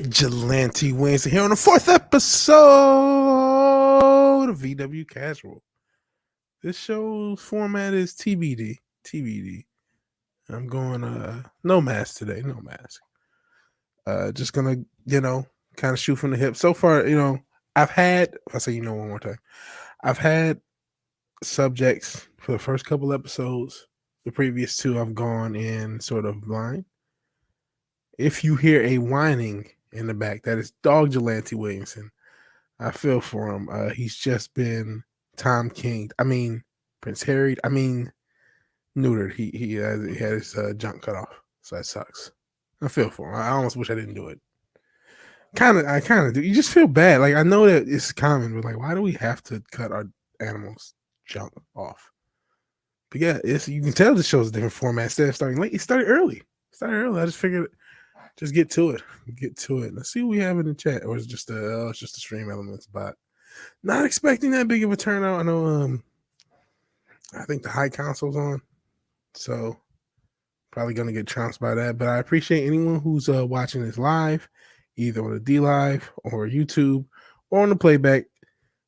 Vigilante Wednesday here on the fourth episode of VW Casual. This show's format is TBD. TBD. I'm going no mask today, no mask. Just gonna, kind of shoot from the hip. So far, I've had, if I say one more time, I've had subjects for the first couple episodes. The previous two I've gone in sort of blind. If you hear a whining in the back, that is dog VigilanteWilliamson. I feel for him. He's just been Tom King. Prince Harry. Neutered. He had his junk cut off, so that sucks. I feel for him. I almost wish I didn't do it. I kind of do. You just feel bad. Like, I know that it's common, but like, why do we have to cut our animals' junk off? But yeah, you can tell the show's a different format. Instead of starting late, it started early. I just figured, just get to it. Let's see what we have in the chat, or is it just it's just a stream elements bot. Not expecting that big of a turnout. I know. I think the high console's on, so probably gonna get trounced by that. But I appreciate anyone who's watching this live, either on the D Live or YouTube or on the playback,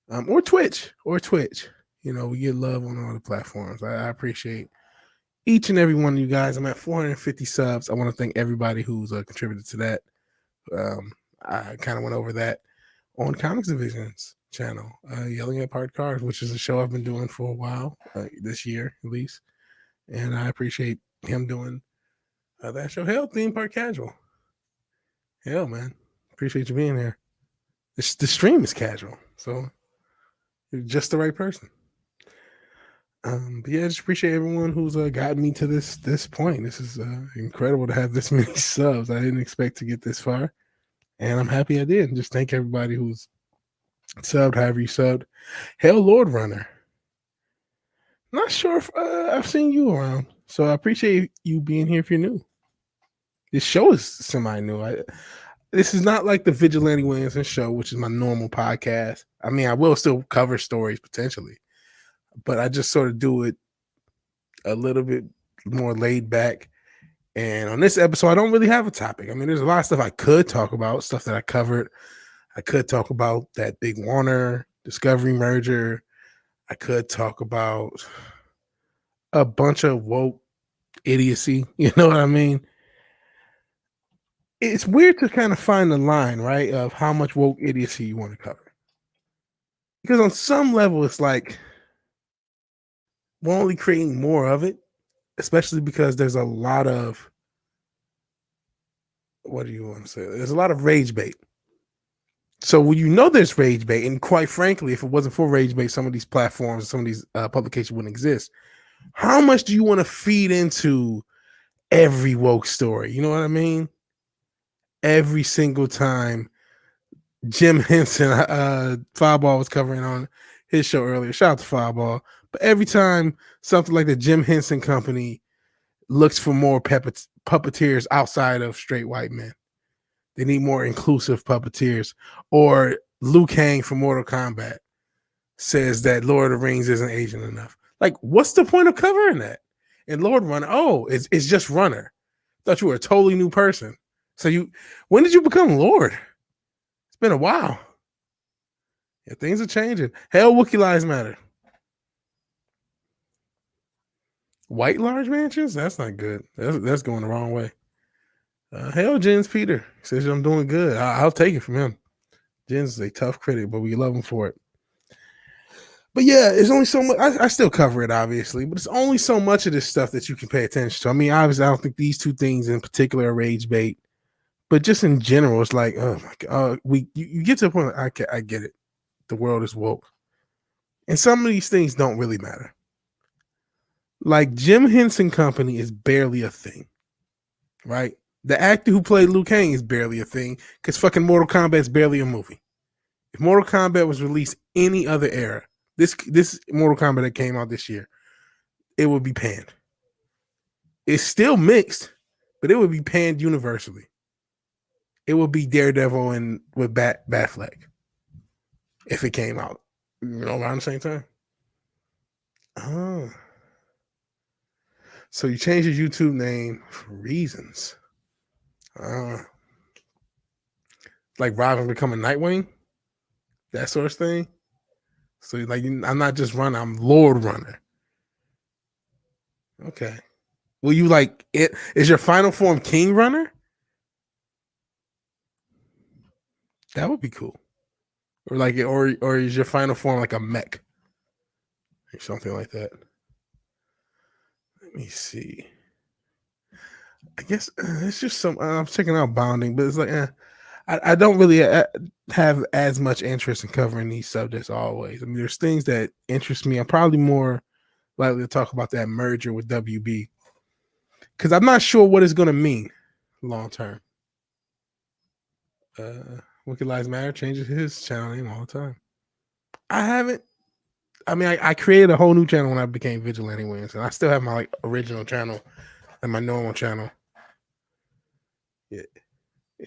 or Twitch. We get love on all the platforms. I appreciate each and every one of you guys. I'm at 450 subs. I want to thank everybody who's contributed to that. I kind of went over that on Comics Division's channel, Yelling at Parked Cars, which is a show I've been doing for a while, this year at least. And I appreciate him doing that show. Hell, Theme Park Casual. Hell, man. Appreciate you being here. The stream is casual, so you're just the right person. But yeah, I just appreciate everyone who's gotten me to this point. This is incredible to have this many subs. I didn't expect to get this far, and I'm happy I did. And just thank everybody who's subbed, however you subbed. Hell, Lord Runner. Not sure if I've seen you around, so I appreciate you being here if you're new. This show is semi-new. This is not like the Vigilante Williamson show, which is my normal podcast. I will still cover stories potentially, but I just sort of do it a little bit more laid back. And on this episode, I don't really have a topic. There's a lot of stuff I could talk about, stuff that I covered. I could talk about that big Warner Discovery merger. I could talk about a bunch of woke idiocy. You know what I mean? It's weird to kind of find the line, right, of how much woke idiocy you want to cover. Because on some level, it's like we're only creating more of it, especially because there's a lot of, what do you want to say? There's a lot of rage bait. So when there's rage bait, and quite frankly, if it wasn't for rage bait, some of these platforms, some of these publications wouldn't exist. How much do you want to feed into every woke story? You know what I mean? Every single time Jim Henson, Fireball was covering on his show earlier. Shout out to Fireball. But every time something like the Jim Henson Company looks for more puppeteers outside of straight white men, they need more inclusive puppeteers. Or Liu Kang from Mortal Kombat says that Lord of the Rings isn't Asian enough. Like, what's the point of covering that? And Lord Runner, it's just Runner. Thought you were a totally new person. So when did you become Lord? It's been a while. Yeah, things are changing. Hell, Wookiee Lives Matter. White large mansions? That's not good. That's going the wrong way. Hell, Jens Peter says I'm doing good. I'll take it from him. Jens is a tough critic, but we love him for it. But yeah, it's only so much. I still cover it, obviously, but it's only so much of this stuff that you can pay attention to. Obviously, I don't think these two things in particular are rage bait, but just in general, it's like, oh my God, you get to a point. I get it. The world is woke, and some of these things don't really matter. Like Jim Henson Company is barely a thing, right? The actor who played Liu Kang is barely a thing because fucking Mortal Kombat is barely a movie. If Mortal Kombat was released any other era, this Mortal Kombat that came out this year, it would be panned. It's still mixed, but it would be panned universally. It would be Daredevil and with Batfleck if it came out, around the same time. Oh. So you changed your YouTube name for reasons. Like Robin becoming Nightwing, that sort of thing. So like, I'm not just runner, I'm Lord Runner. Okay. Will you like it? Is your final form King Runner? That would be cool. Or like, or is your final form like a mech or something like that? Let me see. I guess it's just some. I'm checking out Bounding, but it's like I don't really have as much interest in covering these subjects always. I mean, there's things that interest me. I'm probably more likely to talk about that merger with WB because I'm not sure what it's going to mean long term. Wicked Lives Matter changes his channel name all the time. I haven't. I mean, I created a whole new channel when I became VigilanteWilliamson. I still have my like original channel and my normal channel. Yeah,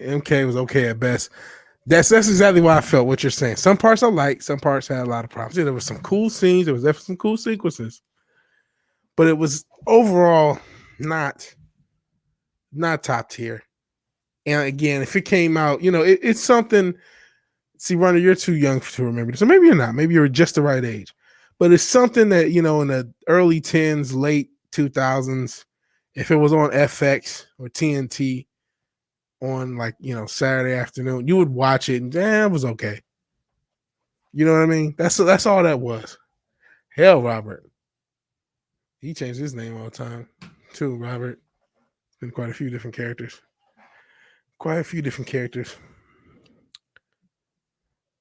MK was okay at best. That's exactly why I felt what you're saying. Some parts I liked, some parts had a lot of problems. Yeah, there was some cool scenes, there was definitely some cool sequences, but it was overall not top tier. And again, if it came out, it's something. See, Runner, you're too young to remember this, so maybe you're not. Maybe you're just the right age, but it's something that in the early 10s, late 2000s, if it was on FX or TNT on like Saturday afternoon, you would watch it and it was okay. You know what I mean? That's all that was. Hell, Robert. He changed his name all the time too. Robert. Been quite a few different characters.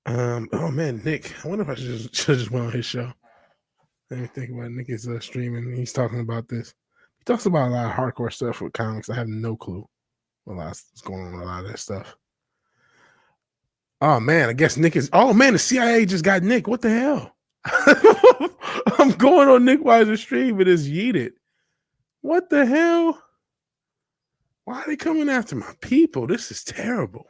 Oh man, Nick. I wonder if I should just went on his show. Let me think about it. Nick is streaming. He's talking about this. He talks about a lot of hardcore stuff with comics. I have no clue what's going on with a lot of that stuff. Oh man, I guess Nick is. Oh man, the CIA just got Nick. What the hell? I'm going on Nick Weiser's stream. It is yeeted. What the hell? Why are they coming after my people? This is terrible.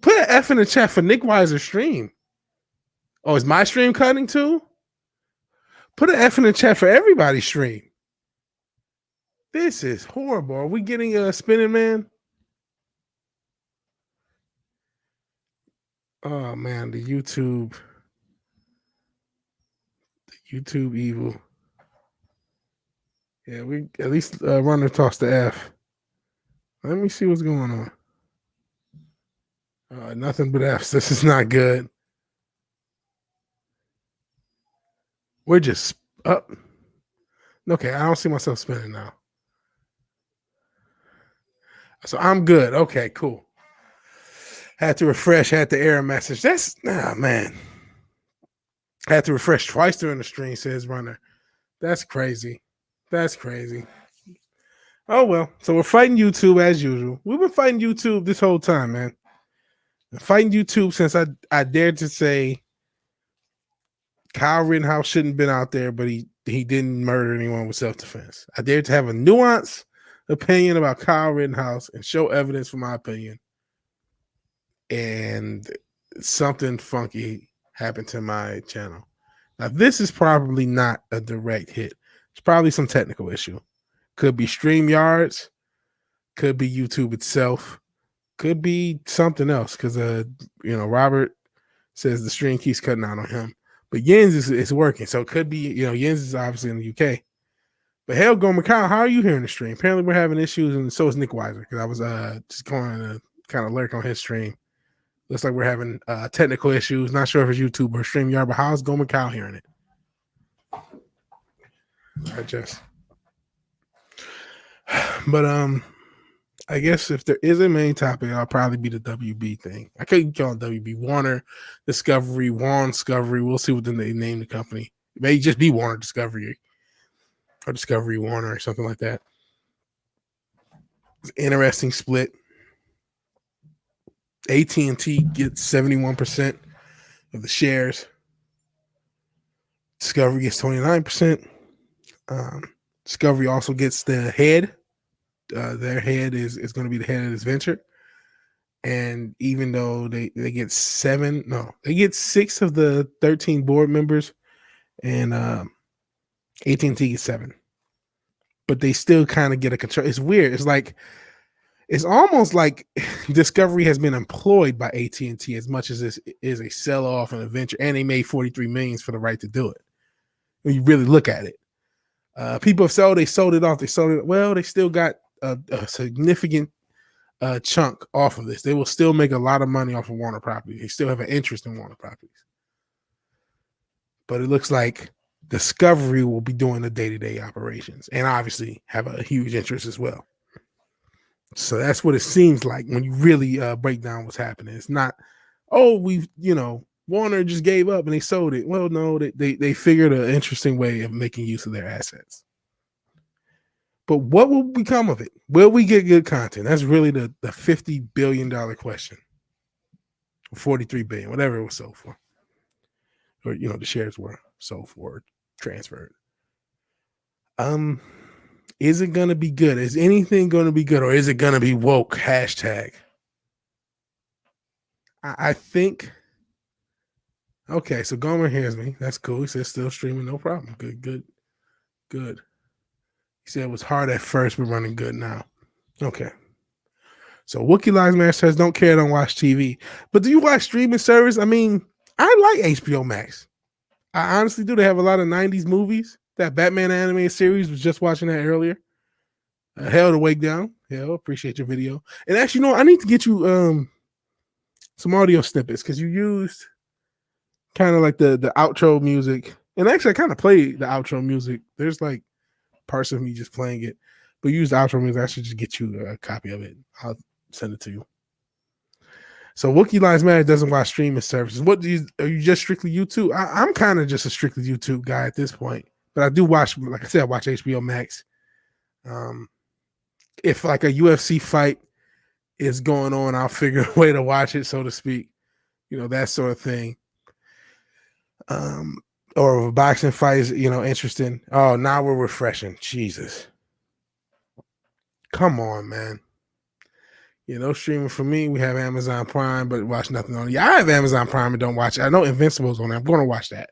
Put an F in the chat for Nick Weiser's stream. Oh, is my stream cutting too? Put an F in the chat for everybody's stream. This is horrible. Are we getting a spinning man? Oh man, the YouTube evil. Yeah, we at least Runner tossed the F. Let me see what's going on. Nothing but F's. This is not good. We're just up. Okay, I don't see myself spinning now. So I'm good. Okay, cool. Had to refresh, had the error message. That's man. Had to refresh twice during the stream, says Runner. That's crazy. Oh well. So we're fighting YouTube as usual. We've been fighting YouTube this whole time, man. Fighting YouTube since I dared to say Kyle Rittenhouse shouldn't have been out there, but he didn't murder anyone with self-defense. I dared to have a nuanced opinion about Kyle Rittenhouse and show evidence for my opinion. And something funky happened to my channel. Now, this is probably not a direct hit. It's probably some technical issue. Could be StreamYards, could be YouTube itself, could be something else. Because Robert says the stream keeps cutting out on him. But Yens is working, so it could be, Yens is obviously in the UK. But hell, Gomer Kyle, how are you hearing the stream? Apparently we're having issues, and so is Nick Weiser, because I was just going to kind of lurk on his stream. Looks like we're having technical issues. Not sure if it's YouTube or StreamYard, but how's Gomer Kyle hearing it? All right, Jess. But I guess if there is a main topic, I'll probably be the WB thing. I couldn't call it WB. Warner Discovery, Warren Discovery. We'll see what they name the company. It may just be Warner Discovery or Discovery Warner or something like that. It's an interesting split. AT&T gets 71% of the shares. Discovery gets 29%. Discovery also gets the head. Their head is going to be the head of this venture. And even though they get 6 of the 13 board members, and AT&T gets 7. But they still kind of get a control. It's weird. It's like It's almost like Discovery has been employed by AT&T as much as this is a sell-off and a venture, and they made $43 million for the right to do it. When you really look at it, people have sold it off. Well, they still got a significant chunk off of this. They will still make a lot of money off of Warner Properties. They still have an interest in Warner Properties. But it looks like Discovery will be doing the day-to-day operations and obviously have a huge interest as well. So that's what it seems like when you really break down what's happening. It's not, Warner just gave up and they sold it. Well, no, they figured an interesting way of making use of their assets. But what will become of it? Will we get good content? That's really the $50 billion question. $43 billion, whatever it was sold for. Or, the shares were sold for, transferred. Is it going to be good? Is anything going to be good? Or is it going to be woke? Hashtag. I think. Okay, so Gomer hears me. That's cool. He says still streaming, no problem. Good. He said it was hard at first, but running good now. Okay. So Wookie Lives Matter says don't watch TV. But do you watch streaming service? I mean, I like HBO Max. I honestly do. They have a lot of 90s movies. That Batman animated series, was just watching that earlier. Hell to Wake Down. Hell, appreciate your video. And actually, I need to get you some audio snippets because you used kind of like the outro music. And actually, I kind of played the outro music. There's like parts of me just playing it. But you used the outro music. I should just get you a copy of it. I'll send it to you. So Wookie Lives Matter doesn't watch streaming services. Are you just strictly YouTube? I'm kind of just a strictly YouTube guy at this point. But I do watch, like I said, I watch HBO Max. If like a UFC fight is going on, I'll figure a way to watch it, so to speak. That sort of thing. Or if a boxing fight is, interesting. Oh, now we're refreshing. Jesus. Come on, man. Streaming for me, we have Amazon Prime, but watch nothing on it. Yeah, I have Amazon Prime and don't watch it. I know Invincible's on there. I'm going to watch that.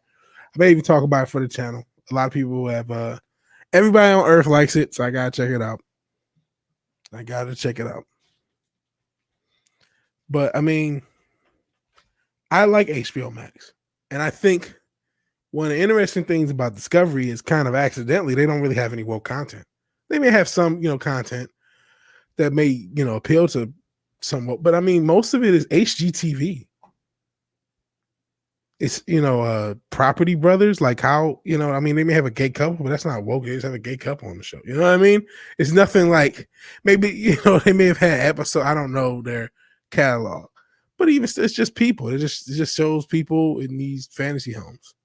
I may even talk about it for the channel. A lot of people have, everybody on Earth likes it, so I got to check it out. But, I mean, I like HBO Max. And I think one of the interesting things about Discovery is kind of accidentally, they don't really have any woke content. They may have some, content that may, appeal to somewhat. But, I mean, most of it is HGTV. It's, Property Brothers, like how, they may have a gay couple, but that's not woke. They just have a gay couple on the show. You know what I mean? It's nothing like, maybe, they may have had episodes, I don't know their catalog. But even still, it's just people. It just shows people in these fantasy homes.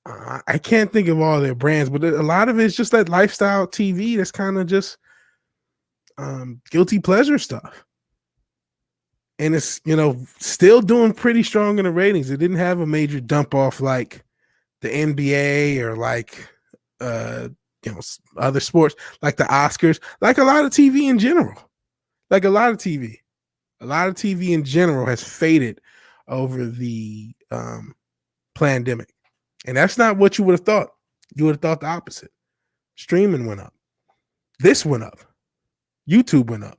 I can't think of all their brands, but a lot of it is just that lifestyle TV that's kind of just guilty pleasure stuff. And it's, still doing pretty strong in the ratings. It didn't have a major dump off like the NBA or like, other sports, like the Oscars, like a lot of TV in general. Like a lot of TV in general has faded over the pandemic. And that's not what you would have thought. You would have thought the opposite. Streaming went up. This went up. YouTube went up.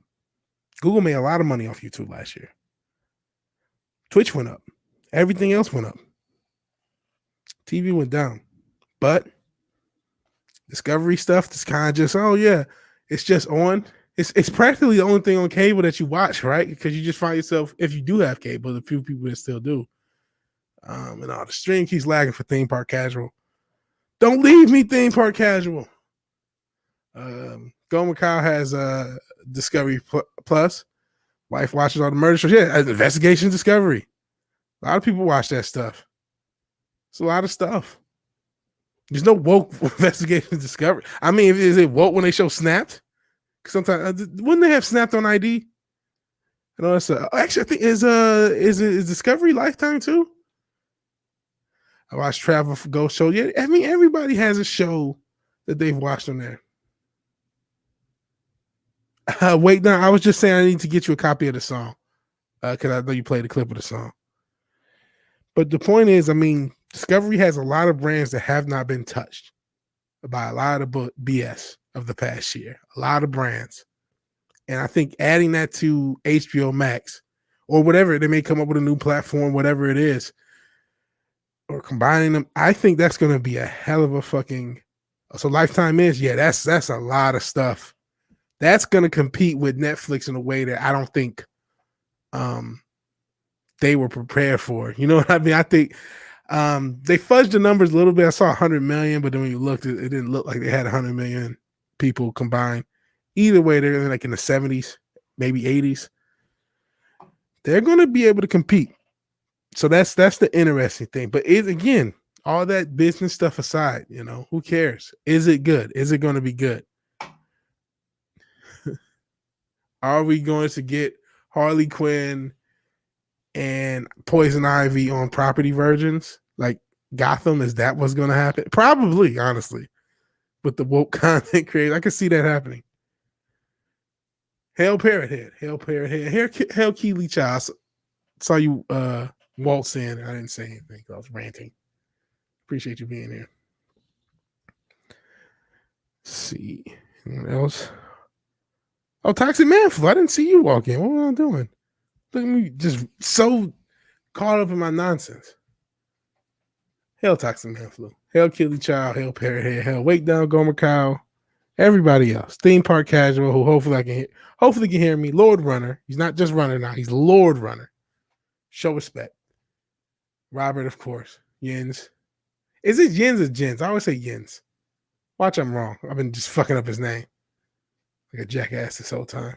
Google made a lot of money off YouTube last year. Twitch went up. Everything else went up. TV went down. But Discovery stuff is kind of just, it's just on. It's practically the only thing on cable that you watch, right? Because you just find yourself, if you do have cable, the few people that still do. And all the stream keeps lagging for Theme Park Casual. Don't leave me, Theme Park Casual. Gomer Kyle has Discovery Plus. Wife watches all the murder shows. Yeah, Investigation Discovery. A lot of people watch that stuff. It's a lot of stuff. There's no woke Investigation Discovery. I mean, is it woke when they show Snapped? Sometimes wouldn't they have Snapped on ID? I know that's actually I think is Discovery Lifetime too. I watched Travel for Ghost Show. Yeah, I mean everybody has a show that they've watched on there. Wait, no, I was just saying I need to get you a copy of the song because I know you played a clip of the song. But the point is, I mean, Discovery has a lot of brands that have not been touched by a lot of BS of the past year. A lot of brands And I think adding that to HBO Max or whatever, they may come up with a new platform, whatever it is, or combining them. I think that's going to be a hell of a fucking. So Lifetime is, yeah, that's a lot of stuff. That's going to compete with Netflix in a way that I don't think they were prepared for. You know what I mean? I think they fudged the numbers a little bit. I saw 100 million, but then when you looked, it didn't look like they had 100 million people combined. Either way, they're like in the 70s, maybe 80s. They're going to be able to compete. So that's the interesting thing. But again, all that business stuff aside, you know, who cares? Is it good? Is it going to be good? Are we going to get Harley Quinn and Poison Ivy on Property Virgins? Like Gotham, is that what's going to happen? Probably, honestly. With the woke content creators, I can see that happening. Hail Parrothead. Hail Parrothead. Hail Keely Child. Saw you waltz in. I didn't say anything. I was ranting. Appreciate you being here. Let's see. Anyone else? Oh, Toxic Man Flu. I didn't see you walk in. What am I doing? Look at me just so caught up in my nonsense. Hail Toxic Man Flu. Hail Keely Child. Hail Parrothead. Hail Wake Down Gomer Cow. Everybody else. Theme Park Casual, who hopefully can hear me. Lord Runner. He's not just Runner now. He's Lord Runner. Show respect. Robert, of course. Yins. Is it Yins or Jins? I always say Yins. Watch, I'm wrong. I've been just fucking up his name. Like a jackass this whole time.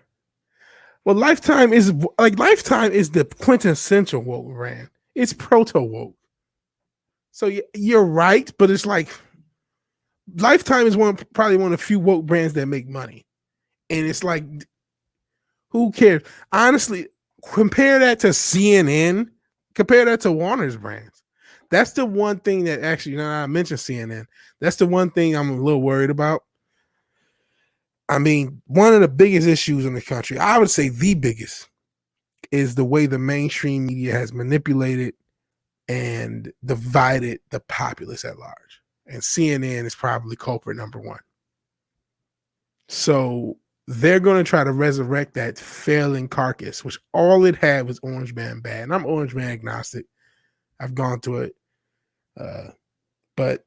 Well, Lifetime is the quintessential woke brand. It's proto woke. So you're right, but it's like Lifetime is probably one of the few woke brands that make money. And it's like, who cares? Honestly, compare that to CNN. Compare that to Warner's brands. That's the one thing that actually, I mentioned CNN. That's the one thing I'm a little worried about. I mean, one of the biggest issues in the country, I would say the biggest, is the way the mainstream media has manipulated and divided the populace at large. And CNN is probably culprit number one. So they're going to try to resurrect that failing carcass, which all it had was Orange Man bad. And I'm Orange Man agnostic. I've gone to it. But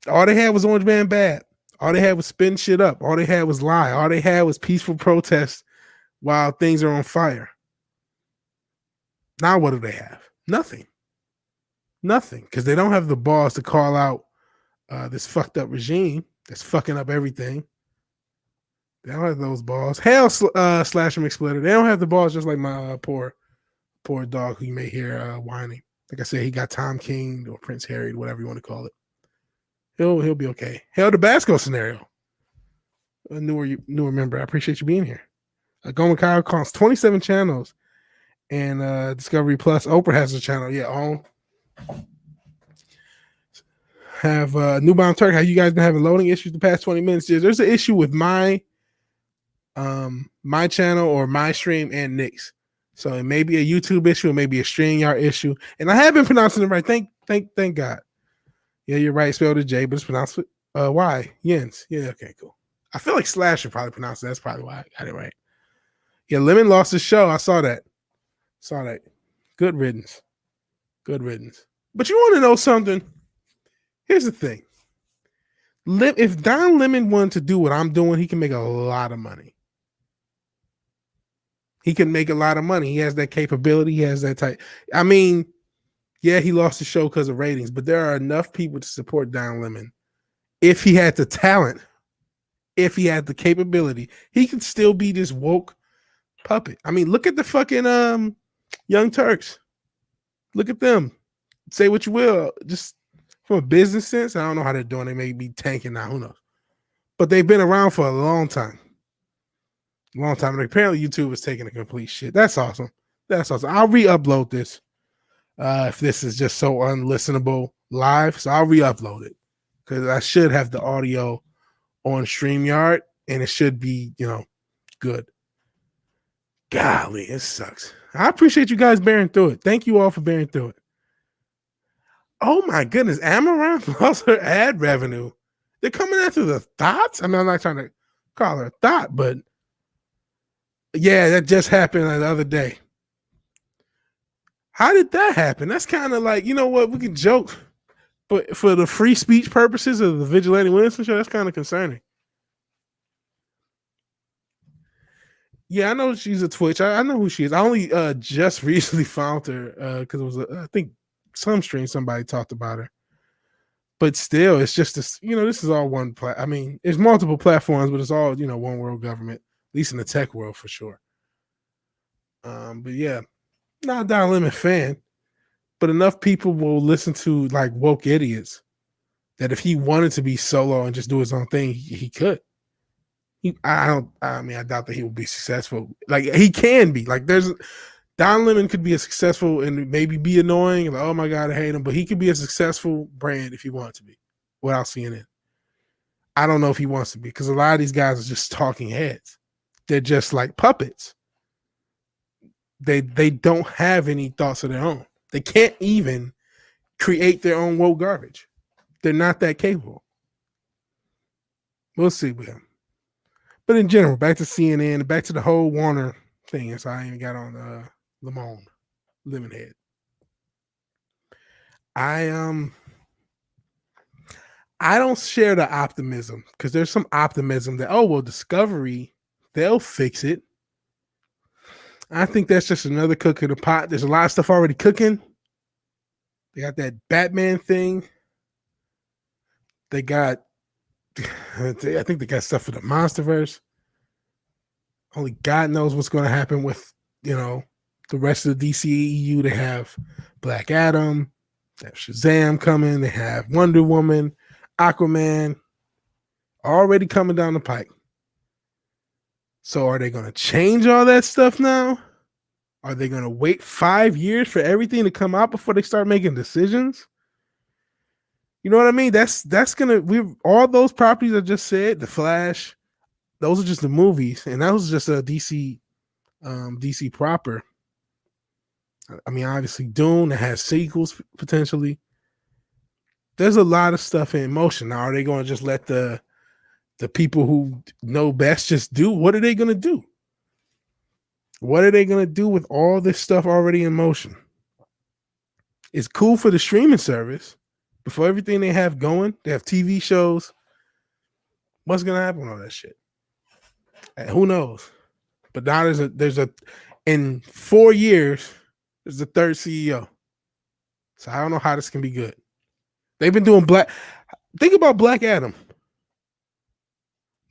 all they had was Orange Man bad. All they had was spin shit up. All they had was lie. All they had was peaceful protest while things are on fire. Now what do they have? Nothing. Because they don't have the balls to call out this fucked up regime that's fucking up everything. They don't have those balls. Hell, Slasher McSplitter. They don't have the balls, just like my poor dog who you may hear whining. Like I said, he got Tom King or Prince Harry, whatever you want to call it. He'll be okay. Hell, the Basco scenario. A newer member. I appreciate you being here. Gomer Kyle calls 27 channels, and Discovery Plus. Oprah has a channel. Yeah, on. Have Newbound Turk. How you guys been having loading issues the past 20 minutes? There's an issue with my channel or my stream and Nick's. So it may be a YouTube issue, it may be a StreamYard issue, and I have been pronouncing it right. Thank God. Yeah, you're right. Spelled it J, but it's pronounced Y. Yins. Yeah, okay, cool. I feel like Slasher probably pronounced it. That's probably why I got it right. Yeah, Lemon lost his show. I saw that. Good riddance. But you want to know something? Here's the thing. If Don Lemon wanted to do what I'm doing, he can make a lot of money. He has that capability. He has that type. I mean, yeah, he lost the show because of ratings, but there are enough people to support Don Lemon. If he had the talent, if he had the capability, he could still be this woke puppet. I mean, look at the fucking Young Turks. Look at them. Say what you will. Just from a business sense, I don't know how they're doing. They may be tanking now. Who knows? But they've been around for a long time. And apparently YouTube is taking a complete shit. That's awesome. I'll re-upload this. If this is just so unlistenable live, so I'll re-upload it because I should have the audio on StreamYard and it should be, good. Golly, it sucks. I appreciate you guys bearing through it. Thank you all for bearing through it. Oh my goodness, Amaranth lost her ad revenue. They're coming after the thoughts. I mean, I'm not trying to call her a thought, but Yeah, that just happened the other day. How did that happen? That's kind of like, you know what? We can joke, but for the free speech purposes of the Vigilante Williamson show, that's kind of concerning. Yeah, I know she's a Twitch. I know who she is. I only just recently found her because it was, I think, some stream somebody talked about her. But still, it's just this. This is all one. I mean, there's multiple platforms, but it's all one world government. At least in the tech world, for sure. But yeah, not a Don Lemon fan, but enough people will listen to like woke idiots that if he wanted to be solo and just do his own thing, he could. I don't. I mean, I doubt that he will be successful. Like he can be. Like there's Don Lemon could be a successful and maybe be annoying. Like, oh my god, I hate him. But he could be a successful brand if he wanted to be, without CNN. I don't know if he wants to be because a lot of these guys are just talking heads. They're just like puppets. They don't have any thoughts of their own. They can't even create their own woke garbage. They're not that capable. We'll see with him. But in general, back to CNN, back to the whole Warner thing. So I even got on Lemon Lemonhead. I don't share the optimism because there's some optimism that Discovery, they'll fix it. I think that's just another cook in the pot. There's a lot of stuff already cooking. They got that Batman thing. They got, I think they got stuff for the Monsterverse. Only God knows what's going to happen with, the rest of the DCEU. They have Black Adam, they have Shazam coming, they have Wonder Woman, Aquaman, already coming down the pike. So are they going to change all that stuff now? Are they going to wait 5 years for everything to come out before they start making decisions? You know what I mean? That's all those properties I just said, The Flash, those are just the movies, and that was just a DC proper. I mean, obviously Dune that has sequels potentially. There's a lot of stuff in motion. Now, are they going to just let the people who know best just do? What are they going to do? What are they going to do with all this stuff already in motion? It's cool for the streaming service, but for everything they have going, they have TV shows. What's going to happen with all that shit? And who knows? But now in 4 years, there's the third CEO. So I don't know how this can be good. They've been doing think about Black Adam.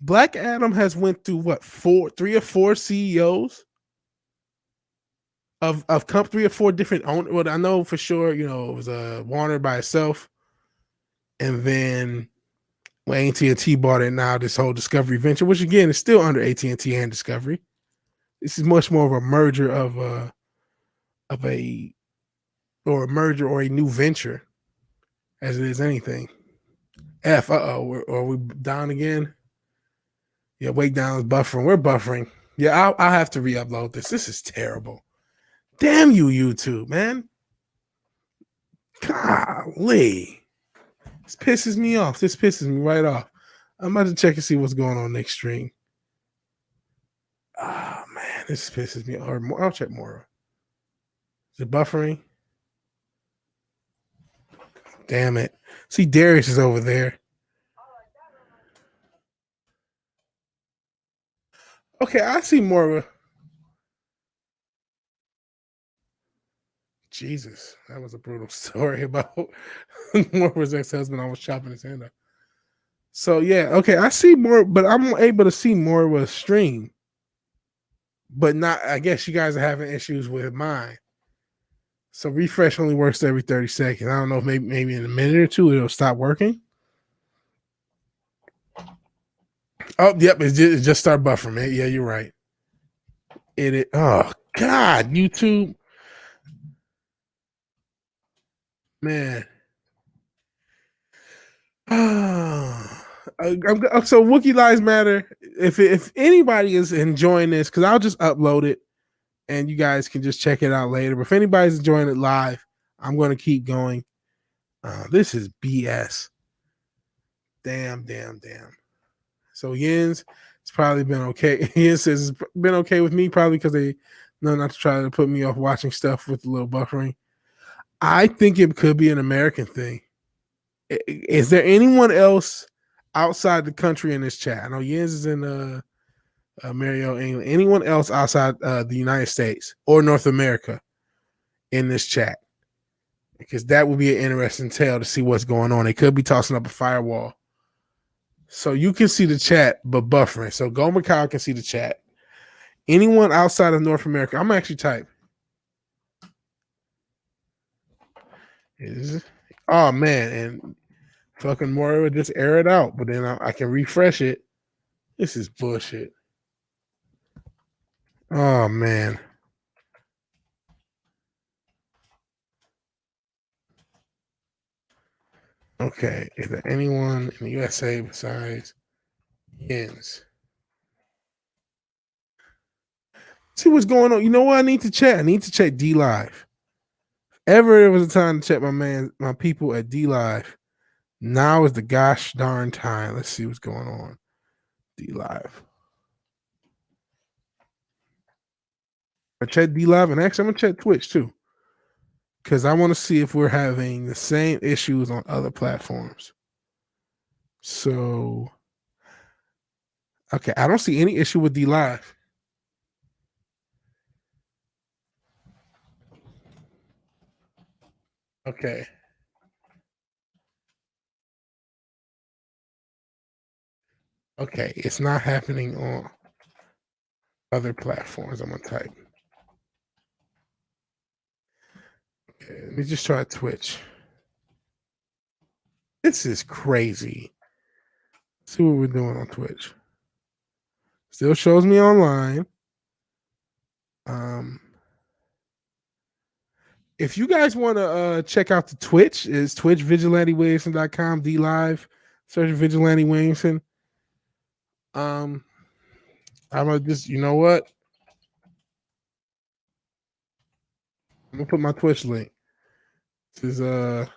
Black Adam has went through what, 3 or 4 CEOs of 3 or 4 different owners. Well, I know for sure, it was Warner by itself, and then when AT&T bought it, now this whole Discovery venture, which again is still under AT&T and Discovery. This is much more of a merger of a merger or a new venture, as it is anything. Are we down again? Yeah, Wake Down is buffering. We're buffering. Yeah, I'll have to re-upload this. This is terrible. Damn you, YouTube, man. Golly. This pisses me off. This pisses me right off. I'm about to check and see what's going on next stream. Oh, man. This pisses me off. I'll check more. Is it buffering? Damn it. See, Darius is over there. Okay, I see more of a... Jesus, that was a brutal story about Morpher's ex-husband almost chopping his hand off. So yeah, okay, I see more, but I'm able to see more of a stream. But not, I guess you guys are having issues with mine. So refresh only works every 30 seconds. I don't know if maybe in a minute or two it'll stop working. Oh, yep, it just started buffering, man. Yeah, you're right. Oh God, YouTube. Man. So Wookiee Lives Matter. If anybody is enjoying this, because I'll just upload it and you guys can just check it out later. But if anybody's enjoying it live, I'm going to keep going. This is BS. Damn. So Yins, It's probably been okay. He says it's been okay with me, probably because they know not to try to put me off watching stuff with a little buffering. I think it could be an American thing. Is there anyone else outside the country in this chat? I know Jens is in Mario, England. Anyone else outside the United States or North America in this chat? Because that would be an interesting tale to see what's going on. They could be tossing up a firewall. So you can see the chat, but buffering. So Go Macau can see the chat. Anyone outside of North America, I'm actually type. Oh man, and fucking Mario would just air it out, but then I can refresh it. This is bullshit. Oh man. Okay, is there anyone in the USA besides Jens? See what's going on. You know what I need to check? I need to check D Live. Ever there was a time to check my people at D Live. Now is the gosh darn time. Let's see what's going on. D Live. I check D Live, and actually I'm gonna check Twitch too, because I want to see if we're having the same issues on other platforms. So, okay, I don't see any issue with D Live. Okay. Okay, it's not happening on other platforms. I'm gonna type. Okay, let me just try Twitch. This is crazy. Let's see what we're doing on Twitch. Still shows me online. If you guys want to check out the Twitch, it's Twitch VigilanteWilliamson.com, D Live. Search Vigilante Williamson. I'm gonna just, you know what? I'm gonna put my Twitch link. This is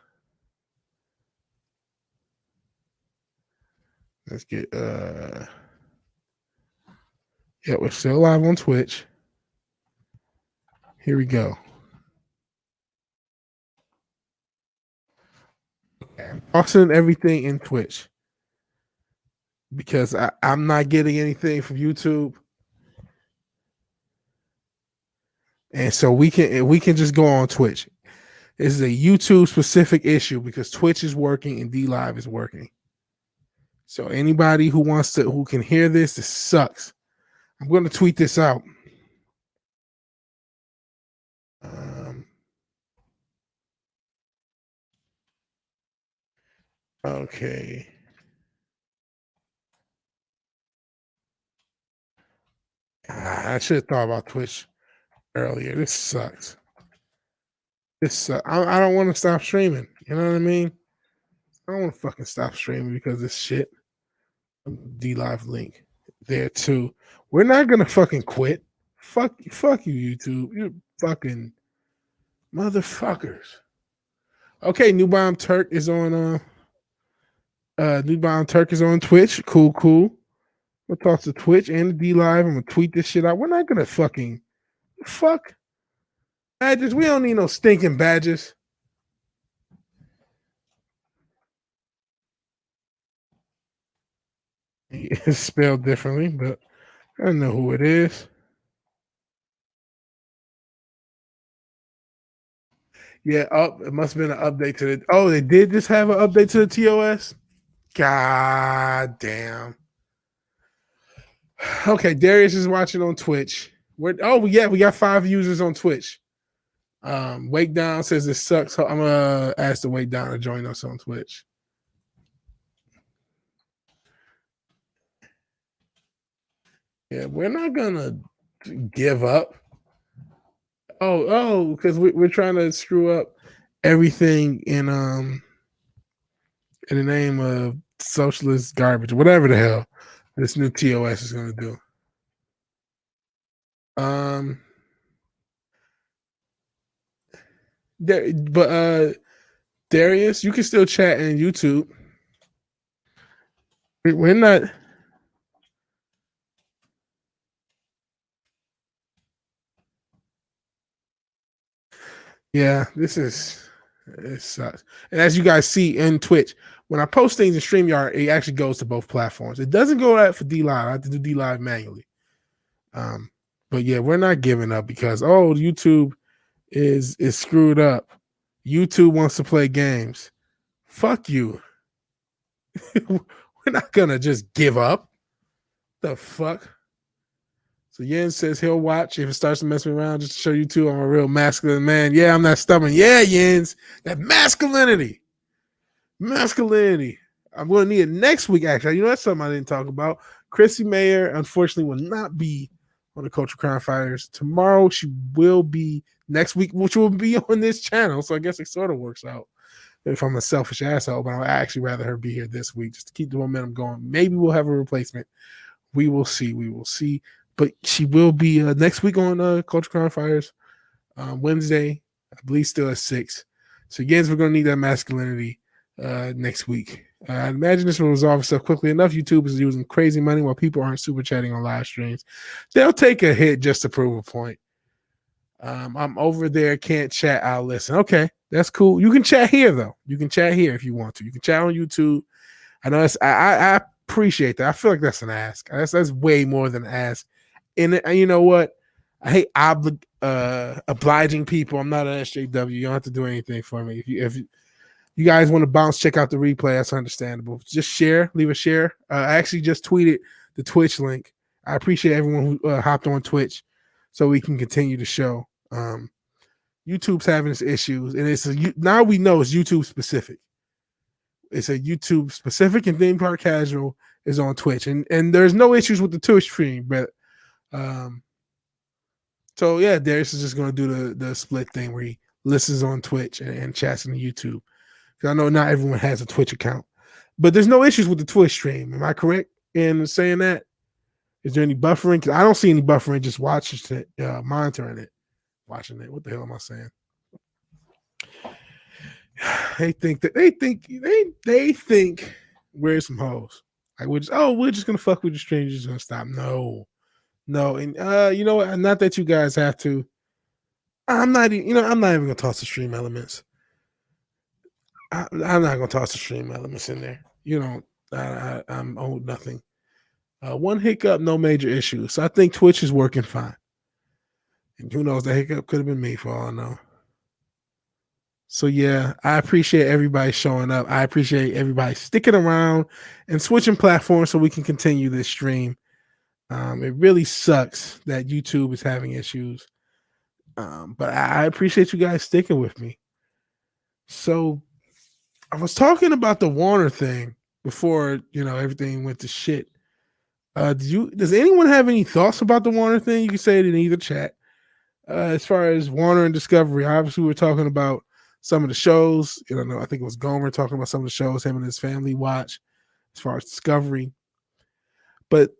let's get yeah, we're still live on Twitch. Here we go. Okay, I'm tossing everything in Twitch because I'm not getting anything from YouTube. And so we can just go on Twitch. This is a YouTube specific issue because Twitch is working and D Live is working. So anybody who can hear this sucks. I'm going to tweet this out. Okay. I should have thought about Twitch earlier. This sucks. I don't want to stop streaming. You know what I mean? I don't want to fucking stop streaming because of this shit. D Live link there too. We're not gonna fucking quit. Fuck you, YouTube. You fucking motherfuckers. Okay, New Bomb Turk is on New Bomb Turk is on Twitch. Cool. We'll talk to Twitch and the D Live. I'm gonna tweet this shit out. We're not gonna fucking fuck badges. We don't need no stinking badges. It's spelled differently, but I know who it is. Yeah, it must have been an update to the. Oh, they did just have an update to the TOS. God damn. Okay, Darius is watching on Twitch. We got 5 users on Twitch. Wake Down says it sucks. So I'm gonna ask the Wake Down to join us on Twitch. Yeah, we're not gonna give up. Because we're trying to screw up everything in the name of socialist garbage, whatever the hell this new TOS is gonna do. Darius, you can still chat in YouTube. We're not. Yeah, it sucks. And as you guys see in Twitch, when I post things in StreamYard, it actually goes to both platforms. It doesn't go out for D Live. I have to do D Live manually. But yeah, we're not giving up because YouTube is screwed up. YouTube wants to play games. Fuck you. We're not gonna just give up. The fuck? So Yen says he'll watch if it starts to mess me around just to show you two I'm a real masculine man. Yeah, I'm not stubborn. Yeah, Yens. That masculinity. Masculinity. I'm going to need it next week, actually. You know, that's something I didn't talk about. Chrissy Mayer, unfortunately, will not be on the Culture Crime Fighters. Tomorrow, she will be next week, which will be on this channel. So I guess it sort of works out if I'm a selfish asshole, but I'd actually rather her be here this week just to keep the momentum going. Maybe we'll have a replacement. We will see. We will see. But she will be next week on Culture Crime Fighters, Wednesday, I believe still at 6. So again, we're going to need that masculinity next week. I imagine this will resolve itself quickly enough. YouTube is using crazy money while people aren't super chatting on live streams. They'll take a hit just to prove a point. I'm over there, can't chat, I'll listen. Okay, that's cool. You can chat here, though. You can chat here if you want to. You can chat on YouTube. I know I appreciate that. I feel like that's an ask. That's way more than an ask. And you know what? I hate obliging people. I'm not an SJW. You don't have to do anything for me. If you guys want to bounce, check out the replay. That's understandable. Just share, leave a share. I actually just tweeted the Twitch link. I appreciate everyone who hopped on Twitch so we can continue the show. YouTube's having its issues, and now we know it's YouTube specific. It's a YouTube specific, and Theme Park Casual is on Twitch, and there's no issues with the Twitch stream, but so yeah, Darius is just going to do the split thing where he listens on Twitch and chats on YouTube. Because I know not everyone has a Twitch account, but there's no issues with the Twitch stream. Am I correct in saying that? Is there any buffering? Because I don't see any buffering. Just watching it, monitoring it, watching it. What the hell am I saying? They think we're some hoes. Like we're just gonna fuck with the strangers and stop. No, and you know what? Not that you guys have to. I'm not even gonna toss the stream elements. I'm not gonna toss the stream elements in there. You know, I'm owed nothing. One hiccup, no major issues. So I think Twitch is working fine. And who knows, that hiccup could have been me for all I know. So yeah, I appreciate everybody showing up. I appreciate everybody sticking around and switching platforms so we can continue this stream. It really sucks that YouTube is having issues. But I appreciate you guys sticking with me. So I was talking about the Warner thing before, everything went to shit. Does anyone have any thoughts about the Warner thing? You can say it in either chat. As far as Warner and Discovery, obviously we're talking about some of the shows. I think it was Gomer talking about some of the shows him and his family watch as far as Discovery. But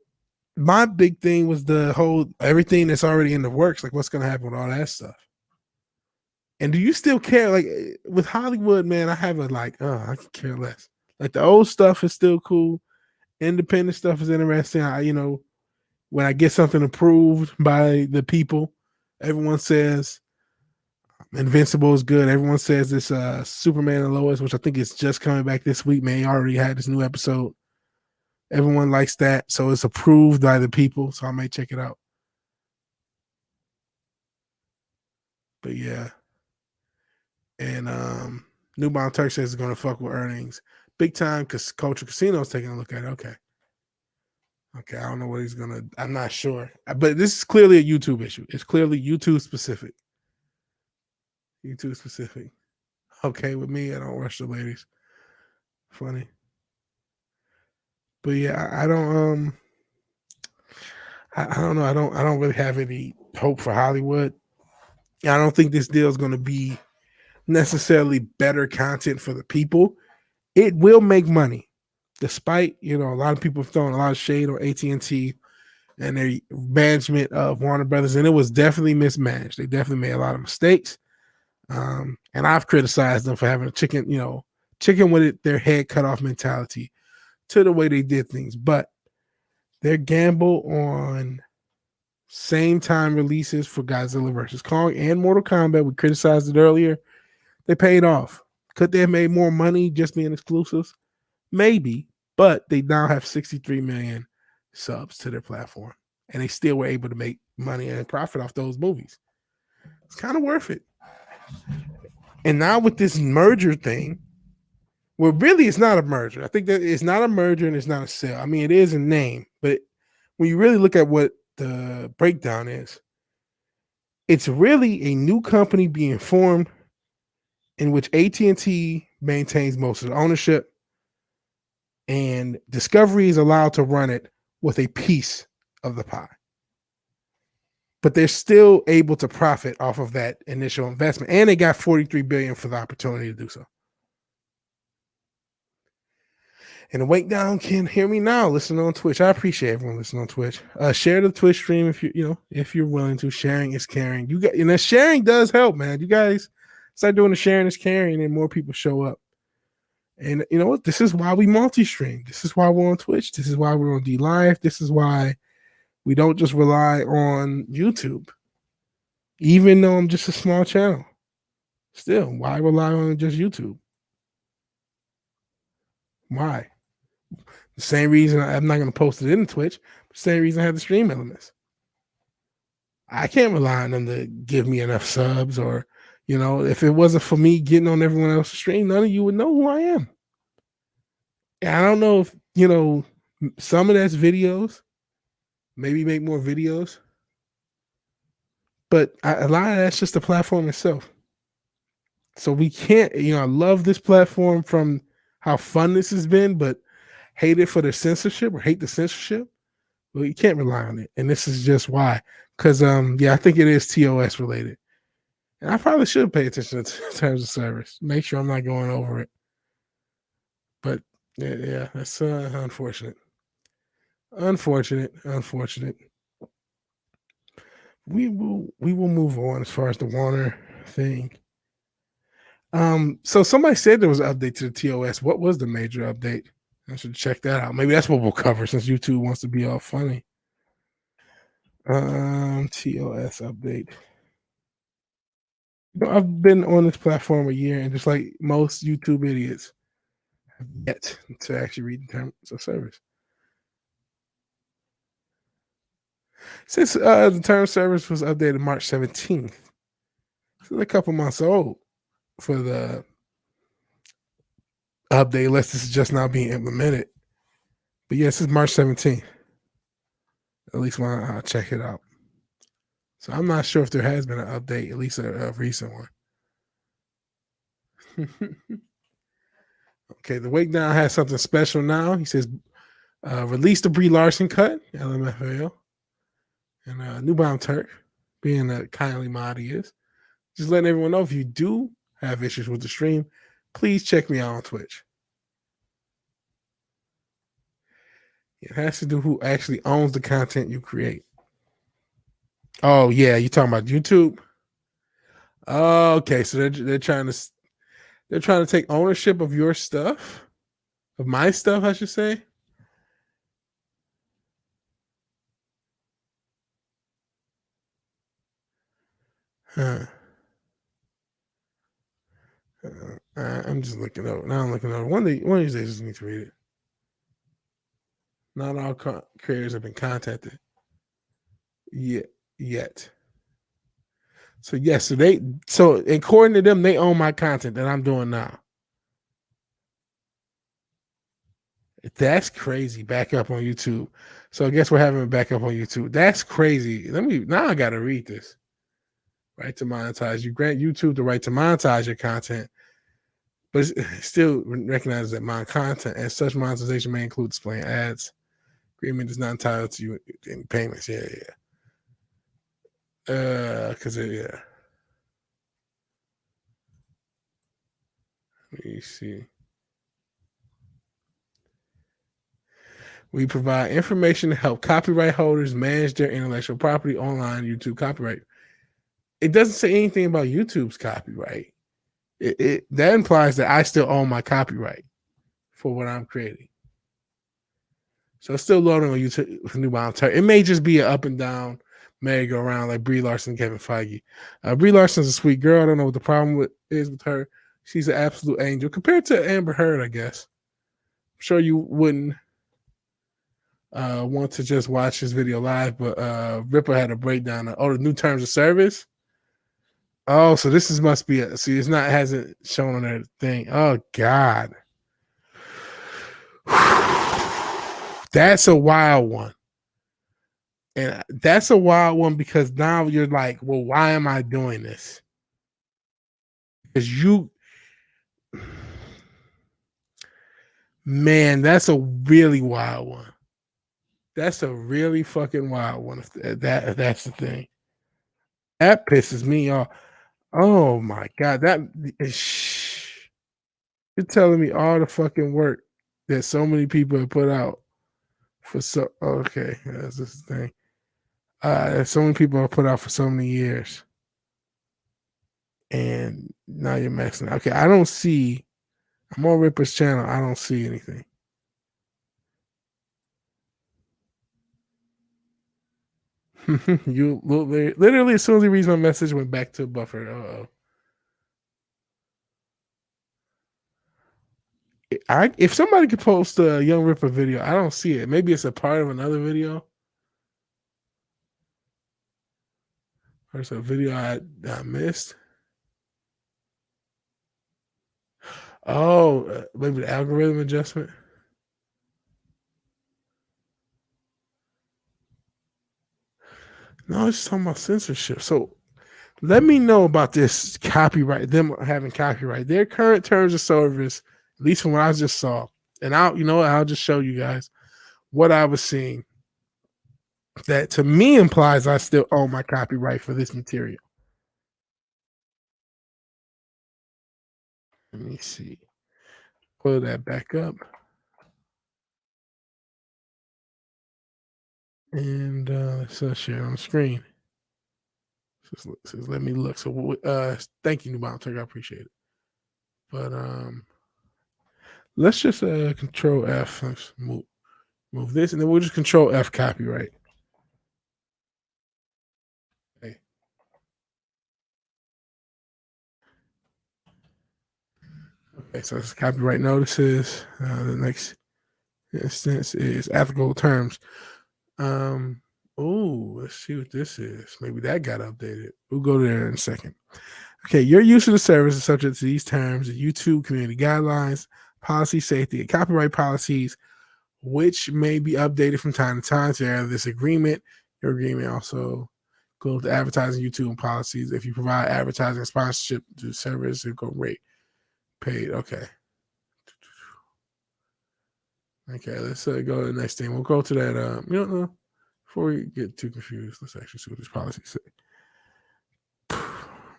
my big thing was the whole everything that's already in the works, like what's going to happen with all that stuff. And do you still care? Like with Hollywood, man, I have I can care less. Like the old stuff is still cool. Independent stuff is interesting. When I get something approved by the people, everyone says Invincible is good. Everyone says this Superman and Lois, which I think is just coming back this week, man. He already had this new episode. Everyone likes that. So it's approved by the people. So I may check it out. But yeah. And Newbound Turk says it's going to fuck with earnings. Big time because Culture Casino is taking a look at it. Okay, I don't know what he's going to. I'm not sure. But this is clearly a YouTube issue. It's clearly YouTube specific. YouTube specific. Okay, with me, I don't rush the ladies. Funny. But yeah, I don't I don't know. I don't really have any hope for Hollywood. I don't think this deal is going to be necessarily better content for the people. It will make money, despite a lot of people throwing a lot of shade on AT&T and their management of Warner Brothers, and it was definitely mismanaged. They definitely made a lot of mistakes, and I've criticized them for having a chicken with their head cut off mentality to the way they did things. But their gamble on same time releases for Godzilla vs. Kong and Mortal Kombat. We criticized it earlier. They paid off. Could they have made more money just being exclusives? Maybe, but they now have 63 million subs to their platform, and they still were able to make money and profit off those movies. It's kind of worth it. And now with this merger thing, well, really, it's not a merger. I think that it's not a merger and it's not a sale. I mean, it is a name, but when you really look at what the breakdown is, it's really a new company being formed in which AT&T maintains most of the ownership, and Discovery is allowed to run it with a piece of the pie. But they're still able to profit off of that initial investment, and they got $43 billion for the opportunity to do so. And the Wake Down can hear me now. Listen on Twitch. I appreciate everyone listening on Twitch. Share the Twitch stream if you're willing to. Sharing is caring. And that sharing does help, man. You guys start doing the sharing is caring, and more people show up. And you know what? This is why we multi-stream. This is why we're on Twitch. This is why we're on D Live. This is why we don't just rely on YouTube. Even though I'm just a small channel. Still, why rely on just YouTube? Why? The same reason I'm not going to post it in Twitch. The same reason I have the stream elements. I can't rely on them to give me enough subs, or, if it wasn't for me getting on everyone else's stream, none of you would know who I am. And I don't know if, some of that's videos, maybe make more videos, but a lot of that's just the platform itself. So we can't, I love this platform from how fun this has been, but hate it for the censorship or hate the censorship. Well, you can't rely on it. And this is just why. Because, I think it is TOS related. And I probably should pay attention to terms of service. Make sure I'm not going over it. But, yeah, that's unfortunate. Unfortunate. We will move on as far as the Warner thing. So somebody said there was an update to the TOS. What was the major update? I should check that out. Maybe that's what we'll cover since YouTube wants to be all funny. TOS update. I've been on this platform a year, and just like most YouTube idiots, have yet to actually read the terms of service. Since the term of service was updated March 17th, it's a couple months old for the update, unless this is just now being implemented. But yes, it's March 17th. At least when I check it out. So I'm not sure if there has been an update, at least a recent one. Okay, the Wake Down has something special now. He says, release the Brie Larson cut, LMFAO, and New Bomb Turk, being a kindly mod he is. Just letting everyone know, if you do have issues with the stream, please check me out on Twitch. It has to do who actually owns the content you create. Oh yeah, you talking about YouTube? Oh, okay, so they're trying to take ownership of your stuff, of my stuff, I should say. Huh. I'm just looking over. Now I'm looking over. One of these days, I just need to read it. Not all creators have been contacted yet. So yes, so according to them, they own my content that I'm doing now. That's crazy. Back up on YouTube. So I guess we're having a backup on YouTube. That's crazy. Now I gotta read this. Right to monetize. You grant YouTube the right to monetize your content, but it still recognizes that my content and such monetization may include displaying ads. Agreement is not entitled to you any payments. Yeah. Because yeah. Let me see. We provide information to help copyright holders manage their intellectual property online. YouTube copyright. It doesn't say anything about YouTube's copyright. That implies that I still own my copyright for what I'm creating. So it's still loading on YouTube for New Bomb Turk. It may just be an up and down merry-go-round like Brie Larson and Kevin Feige. Brie Larson's a sweet girl. I don't know what the problem is with her. She's an absolute angel compared to Amber Heard, I guess. I'm sure you wouldn't want to just watch this video live, but Ripper had a breakdown of the new terms of service. Oh, so this must be see, it's not, hasn't shown on their thing. Oh God. That's a wild one. And that's a wild one because now you're like, well, why am I doing this? Because man, that's a really wild one. That's a really fucking wild one. If that's the thing. That pisses me off. Oh my God. You're telling me all the fucking work that so many people have put out for okay, that's this thing. So many people have put out for so many years. And now you're messing. Okay, I don't see. I'm on Ripper's channel. I don't see anything. You literally as soon as he reads my message, went back to buffer. Uh-oh. If somebody could post a Young Ripper video, I don't see it. Maybe it's a part of another video. Or it's a video I missed. Oh, maybe the algorithm adjustment. No, it's talking about censorship. So let me know about this copyright, them having copyright. Their current terms of service, at least from what I just saw, and I'll just show you guys what I was seeing. That to me implies I still own my copyright for this material. Let me see. Pull that back up. And let's share on the screen. Says, let me look. So thank you, New Bomb Turk. I appreciate it. But let's just control F. Let's move this, and then we'll just control F copyright. Okay. Okay, so it's copyright notices. The next instance is applicable terms. Oh, let's see what this is. Maybe that got updated. We'll go there in a second. Okay, your use of the service is subject to these terms: the YouTube community guidelines, policy safety, and copyright policies, which may be updated from time to time. To add this agreement, your agreement also goes to advertising, YouTube, and policies. If you provide advertising sponsorship to the service, it go rate paid. Okay. Okay, let's go to the next thing. We'll go to that. Before we get too confused, let's actually see what this policy say.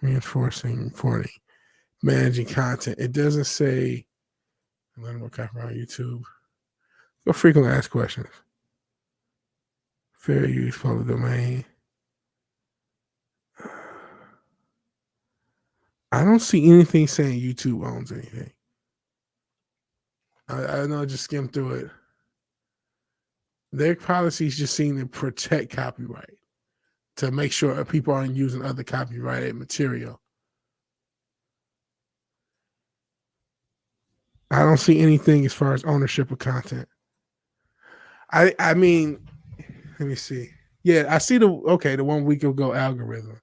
Reinforcing, reporting, managing content. It doesn't say. Learn more copyright on YouTube. Go frequently ask questions. Fair use, public domain. I don't see anything saying YouTube owns anything. I know I just skimmed through it. Their policies just seem to protect copyright to make sure people aren't using other copyrighted material. I don't see anything as far as ownership of content. I mean, let me see. Yeah, I see the 1 week ago algorithm.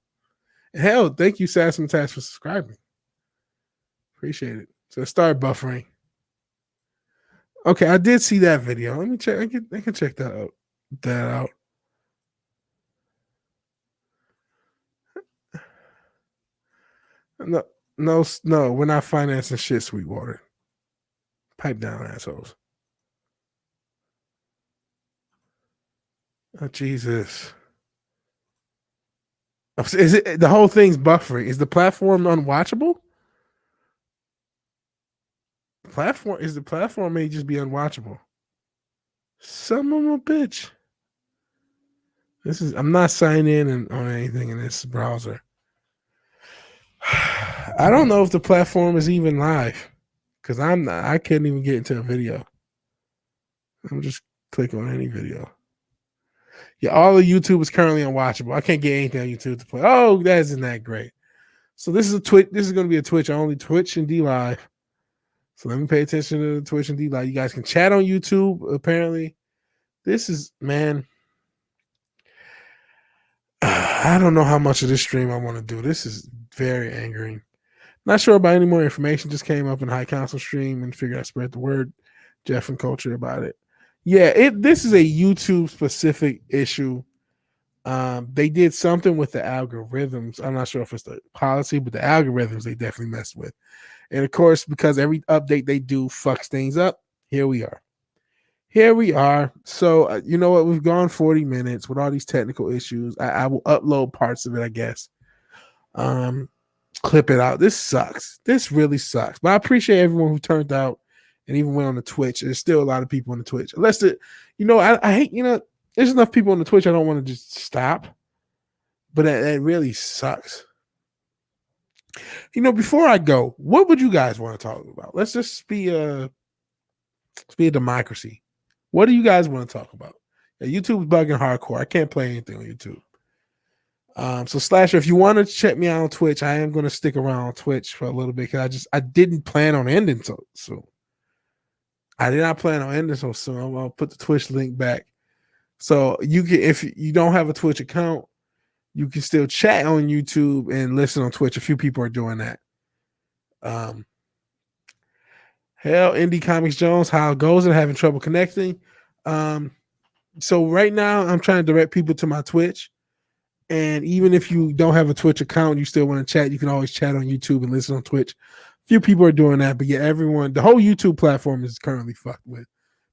Hell, thank you, Sassam Task, for subscribing. Appreciate it. So start buffering. Okay, I did see that video. Let me check. I can check that out. No, we're not financing shit, Sweetwater. Pipe down, assholes. Oh, Jesus. Is it the whole thing's buffering? Is the platform unwatchable? The platform may just be unwatchable. Son of a bitch. I'm not signed in on anything in this browser. I don't know if the platform is even live because I can't even get into a video. I'm just click on any video. Yeah, all of YouTube is currently unwatchable. I can't get anything on YouTube to play. Oh, that isn't that great. So this is a Twitch. This is going to be a Twitch only, Twitch and D Live. So let me pay attention to the Twitch and D Live. You guys can chat on YouTube. Apparently, this is, man. I don't know how much of this stream I want to do. This is very angering. Not sure about any more information. Just came up in High Council stream and figured I'd spread the word. Jeff and Culture about it. Yeah, this is a YouTube specific issue. They did something with the algorithms. I'm not sure if it's the policy, but the algorithms they definitely messed with. And of course, because every update they do fucks things up, here we are. So, you know what? We've gone 40 minutes with all these technical issues. I will upload parts of it, I guess. Clip it out. This sucks. This really sucks. But I appreciate everyone who turned out and even went on the Twitch. There's still a lot of people on the Twitch. Unless, I hate, there's enough people on the Twitch. I don't want to just stop. But it really sucks. Before I go, what would you guys want to talk about? Let's just be a democracy. What do you guys want to talk about? YouTube's bugging hardcore. I can't play anything on YouTube. So Slasher, if you want to check me out on Twitch, I am going to stick around on Twitch for a little bit because I didn't plan on ending so soon. I did not plan on ending so soon. I'll put the Twitch link back. So you can, if you don't have a Twitch account, you can still chat on YouTube and listen on Twitch. A few people are doing that. Hell, Indie Comics Jones, how it goes and having trouble connecting. So right now I'm trying to direct people to my Twitch. And even if you don't have a Twitch account, you still want to chat, you can always chat on YouTube and listen on Twitch. A few people are doing that, but yeah, the whole YouTube platform is currently fucked with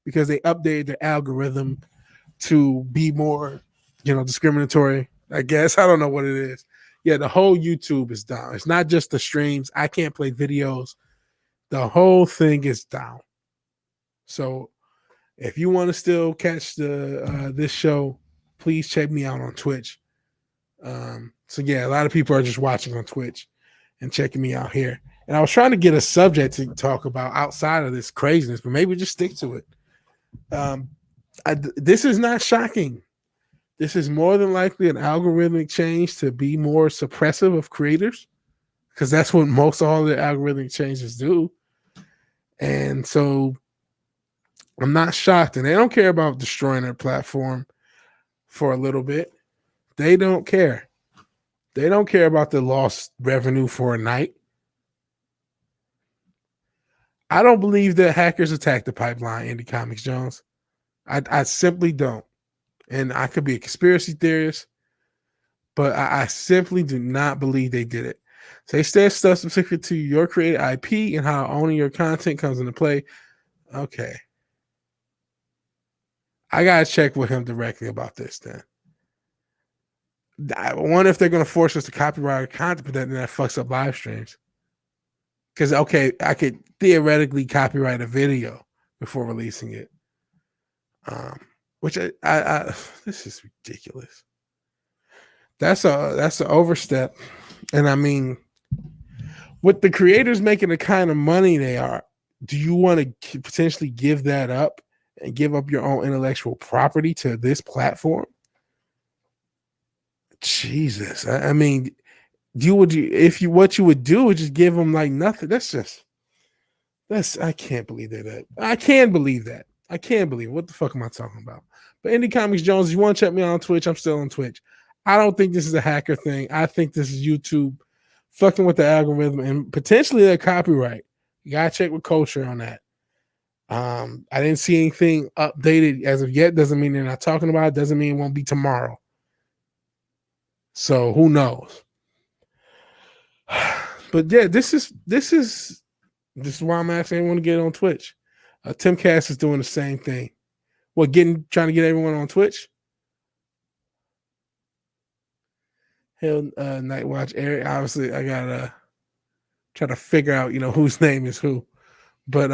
because they updated the algorithm to be more, discriminatory, I guess. I don't know what it is. Yeah, the whole YouTube is down. It's not just the streams. I can't play videos. The whole thing is down. So if you want to still catch this show, please check me out on Twitch. So yeah, a lot of people are just watching on Twitch and checking me out here. And I was trying to get a subject to talk about outside of this craziness, but maybe just stick to it. This is not shocking. This is more than likely an algorithmic change to be more suppressive of creators, because that's what most all the algorithmic changes do. And so I'm not shocked. And they don't care about destroying their platform for a little bit. They don't care. They don't care about the lost revenue for a night. I don't believe that hackers attacked the pipeline, Indie Comics Jones. I simply don't. And I could be a conspiracy theorist, but I simply do not believe they did it. So they said stuff specific to your created IP and how owning your content comes into play. Okay. I got to check with him directly about this then. I wonder if they're going to force us to copyright our content, but then that fucks up live streams. Because, okay, I could theoretically copyright a video before releasing it. Which I this is ridiculous. That's an overstep. And I mean, with the creators making the kind of money they are, do you want to potentially give that up and give up your own intellectual property to this platform? Jesus. I mean, what you would do is just give them like nothing. I can't believe that. I can't believe that. I can't believe it. What the fuck am I talking about? But Indie Comics Jones, if you want to check me out on Twitch, I'm still on Twitch. I don't think this is a hacker thing. I think this is YouTube fucking with the algorithm and potentially their copyright. You gotta check with Culture on that. I didn't see anything updated as of yet. Doesn't mean they're not talking about it. Doesn't mean it won't be tomorrow. So who knows? But yeah, this is why I'm asking everyone to get on Twitch. Tim Cass is doing the same thing. Trying to get everyone on Twitch? Hell, Night Watch Eric. Obviously, I gotta try to figure out, whose name is who. But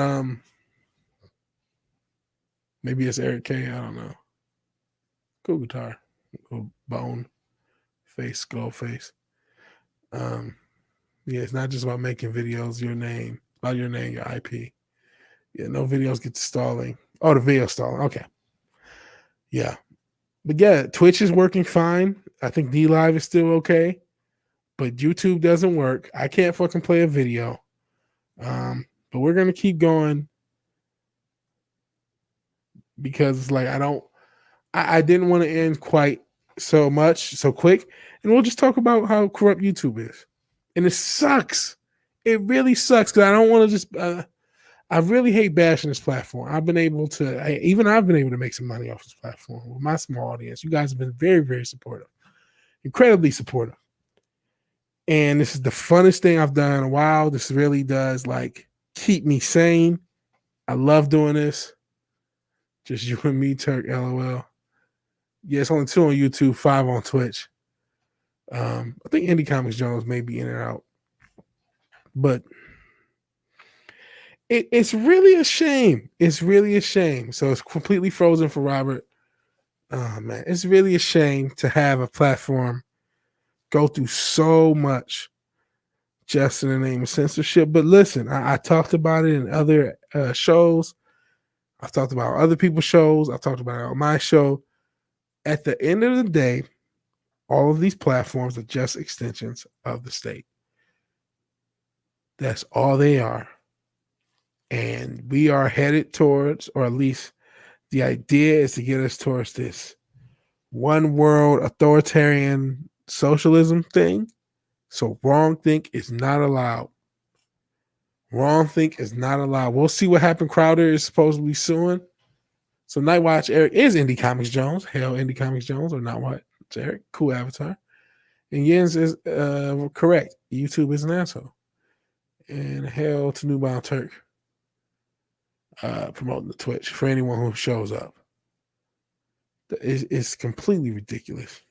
maybe it's Eric K. I don't know. Cool guitar, bone, face, skull face. Yeah, it's not just about making videos. Your name, about your name, your IP. Yeah, no videos get to stalling. Oh, the video stalling. Okay. Yeah. But yeah, Twitch is working fine. I think D Live is still okay, but YouTube doesn't work. I can't fucking play a video. But we're gonna keep going because like I didn't want to end quite so quick, and we'll just talk about how corrupt YouTube is, and it sucks. It really sucks because I don't want to just. I really hate bashing this platform. I've been able to make some money off this platform with my small audience. You guys have been very, very supportive, incredibly supportive. And this is the funnest thing I've done in a while. This really does like keep me sane. I love doing this. Just you and me, Turk, LOL. Yeah, it's only 2 on YouTube, 5 on Twitch. I think Indie Comics Jones may be in and out. But it's really a shame. It's really a shame. So it's completely frozen for Robert. Oh man, it's really a shame to have a platform go through so much just in the name of censorship. But listen, I talked about it in other shows. I've talked about other people's shows. I've talked about it on my show. At the end of the day, all of these platforms are just extensions of the state. That's all they are. And we are headed towards, or at least the idea is to get us towards this one world authoritarian socialism thing. So wrong think is not allowed. Wrong think is not allowed. We'll see what happened. Crowder is supposedly suing. So Nightwatch Eric is Indie Comics Jones. Hell, Indie Comics Jones or Nightwatch Eric. Cool avatar. And Jens is correct. YouTube is an asshole. And hell to Newbound Turk. Promoting the Twitch for anyone who shows up. It's completely ridiculous.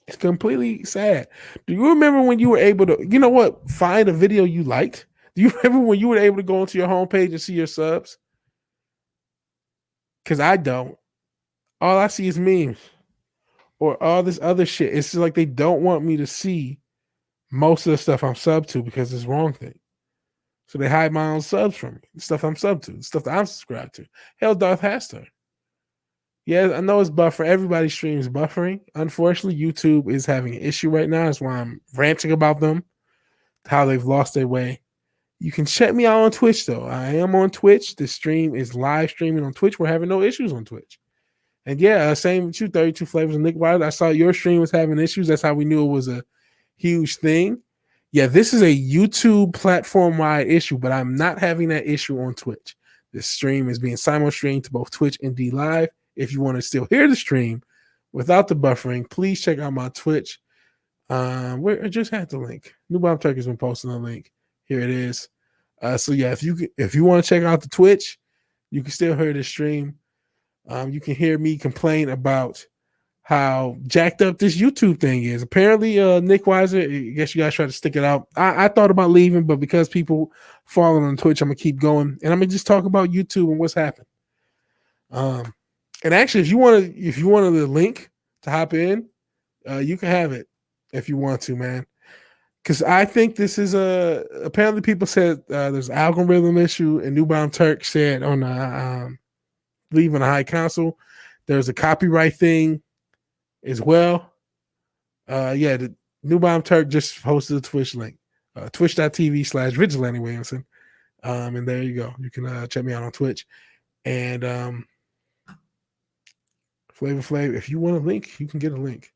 It's completely sad. Do you remember when you were able to, you know what, find a video you liked? Do you remember when you were able to go onto your homepage and see your subs? Because I don't. All I see is memes or all this other shit. It's just like they don't want me to see most of the stuff I'm subbed to because it's wrong thing. So they hide my own subs from me. The stuff I'm subbed to, the stuff that I'm subscribed to. Hell, Darth Haster. Yeah, I know it's buffering. Everybody's stream is buffering. Unfortunately, YouTube is having an issue right now. That's why I'm ranting about them, how they've lost their way. You can check me out on Twitch, though. I am on Twitch. The stream is live streaming on Twitch. We're having no issues on Twitch. And yeah, same with you, 32 Flavors and Nick Wilder. I saw your stream was having issues. That's how we knew it was a huge thing. Yeah, this is a YouTube platform-wide issue, but I'm not having that issue on Twitch. This stream is being simul-streamed to both Twitch and D Live. If you want to still hear the stream without the buffering, please check out my Twitch. Where I just had the link. New Bomb Turk has been posting the link. Here it is. So yeah, if you want to check out the Twitch, you can still hear the stream. You can hear me complain about how jacked up this YouTube thing is. Apparently, Nick Weiser, I guess you guys try to stick it out. I thought about leaving, but because people following on Twitch, I'm gonna keep going, and I'm gonna just talk about YouTube and what's happened. And actually, if you wanted the link to hop in, you can have it if you want to, man. Because I think this is apparently people said there's an algorithm issue, and New Bomb Turk said on leaving the High Council, there's a copyright thing as well. The New Bomb Turk just posted a Twitch link, twitch.tv/VigilanteWilliamson. And there you go. You can check me out on Twitch. And Flavor Flav, if you want a link, you can get a link.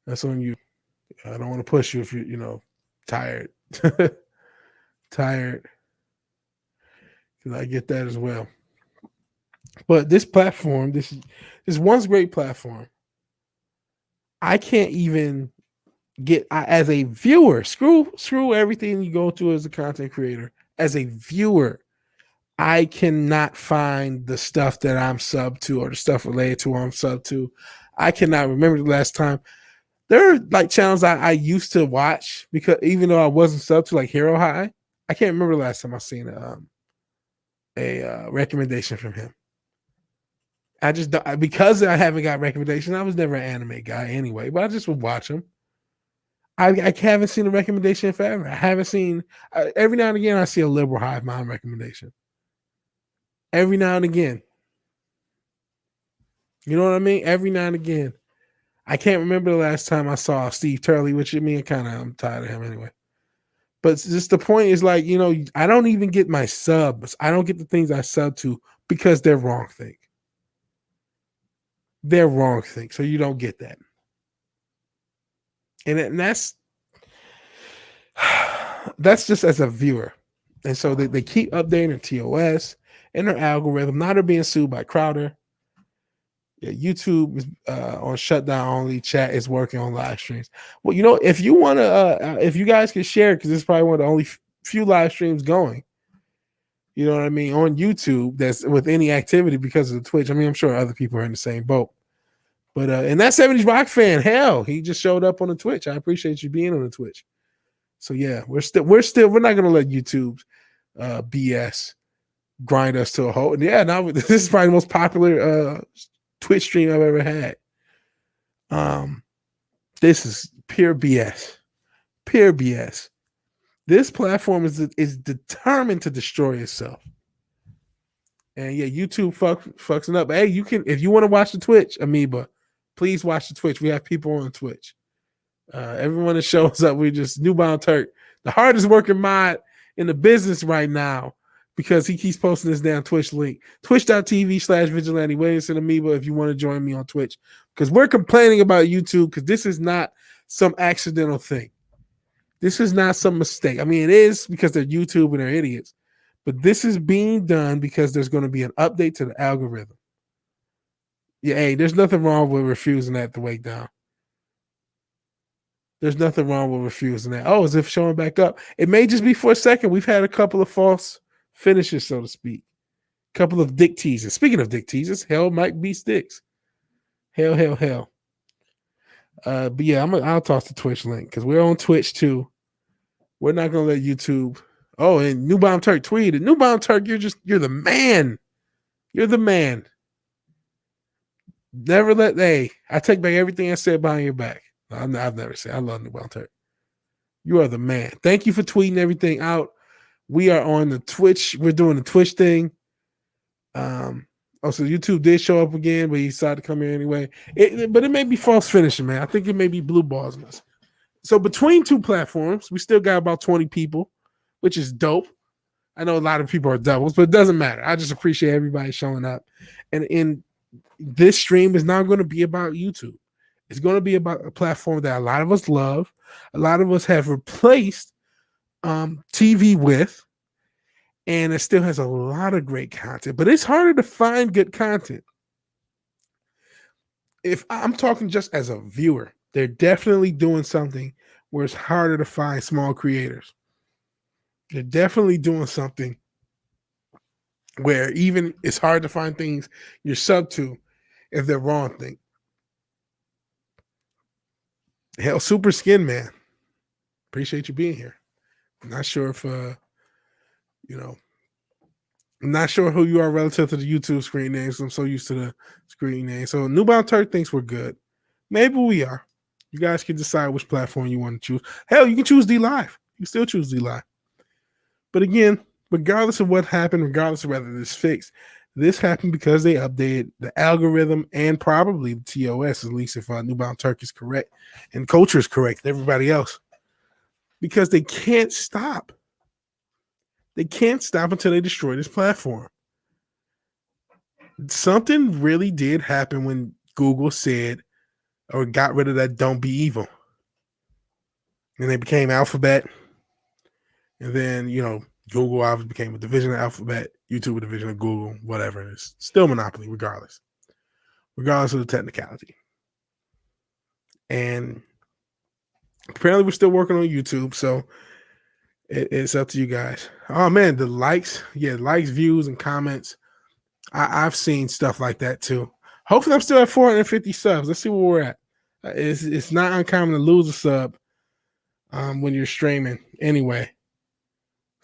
That's on you. I don't want to push you if you're, tired. Tired. Because I get that as well. But this platform, this one's great platform. I can't even get as a viewer. Screw everything you go through as a content creator. As a viewer, I cannot find the stuff that I'm subbed to or the stuff related to I'm subbed to. I cannot remember the last time. There are like channels I used to watch because even though I wasn't subbed to, like Hero High, I can't remember the last time I seen a recommendation from him. I just don't, because I haven't got recommendations. I was never an anime guy anyway, but I just would watch them. I haven't seen a recommendation forever. I haven't seen every now and again I see a liberal hive mind recommendation. Every now and again. You know what I mean? Every now and again. I can't remember the last time I saw Steve Turley, which I mean, I'm tired of him anyway. But just the point is like, I don't even get my subs. I don't get the things I sub to because they're wrong thing. They're wrong thing. So you don't get that. And that's just as a viewer. And so they keep updating their TOS and their algorithm. Now they're being sued by Crowder. Yeah, YouTube is on shutdown only. Chat is working on live streams. Well, if you want to, if you guys can share, because this is probably one of the only few live streams going. You know what I mean? On YouTube, that's with any activity because of the Twitch. I mean, I'm sure other people are in the same boat. But and that 70s Rock fan, hell, he just showed up on the Twitch. I appreciate you being on the Twitch. So yeah, we're not gonna let YouTube's BS grind us to a halt. And yeah, now this is probably the most popular Twitch stream I've ever had. This is pure BS. Pure BS. This platform is determined to destroy itself. And yeah, YouTube fucks it up. Hey, you can, if you want to watch the Twitch, Amoeba, please watch the Twitch. We have people on the Twitch. Everyone that shows up, we just Newbound Turk, the hardest working mod in the business right now, because he keeps posting this damn Twitch link. Twitch.tv/VigilanteWilliamson, Amoeba, if you want to join me on Twitch. Because we're complaining about YouTube because this is not some accidental thing. This is not some mistake. I mean, it is because they're YouTube and they're idiots. But this is being done because there's going to be an update to the algorithm. Yeah, hey, there's nothing wrong with refusing that to wake down. There's nothing wrong with refusing that. Oh, as if showing back up. It may just be for a second. We've had a couple of false finishes, so to speak. A couple of dick teasers. Speaking of dick teasers, hell might be sticks. Hell. But yeah, I'll toss the Twitch link because we're on Twitch too. We're not gonna let YouTube. Oh, and Newbound Turk tweeted. Newbound Turk, you're the man. You're the man. Never let I take back everything I said behind your back. I've never said I love Newbound Turk. You are the man. Thank you for tweeting everything out. We are on the Twitch. We're doing the Twitch thing. So YouTube did show up again, but he decided to come here anyway. But it may be false finishing, man. I think it may be blue balls. So between two platforms, we still got about 20 people, which is dope. I know a lot of people are doubles, but it doesn't matter. I just appreciate everybody showing up. And this stream is not going to be about YouTube. It's going to be about a platform that a lot of us love. A lot of us have replaced TV with, and it still has a lot of great content, but it's harder to find good content. If I'm talking just as a viewer, they're definitely doing something where it's harder to find small creators. They're definitely doing something where even it's hard to find things you're sub to if they're wrong thing. Hell, Super Skin Man, appreciate you being here. I'm not sure if I'm not sure who you are relative to the YouTube screen names. I'm so used to the screen name. So Newbound Turk thinks we're good. Maybe we are. You guys can decide which platform you want to choose. Hell, you can choose D Live. You can still choose D Live. But again, regardless of what happened, regardless of whether this fixed, this happened because they updated the algorithm and probably the TOS, at least if Newbound Turk is correct and Culture is correct, everybody else. Because they can't stop. They can't stop until they destroy this platform. Something really did happen when Google said or got rid of that "don't be evil." And they became Alphabet. And then, Google obviously became a division of Alphabet, YouTube a division of Google, whatever. It's still monopoly, regardless of the technicality. And apparently we're still working on YouTube, so it's up to you guys. Oh, man, the likes. Yeah, likes, views, and comments. I've seen stuff like that, too. Hopefully I'm still at 450 subs. Let's see where we're at. It's not uncommon to lose a sub when you're streaming anyway.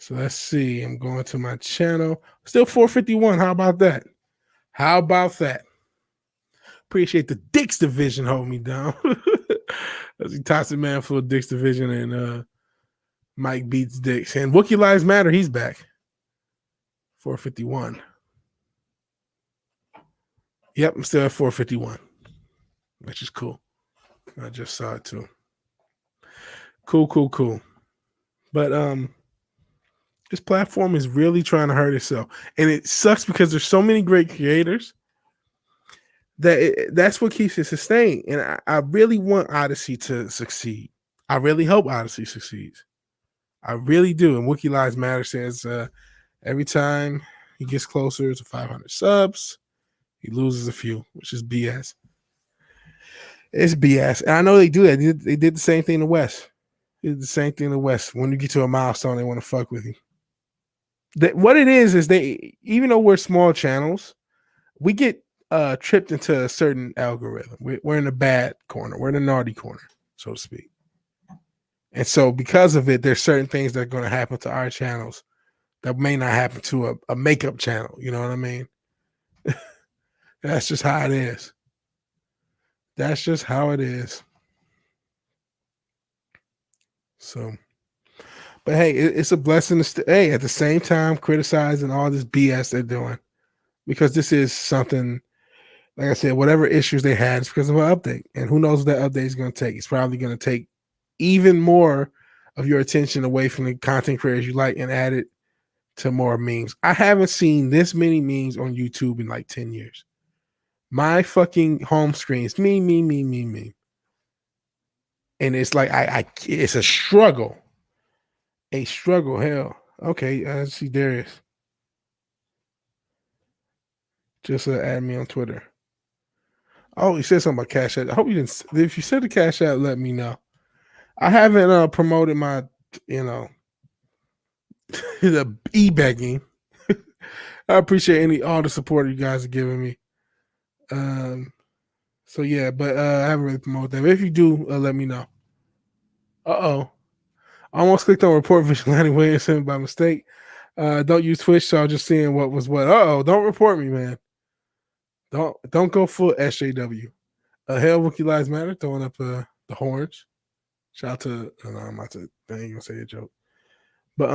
So let's see. I'm going to my channel. Still 451. How about that? Appreciate the Dix Division holding me down. That's a toxic man for Dix Division and Mike beats Dix. And Wookiee Lives Matter. He's back. 451. Yep, I'm still at 451, which is cool. I just saw it too. Cool. But this platform is really trying to hurt itself, and it sucks because there's so many great creators that's what keeps it sustained. And I really want Odyssey to succeed. I really hope Odyssey succeeds. I really do. And Wookiee Lives Matter says every time he gets closer to 500 subs, he loses a few, which is BS. It's BS. And I know they do that. They did the same thing in the West. They did the same thing in the West. When you get to a milestone, they want to fuck with you. What it is they, even though we're small channels, we get tripped into a certain algorithm. We're in the bad corner. We're in the naughty corner, so to speak. And so because of it, there's certain things that are going to happen to our channels that may not happen to a makeup channel. You know what I mean? That's just how it is. That's just how it is. So, but hey, it's a blessing to hey, at the same time, criticizing all this BS they're doing, because this is something, like I said, whatever issues they had is because of an update. And who knows what that update is going to take. It's probably going to take even more of your attention away from the content creators you like and add it to more memes. I haven't seen this many memes on YouTube in like 10 years. My fucking home screen is me. And it's like, it's a struggle. A struggle, hell. Okay, I see Darius. Just add me on Twitter. Oh, he said something about Cash App. I hope you didn't. If you said the Cash App, let me know. I haven't promoted my, the e-begging. I appreciate all the support you guys are giving me. So yeah, but I haven't really promoted them. If you do, let me know. I almost clicked on report VigilanteWilliamson by mistake. Don't use Twitch, so I was just seeing what was what. Don't report me, man. Don't go full SJW. Hell, Wookiee Lives Matter, throwing up the horns. Shout out to I'm about to, I ain't gonna say a joke. But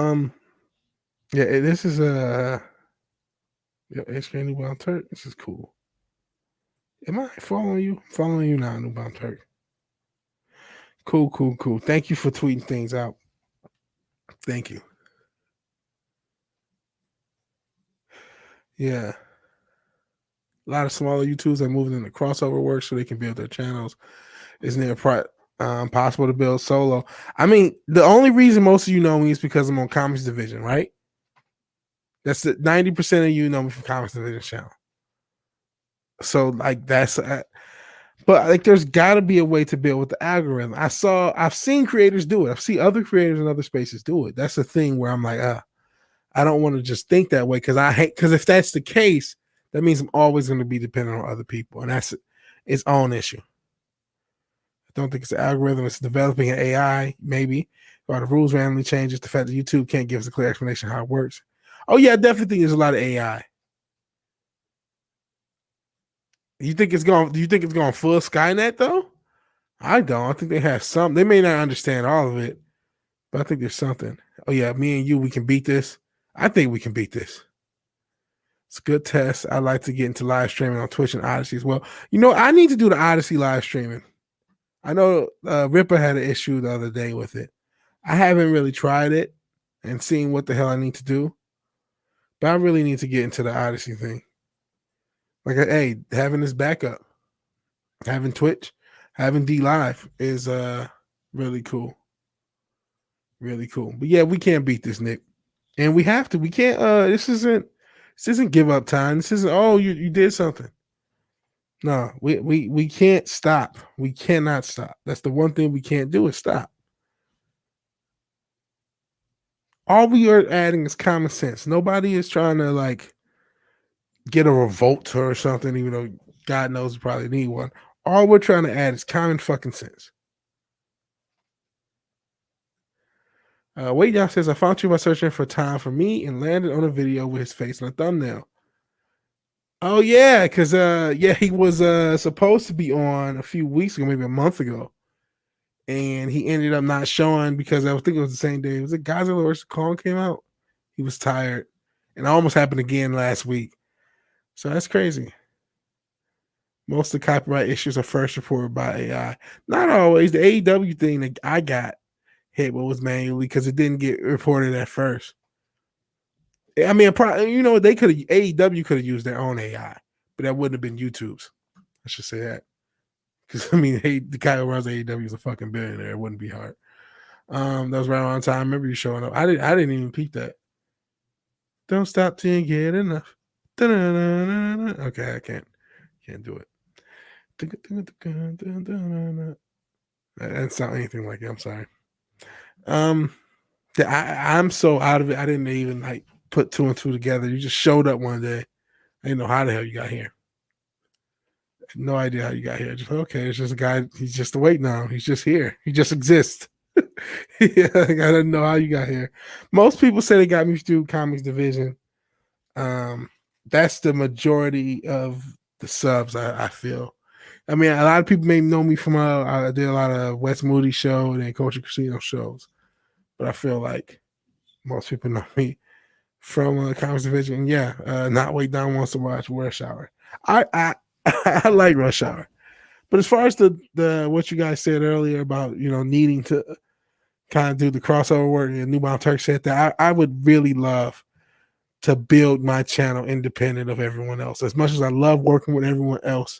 yeah, this is HK Newbound Turk. This is cool. Am I following you? I'm following you now, Newbound Turk. Cool. Thank you for tweeting things out. Thank you. Yeah. A lot of smaller YouTubers are moving into crossover work so they can build their channels. It's near possible to build solo. I mean, the only reason most of you know me is because I'm on Comics Division, right? That's the 90% of you know me from Comics Division channel. So like that's, but like there's got to be a way to build with the algorithm. I've seen creators do it. I've seen other creators in other spaces do it. That's the thing where I'm like, I don't want to just think that way because if that's the case, that means I'm always going to be dependent on other people, and that's its own issue. I don't think it's an algorithm. It's developing an AI, maybe, or the rules randomly changes. The fact that YouTube can't give us a clear explanation how it works. Oh yeah, I definitely think there's a lot of AI. Do you think it's going full Skynet though? I don't. I think they have some. They may not understand all of it, but I think there's something. Oh yeah, me and you, we can beat this. I think we can beat this. It's a good test. I like to get into live streaming on Twitch and Odyssey as well. I need to do the Odyssey live streaming. I know Ripper had an issue the other day with it. I haven't really tried it and seen what the hell I need to do, but I really need to get into the Odyssey thing. Like, hey, having this backup, having Twitch, having D Live is really cool. Really cool. But yeah, we can't beat this, Nick. And we have to. We can't this isn't give up time. This isn't you did something. No, we can't stop. We cannot stop. That's the one thing we can't do is stop. All we are adding is common sense. Nobody is trying to like get a revolt or something, even though God knows we probably need one. All we're trying to add is common fucking sense. Wait, y'all says, I found you by searching for time for me and landed on a video with his face on a thumbnail. Oh yeah, because he was supposed to be on a few weeks ago, maybe a month ago, and he ended up not showing because I think it was the same day. Was it Godzilla vs. Kong came out? He was tired, and it almost happened again last week. So that's crazy. Most of the copyright issues are first reported by AI. Not always. The AEW thing that I got hit was manually because it didn't get reported at first. I mean, they could have AEW could have used their own AI, but that wouldn't have been YouTube's. I should say that because I mean, the guy who runs AEW is a fucking billionaire. It wouldn't be hard. That was right around time. I remember you showing up. I didn't even peep that. Don't stop till you get enough. Okay, I can't do it. That's not anything like it. I'm sorry. I'm so out of it. I didn't even like put two and two together. You just showed up one day. I didn't know how the hell you got here. No idea how you got here. Just okay. It's just a guy. He's just awake now. He's just here. He just exists. Yeah, I didn't know how you got here. Most people say they got me through Comics Division. That's the majority of the subs. I feel. I mean, a lot of people may know me from I did a lot of Wes Moody show and Culture Casino shows, but I feel like most people know me from Comics Division. And yeah, Not Wait Down wants to watch Rush Hour. I I like Rush Hour, but as far as the what you guys said earlier about needing to kind of do the crossover work, and Newbound Turk said that I would really love to build my channel independent of everyone else. As much as I love working with everyone else,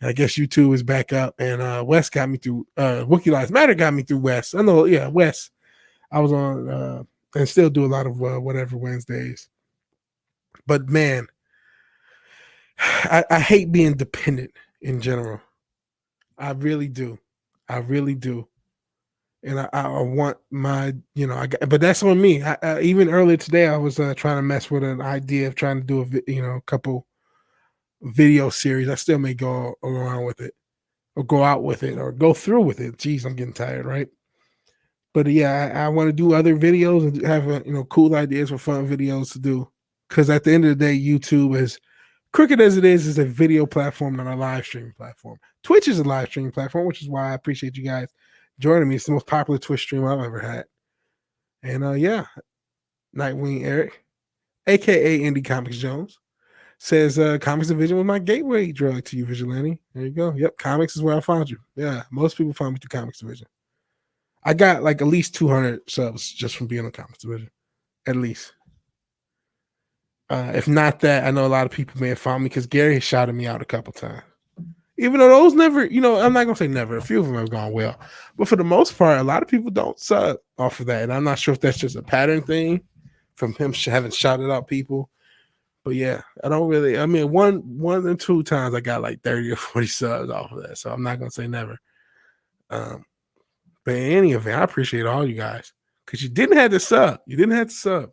I guess YouTube is back up, and Wes got me through. Wookiee Lives Matter got me through Wes. I know, yeah, Wes. I was on and still do a lot of whatever Wednesdays. But man, I hate being dependent in general. I really do. I really do. And I want my, but that's on me. Even earlier today, I was trying to mess with an idea of trying to do a couple video series. I still may go around with it, or go out with it, or go through with it. Jeez, I'm getting tired, right? But yeah, I want to do other videos and have cool ideas for fun videos to do. Because at the end of the day, YouTube is crooked as it is a video platform, not a live streaming platform. Twitch is a live streaming platform, which is why I appreciate you guys joining me. It's the most popular Twitch stream I've ever had. And yeah, Nightwing Eric, aka Indie Comics Jones, says Comics Division was my gateway drug to you, Vigilante. There you go. Yep, comics is where I found you. Yeah, most people found me through Comics Division. I got like at least 200 subs just from being on Comics Division. At least. If not that, I know a lot of people may have found me because Gary has shouted me out a couple times. Even though those never, I'm not going to say never. A few of them have gone well. But for the most part, a lot of people don't sub off of that. And I'm not sure if that's just a pattern thing from him having shouted out people. But yeah, I don't really, I mean, one and two times I got like 30 or 40 subs off of that. So I'm not going to say never. But in any event, I appreciate all you guys because you didn't have to sub. You didn't have to sub.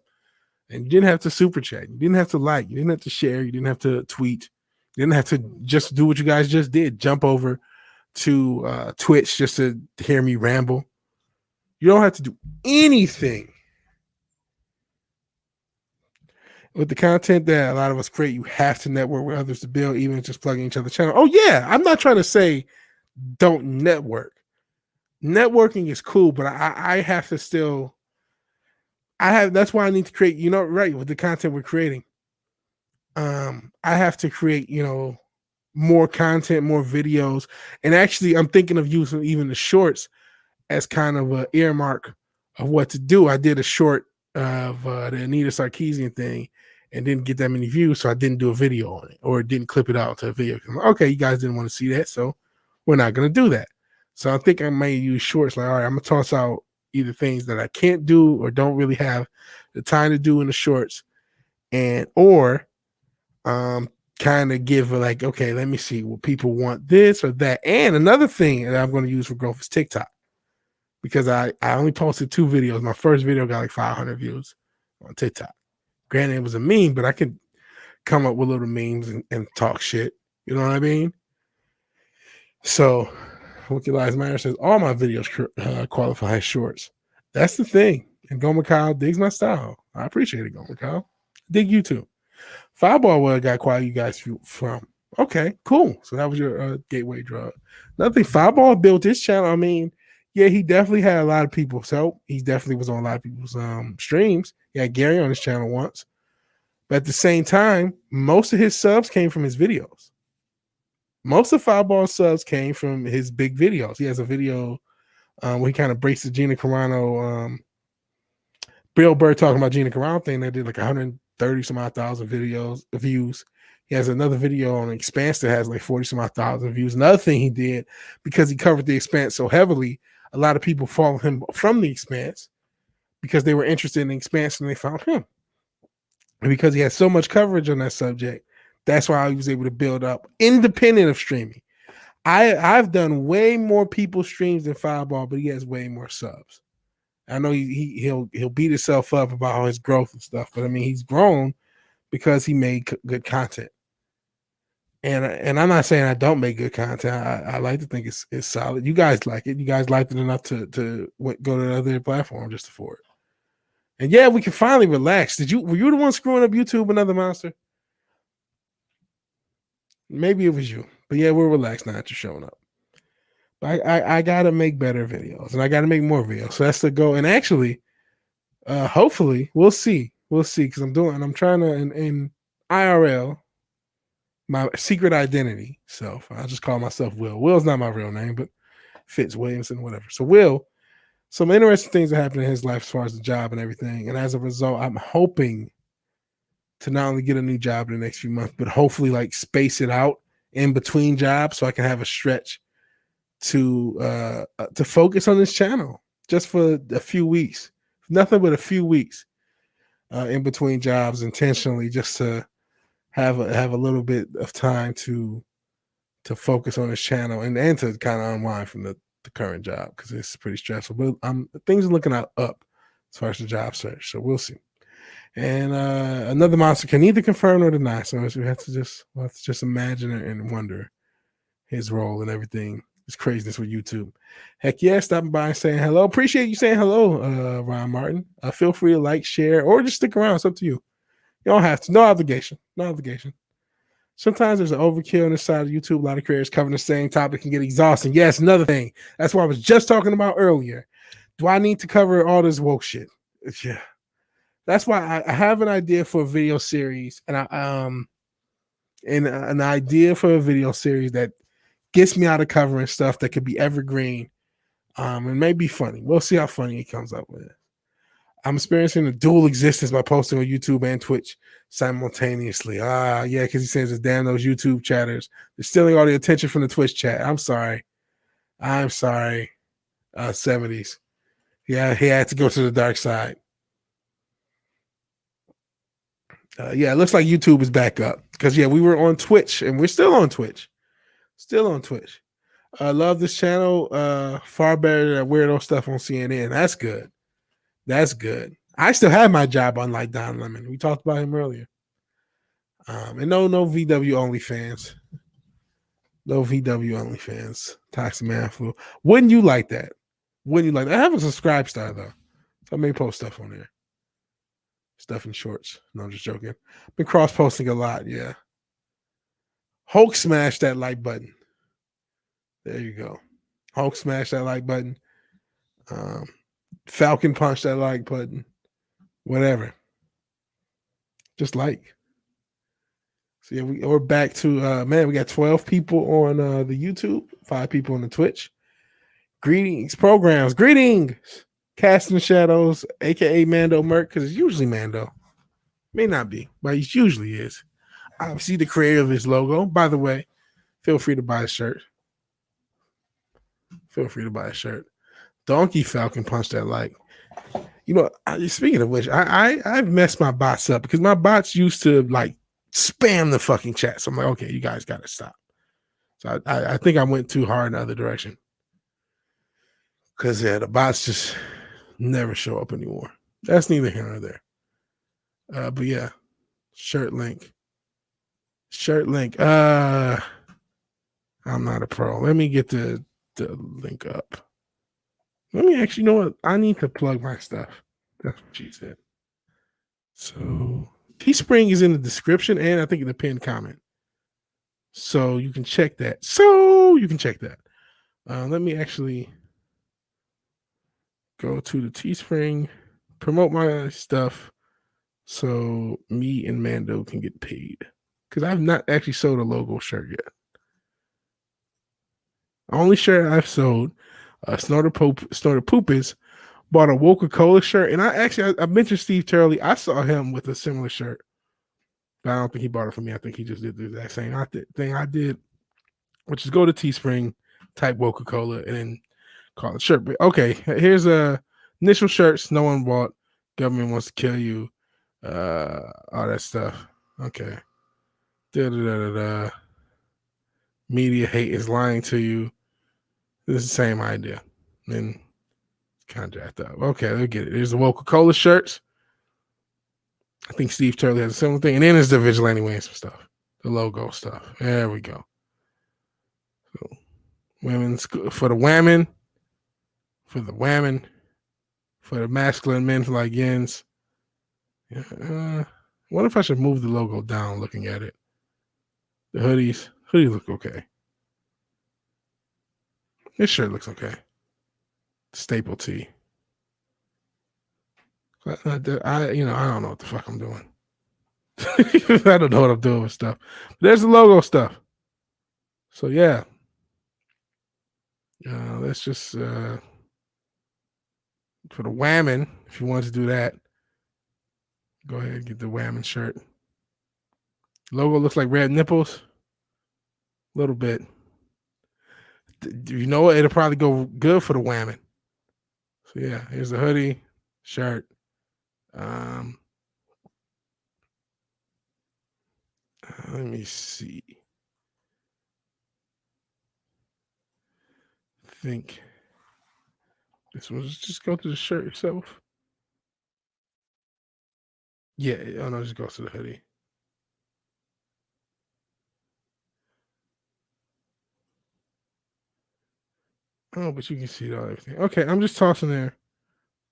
And you didn't have to super chat. You didn't have to like. You didn't have to share. You didn't have to tweet. You didn't have to just do what you guys just did. Jump over to Twitch just to hear me ramble. You don't have to do anything. With the content that a lot of us create, you have to network with others to build, even just plugging each other's channel. Oh, yeah. I'm not trying to say don't network. Networking is cool, but I have to still... that's why I need to create, right, with the content we're creating. I have to create, more content, more videos. And actually, I'm thinking of using even the shorts as kind of an earmark of what to do. I did a short of the Anita Sarkeesian thing and didn't get that many views, so I didn't do a video on it or didn't clip it out to a video. Okay, you guys didn't want to see that, so we're not going to do that. So I think I may use shorts like, all right, I'm going to toss out either things that I can't do or don't really have the time to do in the shorts, or kind of give like, okay, let me see, will people want this or that? And another thing that I'm going to use for growth is TikTok, because I only posted 2 videos. My first video got like 500 views on TikTok. Granted, it was a meme, but I could come up with little memes and talk shit. You know what I mean? So Wookiee Lives Matter says all my videos qualify as shorts. That's the thing. And Goma Kyle digs my style. I appreciate it, Goma Kyle. Dig you too. Fireball, where I got quiet you guys from. Okay, cool. So that was your gateway drug. Another thing, Fireball built his channel. I mean, yeah, he definitely had a lot of people's help. He definitely was on a lot of people's streams. He had Gary on his channel once. But at the same time, most of his subs came from his videos. Most of Fireball subs came from his big videos. He has a video where he kind of breaks the Gina Carano, Bill Burr talking about Gina Carano thing. They did like 130 some odd thousand views. He has another video on Expanse that has like 40 some odd thousand views. Another thing he did, because he covered the Expanse so heavily, a lot of people follow him from the Expanse because they were interested in the Expanse and they found him. And because he had so much coverage on that subject, that's why he was able to build up independent of streaming. I've done way more people's streams than Fireball, but he has way more subs. I know he'll beat himself up about all his growth and stuff, but I mean he's grown because he made good content. And I'm not saying I don't make good content. I like to think it's solid. You guys like it. You guys liked it enough to go to another platform just for it. And yeah, we can finally relax. Were you the one screwing up YouTube, another monster? Maybe it was you. But yeah, we're relaxed now that you're showing up. But I gotta make better videos and I gotta make more videos. So that's the goal. And actually, hopefully, we'll see. We'll see. Because I'm trying to in IRL, my secret identity self. I'll just call myself Will. Will's not my real name, but fits Williamson, whatever. So Will, some interesting things that happened in his life as far as the job and everything. And as a result, I'm hoping to not only get a new job in the next few months, but hopefully like space it out in between jobs so I can have a stretch to focus on this channel just for a few weeks. Nothing but a few weeks in between jobs intentionally, just to have a little bit of time to focus on this channel and to kind of unwind from the current job because it's pretty stressful. But things are looking up as far as the job search, so we'll see. And another monster can neither confirm nor deny, so we have to just imagine and wonder his role and everything. It's craziness with YouTube. Heck yeah, stopping by and saying hello. Appreciate you saying hello, Ryan Martin. Feel free to like, share, or just stick around. It's up to you. You don't have to. No obligation. No obligation. Sometimes there's an overkill on the side of YouTube. A lot of creators covering the same topic can get exhausting. Yes, another thing. That's what I was just talking about earlier. Do I need to cover all this woke shit? Yeah. That's why I have an idea for a video series, and an idea for a video series that gets me out of covering stuff that could be evergreen, and may be funny. We'll see how funny he comes up with it. I'm experiencing a dual existence by posting on YouTube and Twitch simultaneously. Yeah, because he says, damn those YouTube chatters. They're stealing all the attention from the Twitch chat. I'm sorry. 70s. Yeah, he had to go to the dark side. Yeah, it looks like YouTube is back up. Because, yeah, we were on Twitch, and we're still on Twitch. Still on Twitch. I love this channel. Far better than weirdo stuff on CNN. That's good. That's good. I still have my job, unlike Don Lemon. We talked about him earlier. And no VW only fans. No VW only fans. Toxic Man Flu. Wouldn't you like that? Wouldn't you like that? I have a subscribe star, though. So I may post stuff on there. Stuff in shorts. No, I'm just joking. Been cross-posting a lot, yeah. Hulk smash that like button. There you go. Hulk smash that like button. Falcon punch that like button. Whatever. Just like. So yeah, we're back to we got 12 people on the YouTube, 5 people on the Twitch. Greetings, Casting Shadows, aka Mando Merc, because it's usually Mando. May not be, but he usually is. I see the creator of his logo. By the way, feel free to buy a shirt. Donkey Falcon punch that like. You know, speaking of which, I've messed my bots up because my bots used to like spam the fucking chat. So I'm like, okay, you guys got to stop. So I think I went too hard in the other direction. Because, yeah, the bots just never show up anymore. That's neither here nor there. But, yeah, shirt link. I'm not a pro. Let me get the link up. Let me actually, you know what? I need to plug my stuff. That's what she said. So Teespring is in the description and I think in the pinned comment. So you can check that. Let me actually go to the Teespring, promote my stuff so me and Mando can get paid. Because I've not actually sold a logo shirt yet. Only shirt I've sold. Snorter Poopers bought a Coca-Cola shirt, and I mentioned Steve Turley. I saw him with a similar shirt, but I don't think he bought it for me. I think he just did the exact same thing I did, which is go to Teespring, type Coca-Cola, and then call it shirt. But okay, here's initial shirts no one bought. Government wants to kill you. All that stuff. Okay. Da-da-da-da-da. Media hate is lying to you. This is the same idea. And kind of jacked up. Okay, let's get it. There's the Coca-Cola shirts. I think Steve Turley has a similar thing. And then there's the VigilanteWilliamson stuff. The logo stuff. There we go. So women's for the women, for the masculine men like Yens. What if I should move the logo down looking at it? The hoodies look okay. This shirt looks okay. Staple tee. I don't know what the fuck I'm doing. I don't know what I'm doing with stuff. But there's the logo stuff. So yeah. Let's just for the whammon, if you want to do that, go ahead and get the whammon shirt. Logo looks like red nipples. A little bit. You know what? It'll probably go good for the whammon. So yeah, here's the hoodie, shirt. Let me see. I think this was just go to the shirt itself. Yeah, oh no, just go to the hoodie. Oh, but you can see everything. Okay, I'm just tossing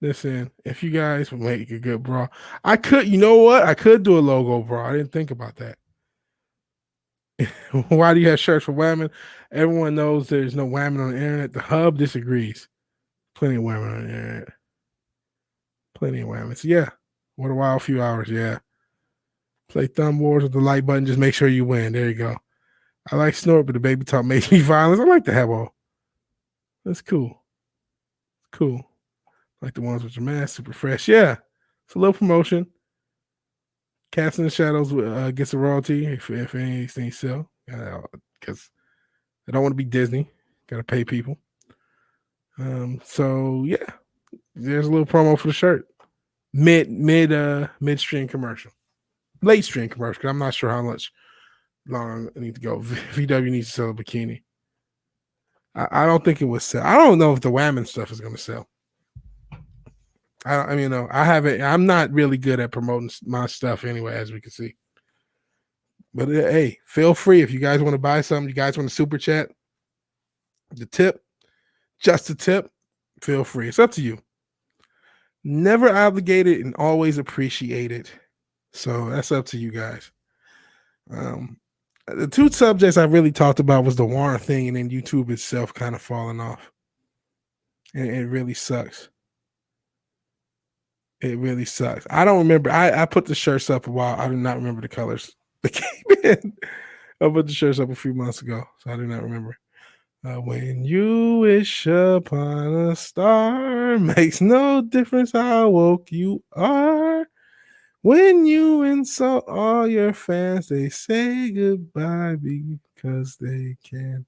this in. If you guys would make a good bra, I could. You know what? I could do a logo bra. I didn't think about that. Why do you have shirts for women? Everyone knows there's no women on the internet. The Hub disagrees. Plenty of women on the internet. Plenty of women. So yeah, what a wild few hours. Yeah. Play Thumb Wars with the like button. Just make sure you win. There you go. I like Snort, but the baby talk makes me violent. I like the Hebo. That's cool. Cool. Like the ones with your mask, super fresh. Yeah. It's a little promotion. Cats in the Shadows gets a royalty if anything sell. Because I don't want to be Disney. Got to pay people. So yeah, there's a little promo for the shirt. Midstream commercial. Late stream commercial. I'm not sure how much long I need to go. VW needs to sell a bikini. I don't think it would sell. I don't know if the whammon stuff is going to sell. I haven't. I'm not really good at promoting my stuff anyway, as we can see. But hey, feel free if you guys want to buy something. You guys want to super chat the tip, just a tip. Feel free. It's up to you. Never obligated and always appreciated. So that's up to you guys. The two subjects I really talked about was the Warren thing and then YouTube itself kind of falling off. And it really sucks. It really sucks. I don't remember. I put the shirts up a while. I do not remember the colors that came in. I put the shirts up a few months ago, so I do not remember. When you wish upon a star, makes no difference how woke you are. When you insult all your fans, they say goodbye because they can.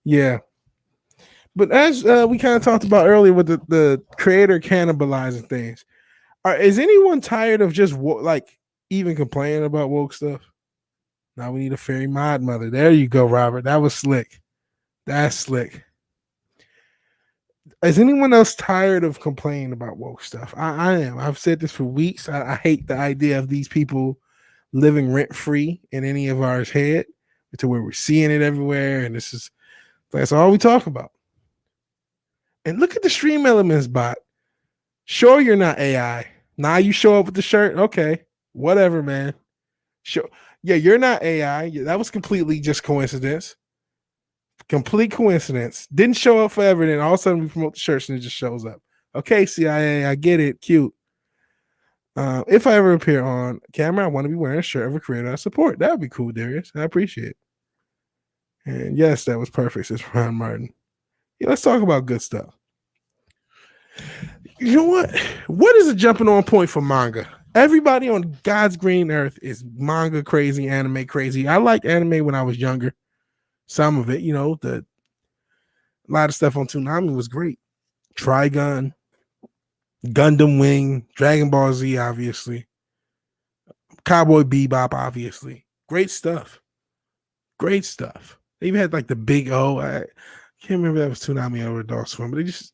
Yeah. But as we kind of talked about earlier with the creator cannibalizing things, is anyone tired of just even complaining about woke stuff? Now we need a fairy mod mother. There you go, Robert. That was slick. That's slick. Is anyone else tired of complaining about woke stuff? I am. I've said this for weeks. I hate the idea of these people living rent free in any of our head to where we're seeing it everywhere. And that's all we talk about. And look at the Stream Elements bot. Sure, you're not AI. Now you show up with the shirt. Okay, whatever, man. Sure. Yeah, you're not AI. That was completely just coincidence. Complete coincidence. Didn't show up forever. Then all of a sudden we promote the shirts and it just shows up. Okay, CIA, I get it. Cute. If I ever appear on camera, I want to be wearing a shirt of a creator I support. That would be cool, Darius. I appreciate it. And yes, that was perfect, says Ron Martin. Yeah, let's talk about good stuff. You know what? What is a jumping on point for manga? Everybody on God's green earth is manga crazy, anime crazy. I liked anime when I was younger. Some of it, a lot of stuff on Toonami was great. Trigun, Gundam Wing, Dragon Ball Z, obviously. Cowboy Bebop, obviously. Great stuff. Great stuff. They even had like the Big O. I can't remember if that was Toonami or Adult Swim, but they just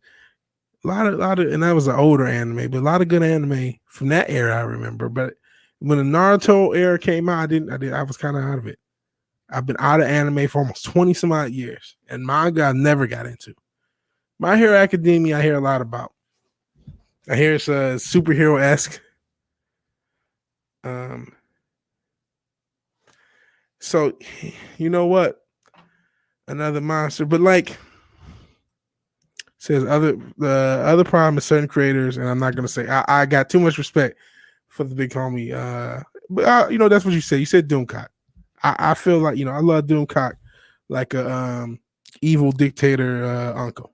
a lot of, and that was an older anime, but a lot of good anime from that era I remember. But when the Naruto era came out, I was kind of out of it. I've been out of anime for almost 20 some odd years, and manga I never got into. My Hero Academia, I hear a lot about. I hear it's superhero-esque. So you know what? Another monster, but like says the other problem is certain creators, and I'm not gonna say I got too much respect for the big homie. But that's what you said. You said Doomcock. I feel like I love Doomcock like a evil dictator uncle.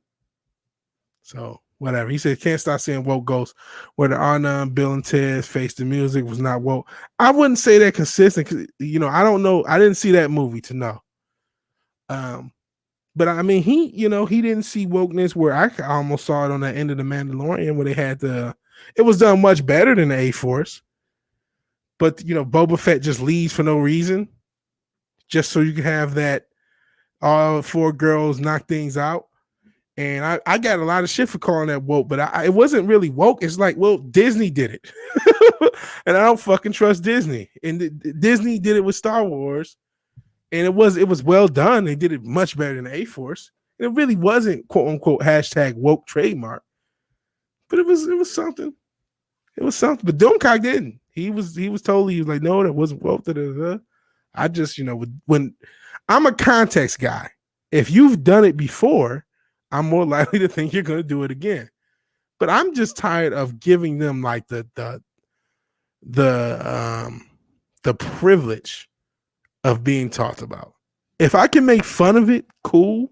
So whatever. He said can't stop seeing woke ghosts where the Arnon, Bill and Ted's Face the Music was not woke. I wouldn't say that consistent because I don't know. I didn't see that movie to know. But I mean, he didn't see wokeness where I almost saw it on the end of the Mandalorian where they had it was done much better than the A-Force. But Boba Fett just leaves for no reason, just so you can have that all 4 girls knock things out. And I got a lot of shit for calling that woke, but it wasn't really woke. It's like, well, Disney did it, and I don't fucking trust Disney. And Disney did it with Star Wars. And it was well done. They did it much better than the A-Force. And it really wasn't quote unquote # woke trademark. But it was something. It was something. But Doomcock didn't. He was like, no, that wasn't woke. I just, when I'm a context guy, if you've done it before, I'm more likely to think you're gonna do it again. But I'm just tired of giving them like the privilege of being talked about. If I can make fun of it, cool.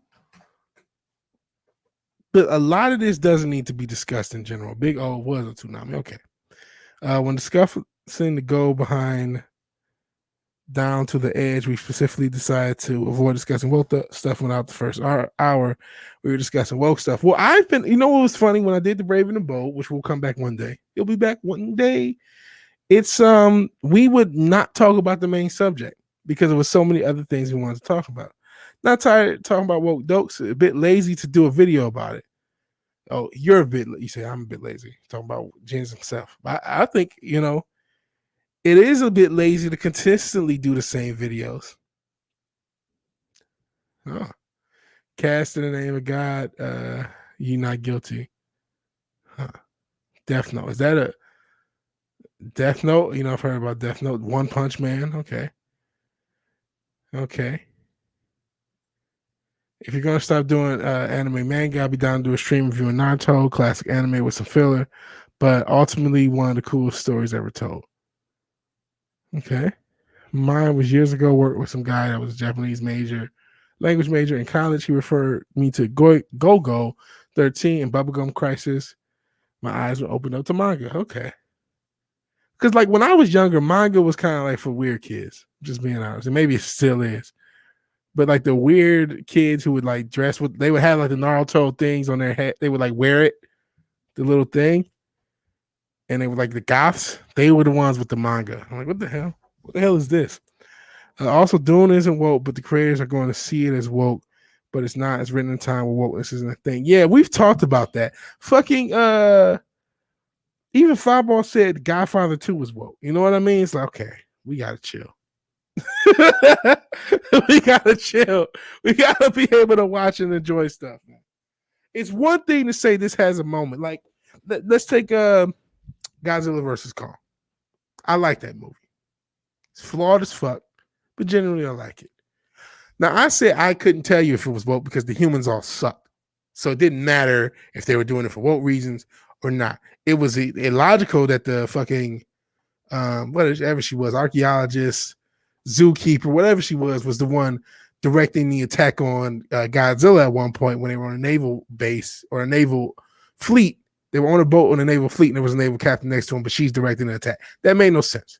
But a lot of this doesn't need to be discussed in general. Big O was a Toonami. Okay. When discussing to go behind down to the edge, we specifically decided to avoid discussing woke stuff without the first hour. We were discussing woke stuff. Well, I've been, what was funny when I did the Brave and the Bold, which will come back one day. It'll be back one day. It's we would not talk about the main subject because there was so many other things we wanted to talk about. Not tired of talking about woke dokes. A bit lazy to do a video about it. Oh, you're a bit. You say I'm a bit lazy talking about Jens himself. I think it is a bit lazy to consistently do the same videos. Oh, cast in the name of God. You're not guilty. Huh. Death Note. Is that a Death Note? I've heard about Death Note. One Punch Man. Okay. If you're gonna stop doing anime manga, I'll be down to do a stream reviewing Naruto, classic anime with some filler, but ultimately one of the coolest stories ever told. Okay. Mine was years ago, worked with some guy that was a Japanese language major in college. He referred me to Go 13 and Bubblegum Crisis. My eyes were opened up to manga. Okay. Because like when I was younger, manga was kind of like for weird kids, just being honest. And maybe it still is. But like the weird kids who would like dress with, they would have like the Naruto things on their head. They would like wear it, the little thing. And they were like the goths. They were the ones with the manga. I'm like, what the hell? What the hell is this? Also, Dune isn't woke, but the creators are going to see it as woke. But it's not. It's written in time where wokeness isn't a thing. Yeah, we've talked about that. Fucking even Fireball said Godfather 2 was woke. You know what I mean? It's like, okay, we gotta chill. We gotta chill. We gotta be able to watch and enjoy stuff. Man. It's one thing to say this has a moment. Like, let's take Godzilla vs. Kong. I like that movie. It's flawed as fuck, but generally I like it. Now I said I couldn't tell you if it was woke because the humans all sucked. So it didn't matter if they were doing it for woke reasons or not. It was illogical that the fucking whatever she was, archaeologist, zookeeper, whatever she was the one directing the attack on Godzilla at one point when they were on a naval base or a naval fleet. They were on a boat on a naval fleet, and there was a naval captain next to him, but she's directing the attack. That made no sense.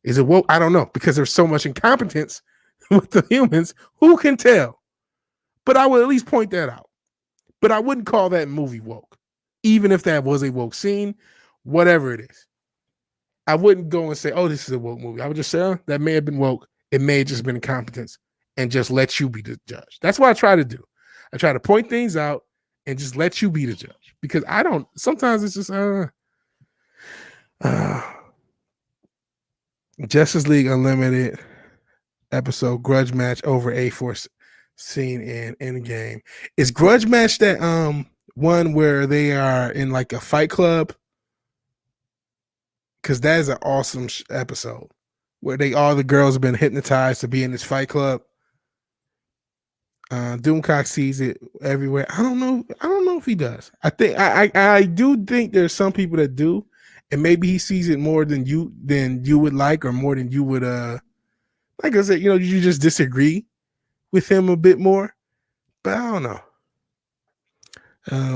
Is it woke? I don't know, because there's so much incompetence with the humans. Who can tell? But I would at least point that out. But I wouldn't call that movie woke, even if that was a woke scene, whatever it is. I wouldn't go and say, oh, this is a woke movie. I would just say, oh, that may have been woke. It may have just been incompetence, and just let you be the judge. That's what I try to do. I try to point things out and just let you be the judge, because I don't, sometimes it's just, Justice League Unlimited episode grudge match over A-Force scene in Endgame. Is grudge match that one where they are in like a fight club? Because that is an awesome episode where all the girls have been hypnotized to be in this fight club. Doomcock sees it everywhere. I don't know if he does. I think I do think there's some people that do, and maybe he sees it more than you would like, or more than you would like I said, you just disagree with him a bit more. But I don't know.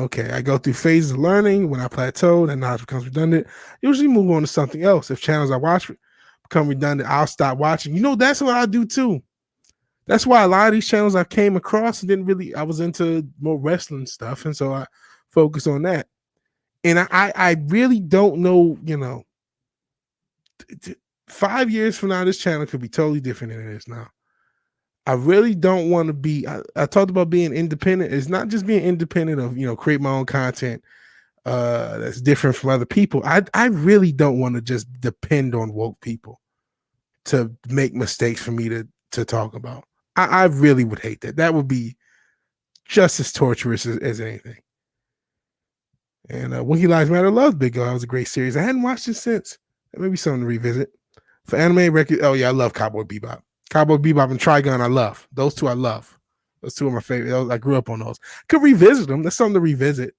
Okay, I go through phases of learning. When I plateau, that knowledge becomes redundant. Usually move on to something else. If channels I watch become redundant, I'll stop watching. That's what I do too. That's why a lot of these channels I came across I was into more wrestling stuff, and so I focus on that. And I really don't know, 5 years from now, this channel could be totally different than it is now. I really don't want to be, I talked about being independent. It's not just being independent of, create my own content that's different from other people. I really don't want to just depend on woke people to make mistakes for me to talk about. I really would hate that. That would be just as torturous as anything. And Wiki Lives Matter, loved Big Girl. That was a great series. I hadn't watched it since. Maybe something to revisit. For anime record, oh yeah, I love Cowboy Bebop. Cowboy Bebop and Trigun, I love. Those two I love. Those two are my favorite. I grew up on those. Could revisit them. That's something to revisit.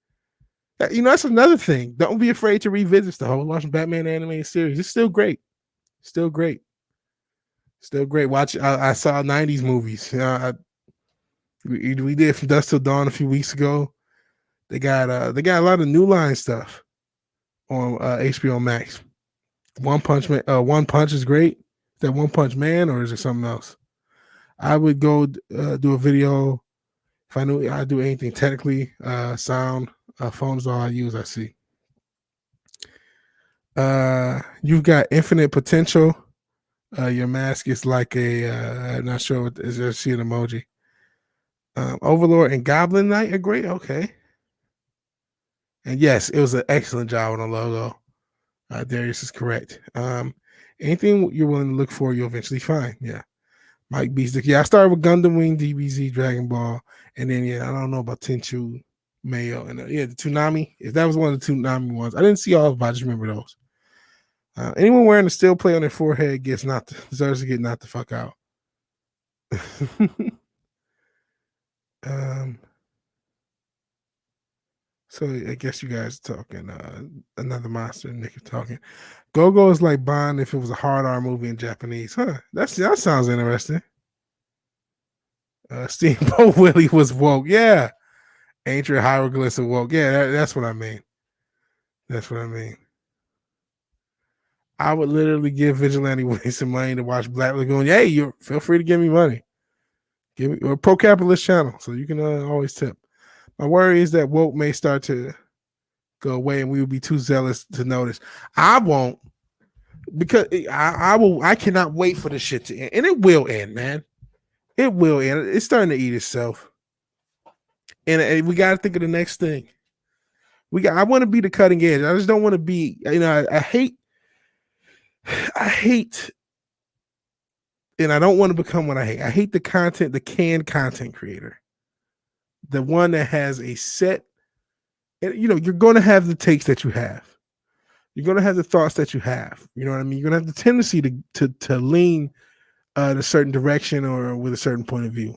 That's another thing. Don't be afraid to revisit stuff. I was watching Batman animated series. It's still great. Still great. Still great. I saw 90s movies. We did From Dusk Till Dawn a few weeks ago. They got a lot of New Line stuff on HBO Max. One Punch Man. One Punch is great. Is that One Punch Man, or is it something else? I would go do a video if I knew I'd do anything technically. Sound, phone is all I use. I see. You've got infinite potential. Your mask is like I'm not sure what is there. See an emoji. Overlord and Goblin Knight are great. Okay. And yes, it was an excellent job on the logo. Darius is correct. Anything you're willing to look for, you'll eventually find. Yeah. Mike Beast. Yeah, I started with Gundam Wing, DBZ, Dragon Ball, and then I don't know about Tenchu, Mayo, and the Toonami. If that was one of the Toonami ones, I didn't see all of them, but I just remember those. Anyone wearing a steel plate on their forehead deserves to get knocked the fuck out. So I guess you guys are talking. Another monster, Nick is talking. Go-Go is like Bond if it was a hard R movie in Japanese. Huh? That sounds interesting. Steamboat Willie was woke. Yeah. Ancient hieroglyphs are woke. Yeah, that's what I mean. That's what I mean. I would literally give Vigilante Williamson some money to watch Black Lagoon. Hey, you feel free to give me money. Give me a pro capitalist channel, so you can always tip. My worry is that woke may start to go away, and we will be too zealous to notice. I won't, because I cannot wait for this shit to end, and it will end, man. It will end. It's starting to eat itself, and we got to think of the next thing. I want to be the cutting edge. I just don't want to be. I hate, and I don't want to become what I hate. I hate the canned content creator. The one that has a set, and you're going to have the takes that you have. You're going to have the thoughts that you have. You know what I mean? You're going to have the tendency to lean in a certain direction or with a certain point of view.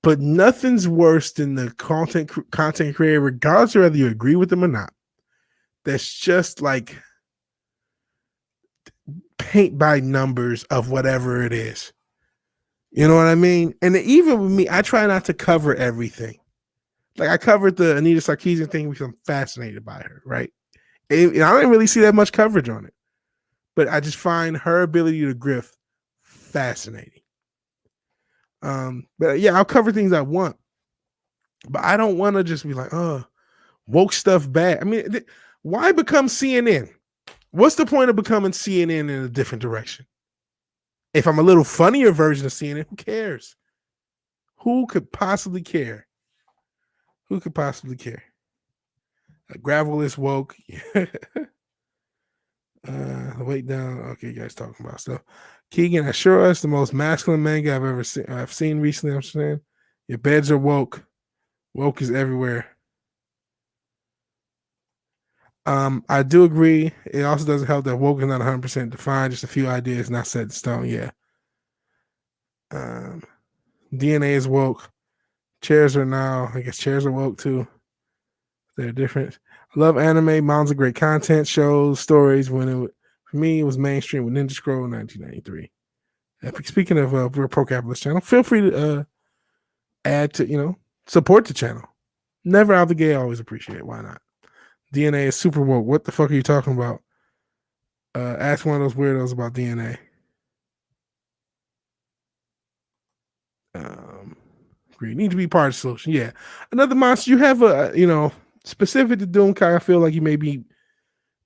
But nothing's worse than the content creator, regardless of whether you agree with them or not. That's just like paint by numbers of whatever it is. You know what I mean? And even with me, I try not to cover everything. Like I covered the Anita Sarkeesian thing because I'm fascinated by her, right? And I didn't really see that much coverage on it, but I just find her ability to grift fascinating. But yeah, I'll cover things I want, but I don't want to just be like, oh, woke stuff bad. I mean, why become CNN? What's the point of becoming CNN in a different direction? If I'm a little funnier version of CNN, who cares? Who could possibly care? Who could possibly care? Gravel is woke. Wait down. Okay, you guys talking about stuff. Keegan, assure us the most masculine manga I've seen recently. I'm saying your beds are woke. Woke is everywhere. I do agree. It also doesn't help that woke is not 100% defined. Just a few ideas not set in stone. Yeah. DNA is woke. Chairs are now. I guess chairs are woke too. They're different. I love anime. Mounds of great content, shows, stories. For me, it was mainstream with Ninja Scroll in 1993. Speaking of we're a pro capitalist channel, feel free to add to support the channel. Never out the gate. Always appreciate it. Why not? DNA is super woke. What the fuck are you talking about? Ask one of those weirdos about DNA. Agree. Need to be part of the solution. Yeah. Another monster. You have a specific to Doomkai. I feel like you may be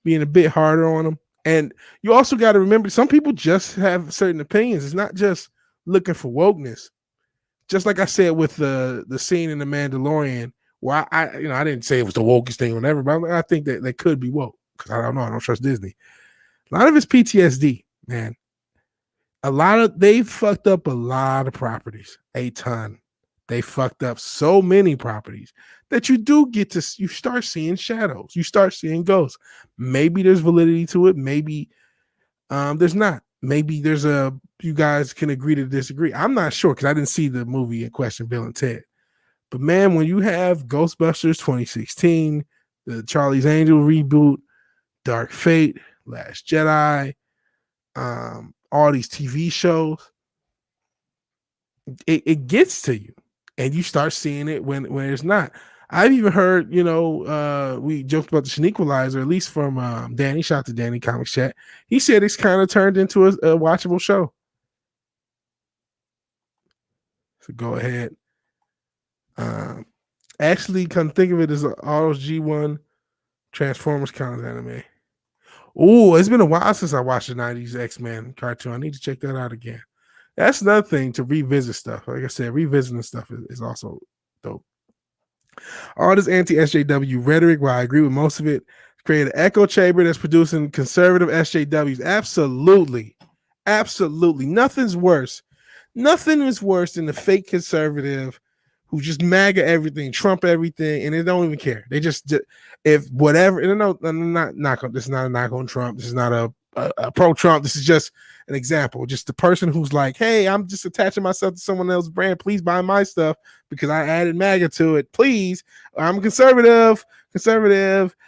being a bit harder on them. And you also got to remember, some people just have certain opinions. It's not just looking for wokeness. Just like I said with the scene in The Mandalorian, where I didn't say it was the wokest thing or whatever, but I think that they could be woke because I don't know. I don't trust Disney. A lot of it's PTSD, man. They fucked up a lot of properties, a ton. They fucked up so many properties that you start seeing shadows. You start seeing ghosts. Maybe there's validity to it. Maybe there's not. Maybe you guys can agree to disagree. I'm not sure because I didn't see the movie in question, Bill and Ted. But man, when you have Ghostbusters 2016, the Charlie's Angel reboot, Dark Fate, Last Jedi, all these TV shows, it gets to you. And you start seeing it when it's not. I've even heard, we joked about the Shaniqualizer, at least from Danny. Shout out to Danny Comics Chat. He said it's kind of turned into a watchable show. So go ahead. Actually, come think of it as all those G1 Transformers kind of anime. Oh, it's been a while since I watched the 90s X-Men cartoon. I need to check that out again. That's another thing to revisit stuff. Like I said, revisiting stuff is also dope. All this anti-SJW rhetoric, while I agree with most of it, create an echo chamber that's producing conservative SJWs. Absolutely. Absolutely. Nothing is worse than the fake conservative who just MAGA everything, Trump everything, and they don't even care. They just if whatever. And no, this is not a knock on Trump. This is not a pro-Trump. This is just an example. Just the person who's like, hey, I'm just attaching myself to someone else's brand. Please buy my stuff because I added MAGA to it. Please, I'm conservative.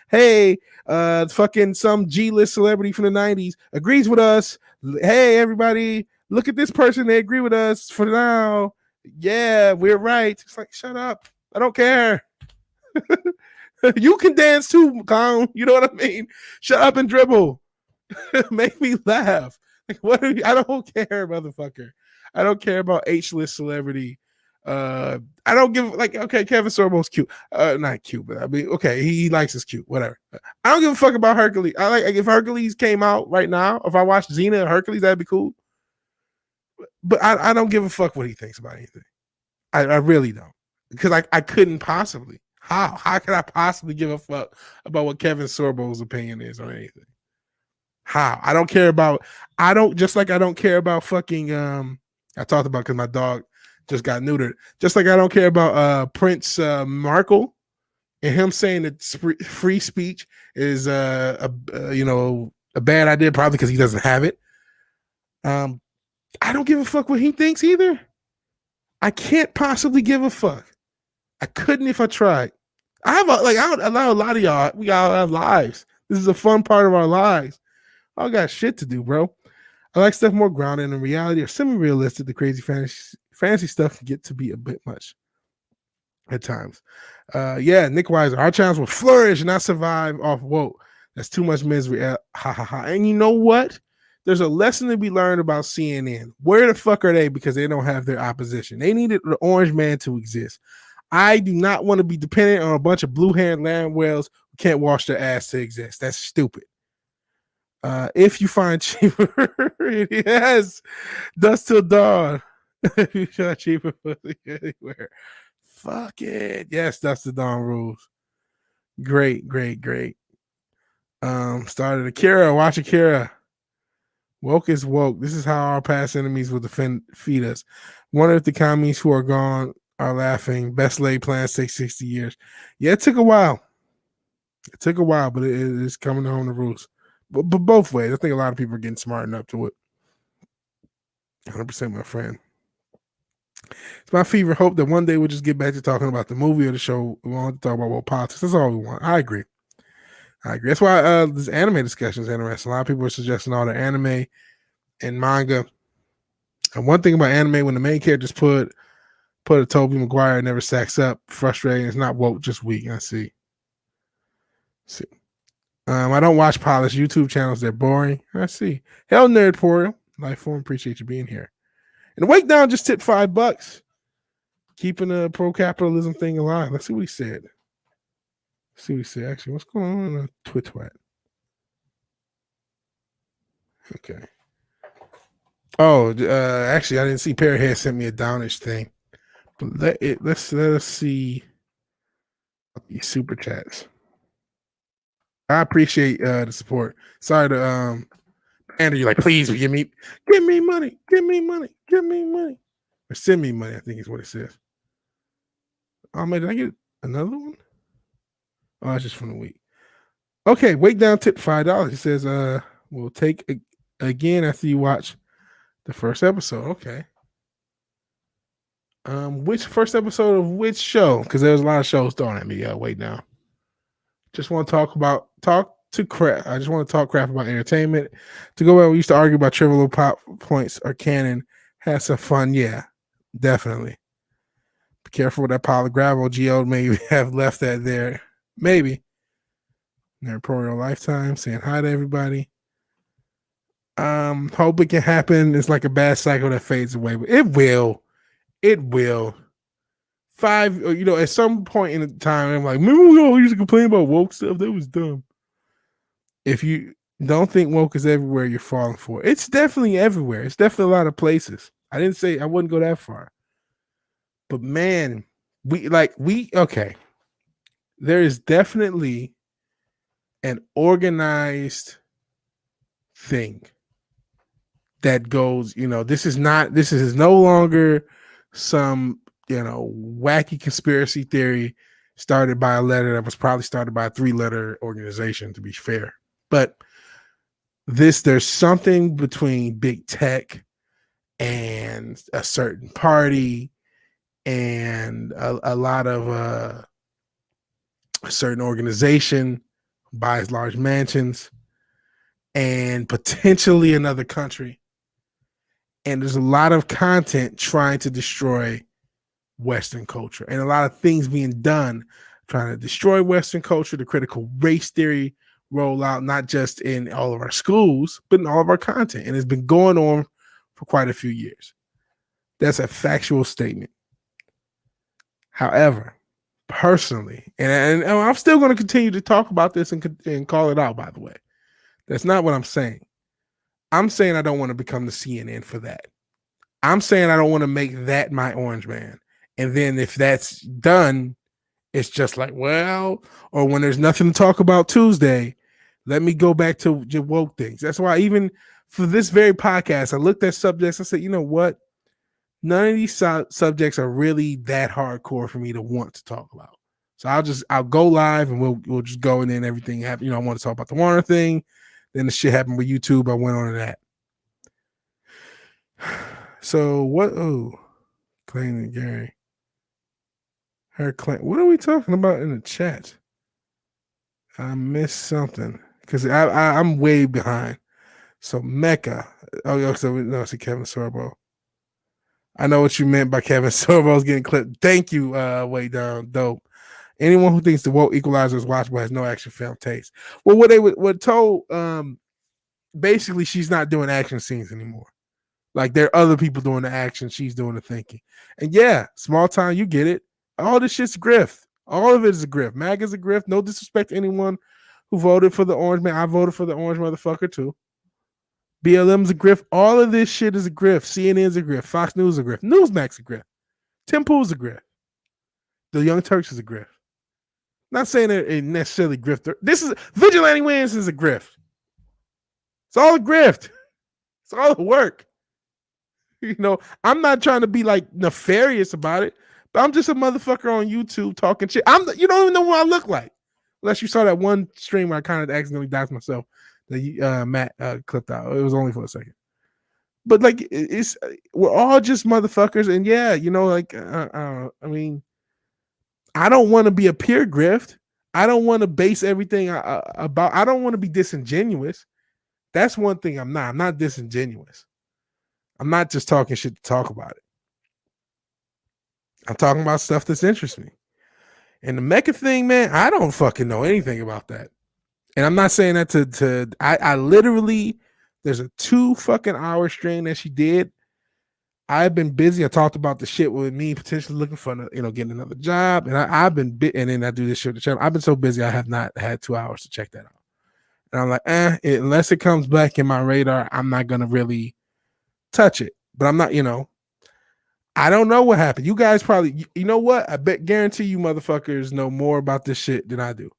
Hey, fucking some G-list celebrity from the 90s agrees with us. Hey, everybody, look at this person. They agree with us for now. Yeah, we're right. It's like, shut up. I don't care. You can dance too, clown. You know what I mean? Shut up and dribble. Make me laugh. Like, I don't care, motherfucker. I don't care about H-list celebrity. I don't give okay, Kevin Sorbo's cute. Not cute, but I mean, okay, he likes his cute, whatever. I don't give a fuck about Hercules. I like if Hercules came out right now, if I watched Xena and Hercules, that'd be cool. But I don't give a fuck what he thinks about anything. I really don't. Because I couldn't possibly. How could I possibly give a fuck about what Kevin Sorbo's opinion is on anything? How? I don't care about I don't care about fucking I talked about because my dog just got neutered. Just like I don't care about Prince Markle and him saying that free speech is a bad idea, probably because he doesn't have it. I don't give a fuck what he thinks either. I can't possibly give a fuck. I couldn't if I tried. I would allow a lot of y'all. We all have lives. This is a fun part of our lives. I got shit to do, bro. I like stuff more grounded in reality or semi-realistic. The crazy fantasy stuff can get to be a bit much at times. Nick Weiser, our channels will flourish, not survive off woke. That's too much misery. Ha ha ha. And you know what? There's a lesson to be learned about CNN. Where the fuck are they? Because they don't have their opposition. They needed the orange man to exist. I do not want to be dependent on a bunch of blue-haired land whales who can't wash their ass to exist. That's stupid. If you find cheaper, yes, dust till dawn. If you find cheaper pussy anywhere, fuck it. Yes, dust till dawn rules. Great. Started Akira. Watch Akira. Woke is woke. This is how our past enemies will feed us. Wonder if the commies who are gone are laughing. Best laid plans take 60 years. Yeah, it took a while. But it is coming home to roost. But both ways. I think a lot of people are getting smart enough to it. 100%, my friend. It's my fever hope that one day we'll just get back to talking about the movie or the show. We want to talk about politics. That's all we want. I agree. That's why this anime discussion is interesting. A lot of people are suggesting all the anime and manga. And one thing about anime, when the main characters put a Tobey Maguire never sacks up, frustrating. It's not woke, just weak. I see. I don't watch polished YouTube channels. They're boring. I see. Hell, Nerdporial. Lifeform, appreciate you being here. And Wake Down just tipped $5. Keeping the pro-capitalism thing alive. Let's see what he said. Actually, what's going on in the Twitwat? Okay. Oh, actually, I didn't see Parrothead sent me a downish thing. But let's see these super chats. I appreciate the support. Sorry to Andrew, you're like, please give me money. Or send me money, I think is what it says. Oh man, did I get another one? Oh, it's just from the week. Okay, Wake Down tip $5. He says, we'll take again after you watch the first episode. Okay. Which first episode of which show? Because there's a lot of shows thrown at me. Wait now. Just want to talk crap. I just want to talk crap about entertainment. To go where we used to argue about trivial pop points or canon. Have some fun. Yeah, definitely. Be careful with that pile of gravel. Geo may have left that there. Maybe. Nerdporial Lifetime saying hi to everybody. Hope it can happen. It's like a bad cycle that fades away, but it will. At some point in the time, I'm like, remember we all used to complain about woke stuff? That was dumb. If you don't think woke is everywhere, you're falling for it. It's definitely everywhere. It's definitely a lot of places. I didn't say I wouldn't go that far. But man, okay. There is definitely an organized thing that goes, this is no longer some, wacky conspiracy theory started by a letter that was probably started by a 3-letter organization, to be fair. But there's something between big tech and a certain party and a lot of a certain organization buys large mansions and potentially another country. And there's a lot of content trying to destroy Western culture and a lot of things being done trying to destroy Western culture. The critical race theory roll out, not just in all of our schools, but in all of our content. And it's been going on for quite a few years. That's a factual statement. However, personally, and I'm still going to continue to talk about this and call it out, by the way. That's not what I'm saying. I'm saying I don't want to become the CNN for that. I'm saying I don't want to make that my orange man. And then if that's done, it's just like, well, or when there's nothing to talk about Tuesday, let me go back to woke things. That's why even for this very podcast, I looked at subjects. I said, you know what? None of these subjects are really that hardcore for me to want to talk about. So I'll go live and we'll just go, and then everything happen. I want to talk about the Warner thing. Then the shit happened with YouTube. I went on to that. So what? Oh, claiming Gary. Her claim. What are we talking about in the chat? I missed something because I'm way behind. So Mecca, it's Kevin Sorbo. I know what you meant by Kevin Sorbo's getting clipped. Thank you, way down, dope. Anyone who thinks the woke equalizer is watchable has no action film taste. Well, what they were told, basically, she's not doing action scenes anymore. Like there are other people doing the action, she's doing the thinking. And yeah, small time, you get it. All this shit's grift. All of it is a grift. MAGA's a grift. No disrespect to anyone who voted for the orange man. I voted for the orange motherfucker too. BLM's a grift. All of this shit is a grift. CNN's a grift. Fox News is a grift. Newsmax a grift. Tim Pool's a grift. The Young Turks is a grift. Not saying they're necessarily grifter. This is VigilanteWilliamson is a grift. It's all a grift. It's all the work. You know, I'm not trying to be like nefarious about it, but I'm just a motherfucker on YouTube talking shit. You don't even know what I look like. Unless you saw that one stream where I kind of accidentally doxed myself that Matt clipped out. It was only for a second. But like we're all just motherfuckers, and yeah, you know, like I mean, I don't want to be a peer grift. I don't want to base everything about. I don't want to be disingenuous. That's one thing I'm not. I'm not disingenuous. I'm not just talking shit to talk about it. I'm talking about stuff that's interesting me. And the Mecca thing, man, I don't fucking know anything about that. And I'm not saying that I literally, there's a 2 fucking hour stream that she did. I've been busy. I talked about the shit with me potentially looking for, getting another job. And I've been, and then I do this shit with the channel. I've been so busy, I have not had 2 hours to check that out. And I'm like, unless it comes back in my radar, I'm not going to really touch it. But I'm not, I don't know what happened. You guys probably, you know what? I guarantee you motherfuckers know more about this shit than I do.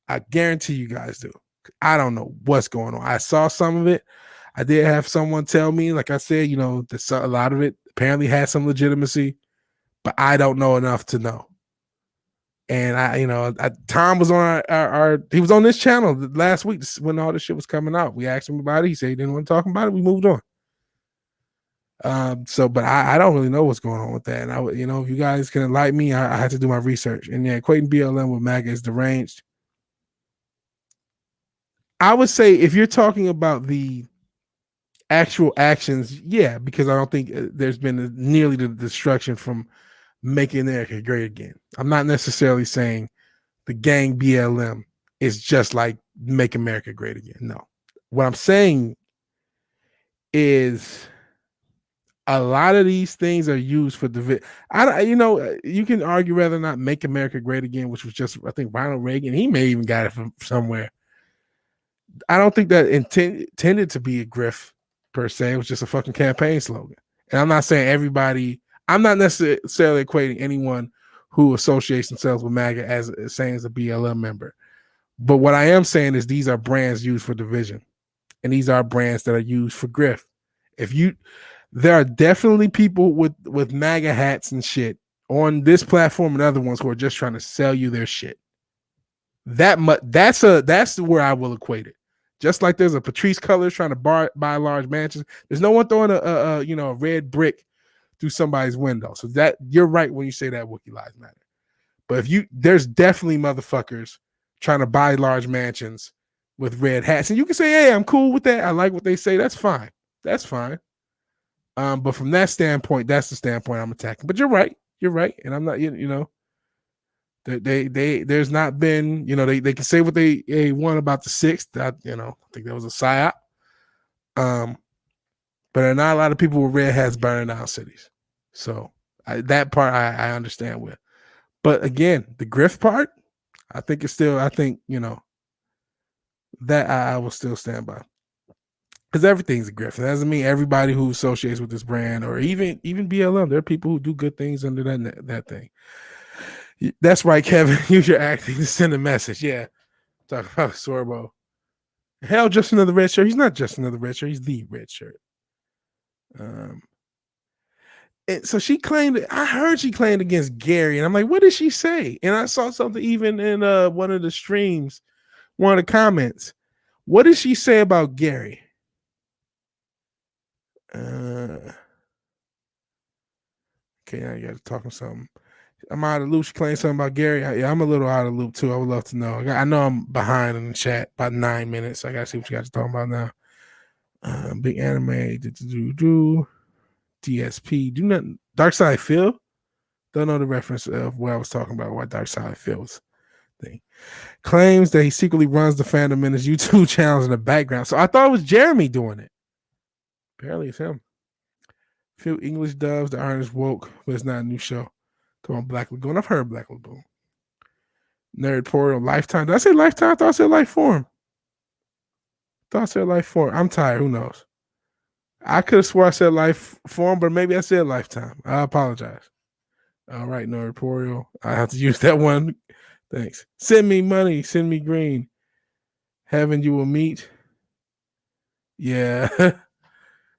I guarantee you guys do. I don't know what's going on. I saw some of it. I did have someone tell me, like I said, a lot of it apparently has some legitimacy, but I don't know enough to know. And Tom was on he was on this channel last week when all this shit was coming out. We asked him about it. He said he didn't want to talk about it. We moved on. But I don't really know what's going on with that. And if you guys can enlighten me, I had to do my research. And yeah, equating BLM with MAGA is deranged. I would say if you're talking about the actual actions, yeah, because I don't think there's been nearly the destruction from making America great again. I'm not necessarily saying the gang BLM is just like make America great again. No. What I'm saying is a lot of these things are used for division. You can argue whether or not make America great again, which was just, I think, Ronald Reagan. He may even got it from somewhere. I don't think that intended to be a grift per se. It was just a fucking campaign slogan. And I'm not saying I'm not necessarily equating anyone who associates themselves with MAGA as saying as a BLM member. But what I am saying is these are brands used for division. And these are brands that are used for grift. There are definitely people with MAGA hats and shit on this platform and other ones who are just trying to sell you their shit. That's where I will equate it. Just like there's a Patrice Cullors trying to buy large mansions. There's no one throwing a red brick through somebody's window. So that you're right when you say that Wookiee lives matter. But there's definitely motherfuckers trying to buy large mansions with red hats, and you can say, "Hey, I'm cool with that. I like what they say. That's fine. That's fine." But from that standpoint, that's the standpoint I'm attacking. But you're right, and I'm not. There's not been, they can say what they want about the 6th. I think that was a psyop. But there are not a lot of people with red hats burning down cities. So that part I understand with. But again, the grift part, I think that I will still stand by. Because everything's a grift. It doesn't mean everybody who associates with this brand or even BLM. There are people who do good things under that thing. That's right, Kevin. Use your acting to send a message. Yeah. Talk about Sorbo. Hell, just another red shirt. He's not just another red shirt. He's the red shirt. And so I heard she claimed against Gary. And I'm like, what did she say? And I saw something even in one of the streams, one of the comments. What did she say about Gary? Okay, now you got to talk on something. I'm out of the loop. She claimed something about Gary. I'm a little out of the loop too. I would love to know. I know I'm behind in the chat, about 9 minutes. I got to see what you guys are talking about now. Big anime. DSP. Do not Dark Side Phil. Don't know the reference of what I was talking about. What Dark Side Phil's thing. Claims that he secretly runs the fandom in his YouTube channels in the background. So I thought it was Jeremy doing it. Apparently it's him. Few English dubs. The Iron is woke, but it's not a new show. Come on, Black Lagoon. I've heard Black Lagoon. Nerdporial Lifetime. Did I say Lifetime? I thought I said Lifeform. I'm tired. Who knows? I could have swore I said Lifeform, but maybe I said Lifetime. I apologize. All right, Nerdporial. I have to use that one. Thanks. Send me money. Send me green. Heaven you will meet. Yeah.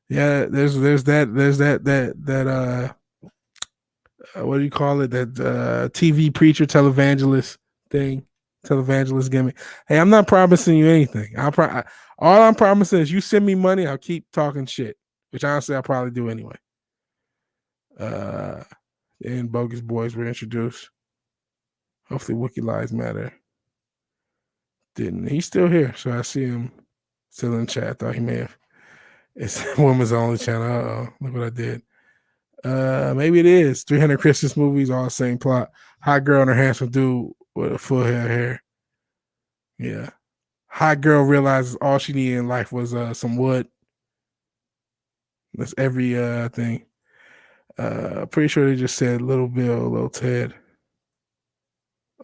Yeah, there's that what do you call it? That TV preacher, televangelist thing, televangelist gimmick. Hey, I'm not promising you anything. All I'm promising is you send me money, I'll keep talking shit, which honestly I'll probably do anyway. And Bogus Boys were introduced. Hopefully Wiki Lives Matter. Didn't. He's still here, so I see him still in chat. I thought he may have. It's women's only channel. Uh-oh, look what I did. Maybe it is 300 Christmas movies, all the same plot. Hot girl and her handsome dude with a full head of hair. Yeah. Hot girl realizes all she needed in life was some wood. That's every thing. Pretty sure they just said Little Bill, Little Ted.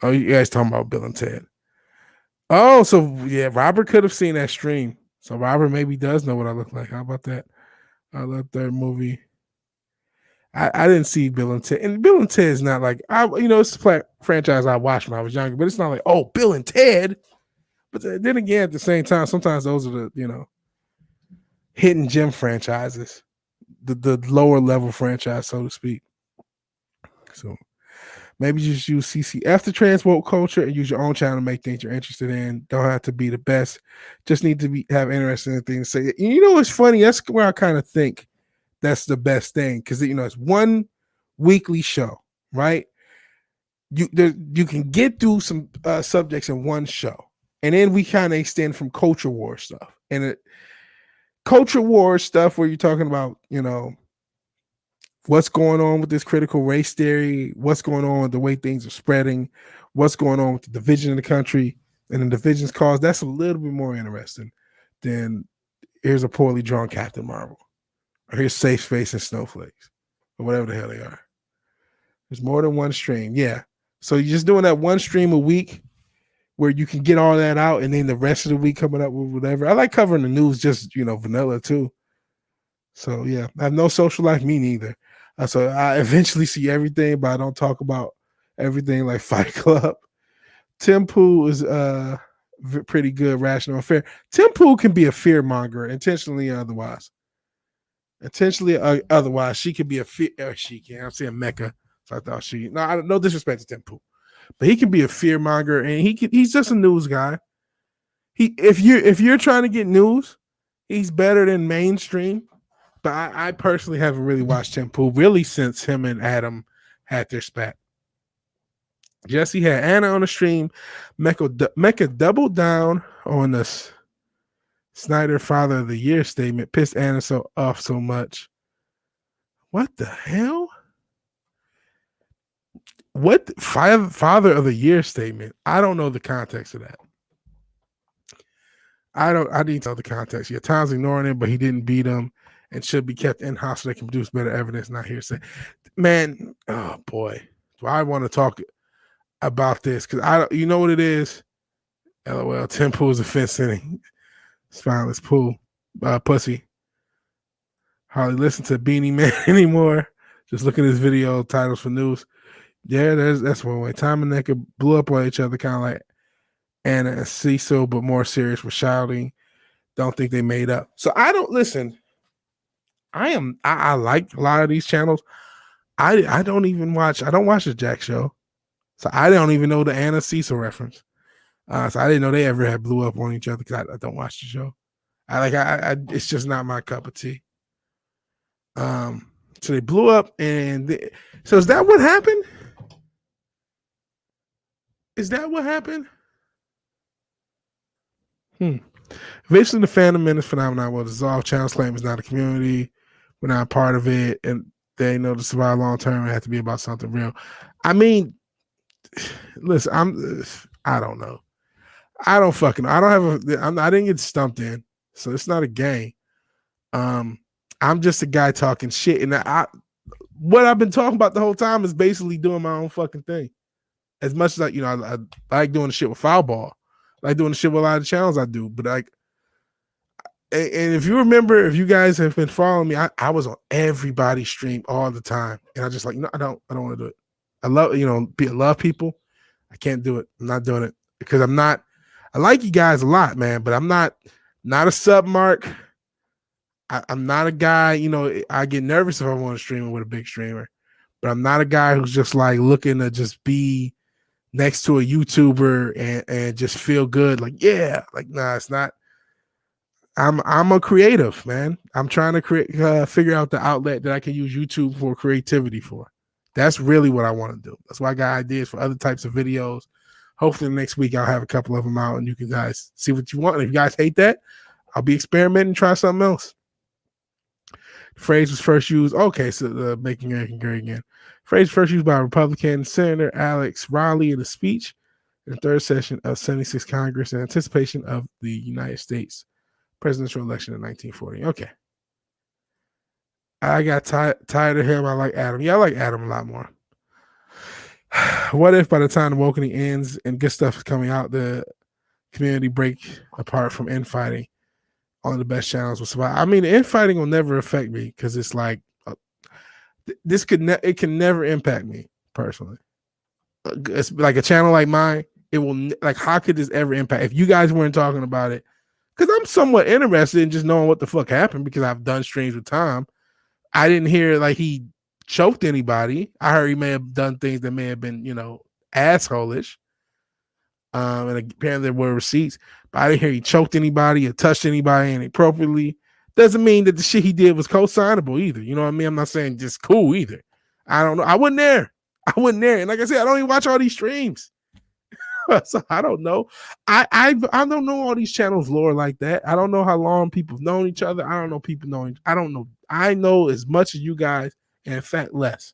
Oh, you guys talking about Bill and Ted. Oh, so yeah, Robert could have seen that stream. So Robert maybe does know what I look like. How about that? I love that movie. I didn't see Bill and Ted. And Bill and Ted is not like, it's a franchise I watched when I was younger, but it's not like, oh, Bill and Ted. But then again, at the same time, sometimes those are the, hidden gem franchises, the lower level franchise, so to speak. So maybe just use CCF to transvote culture and use your own channel to make things you're interested in. Don't have to be the best. Just need to have interesting things to say. You know what's funny? That's where I kind of think that's the best thing, because it's one weekly show, right? You can get through some subjects in one show, and then we kind of extend from culture war stuff, and culture war stuff where you're talking about what's going on with this critical race theory, what's going on with the way things are spreading, what's going on with the division in the country and the divisions caused. That's a little bit more interesting than here's a poorly drawn Captain Marvel, or here's Safe Space and Snowflakes, or whatever the hell they are. There's more than one stream. Yeah. So you're just doing that one stream a week where you can get all that out, and then the rest of the week coming up with whatever. I like covering the news, just, vanilla too. So yeah, I have no social life, me neither. So I eventually see everything, but I don't talk about everything like Fight Club. Tim Pool is pretty good, rational, and fair. Tim Pool can be a fear monger, intentionally or otherwise. Otherwise, she could be a fear. She can. I'm saying Mecca, so I thought she. No disrespect to Tim Pool, but he can be a fear monger, and he's just a news guy. If you're trying to get news, he's better than mainstream. But I personally haven't really watched Tim Pool really since him and Adam had their spat. Jesse had Anna on the stream. Mecca doubled down on this Snyder Father of the Year statement. Pissed Anna off so much. What the hell? What Father of the Year statement? I don't know the context of that. I need to know the context. Yeah, Tom's ignoring it, but he didn't beat him and should be kept in-house so they can produce better evidence, not hearsay. Man, oh boy. Do I want to talk about this? Because you know what it is? LOL, Tim Pool is a fence-sitting spineless pool. Pussy. Hardly listen to Beanie Man anymore. Just look at his video titles for news. Yeah, that's one way. Tom and Necker blew up on each other, kind of like Anna and Cecil, but more serious with shouting. Don't think they made up. So I don't listen. I like a lot of these channels. I don't even watch. I don't watch the Jack Show, so I don't even know the Anna Cecil reference. So I didn't know they ever had blew up on each other because I don't watch the show. It's just not my cup of tea. So they blew up, so is that what happened? Is that what happened? Eventually, the Phantom Menace phenomenon will dissolve. Channel's claim is not a community. We're not a part of it. And they know to survive long term, it has to be about something real. I mean, listen, I don't know. I don't fucking know. I didn't get stumped in. So it's not a game. I'm just a guy talking shit. And what I've been talking about the whole time is basically doing my own fucking thing. As much as I like doing the shit with foul ball. I like doing the shit with a lot of channels I do. But like, and if you remember, if you guys have been following me, I was on everybody's stream all the time. And I just like, no, I don't want to do it. I love, I love people. I can't do it. I'm not doing it because I like you guys a lot, man, but I'm not a sub mark. I'm not a guy, I get nervous if I want to stream with a big streamer, but I'm not a guy who's just like looking to just be next to a YouTuber and just feel good. Like, yeah, like, nah, it's not. I'm a creative, man. I'm trying to figure out the outlet that I can use YouTube for creativity for. That's really what I want to do. That's why I got ideas for other types of videos. Hopefully next week I'll have a couple of them out and you can guys see what you want. And if you guys hate that, I'll be experimenting and try something else. The phrase was first used. Okay, so making American great again. Phrase first used by Republican Senator Alex Riley in a speech in the third session of 76th Congress in anticipation of the United States presidential election in 1940. Okay. I got tired of him. I like Adam. Yeah, I like Adam a lot more. What if by the time the awakening ends and good stuff is coming out, the community break apart from infighting? Only the best channels will survive. I mean, the infighting will never affect me because it's like it can never impact me personally. It's like a channel like mine. It will like, how could this ever impact? If you guys weren't talking about it, because I'm somewhat interested in just knowing what the fuck happened because I've done streams with Tom. I didn't hear like he choked anybody. I heard he may have done things that may have been, assholish. And apparently there were receipts, but I didn't hear he choked anybody or touched anybody inappropriately. Doesn't mean that the shit he did was co-signable either. You know what I mean? I'm not saying just cool either. I don't know. I wasn't there. And like I said, I don't even watch all these streams. So I don't know. I don't know all these channels lore like that. I don't know how long people have known each other. I don't know people knowing. I don't know. I know as much as you guys, and in fact less.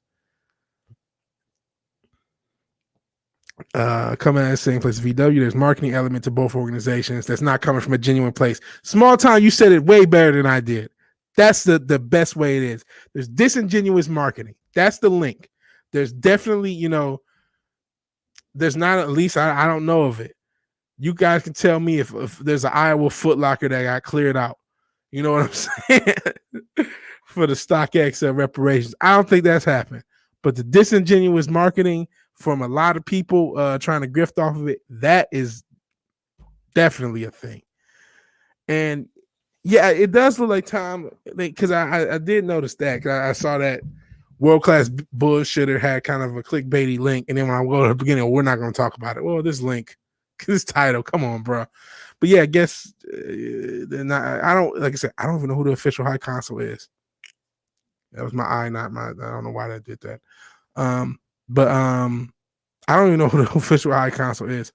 Coming at the same place VW, there's marketing element to both organizations that's not coming from a genuine place. Small Town, you said it way better than I did. That's the best way it is. There's disingenuous marketing. That's the link. There's definitely, there's not, at least I don't know of it. You guys can tell me if there's an Iowa Foot Locker that got cleared out. You know what I'm saying? For the StockX reparations. I don't think that's happened. But the disingenuous marketing from a lot of people trying to grift off of it, that is definitely a thing. And yeah, it does look like Tom, because I did notice that. I saw that World Class Bullshitter had kind of a clickbaity link. And then when I go to the beginning, we're not going to talk about it. Well, this link, this title, come on, bro. But yeah, I guess I don't, like I said, I don't even know who the official high consul is. That was my eye, not my, I don't know why that did that. But I don't even know who the official high consul is.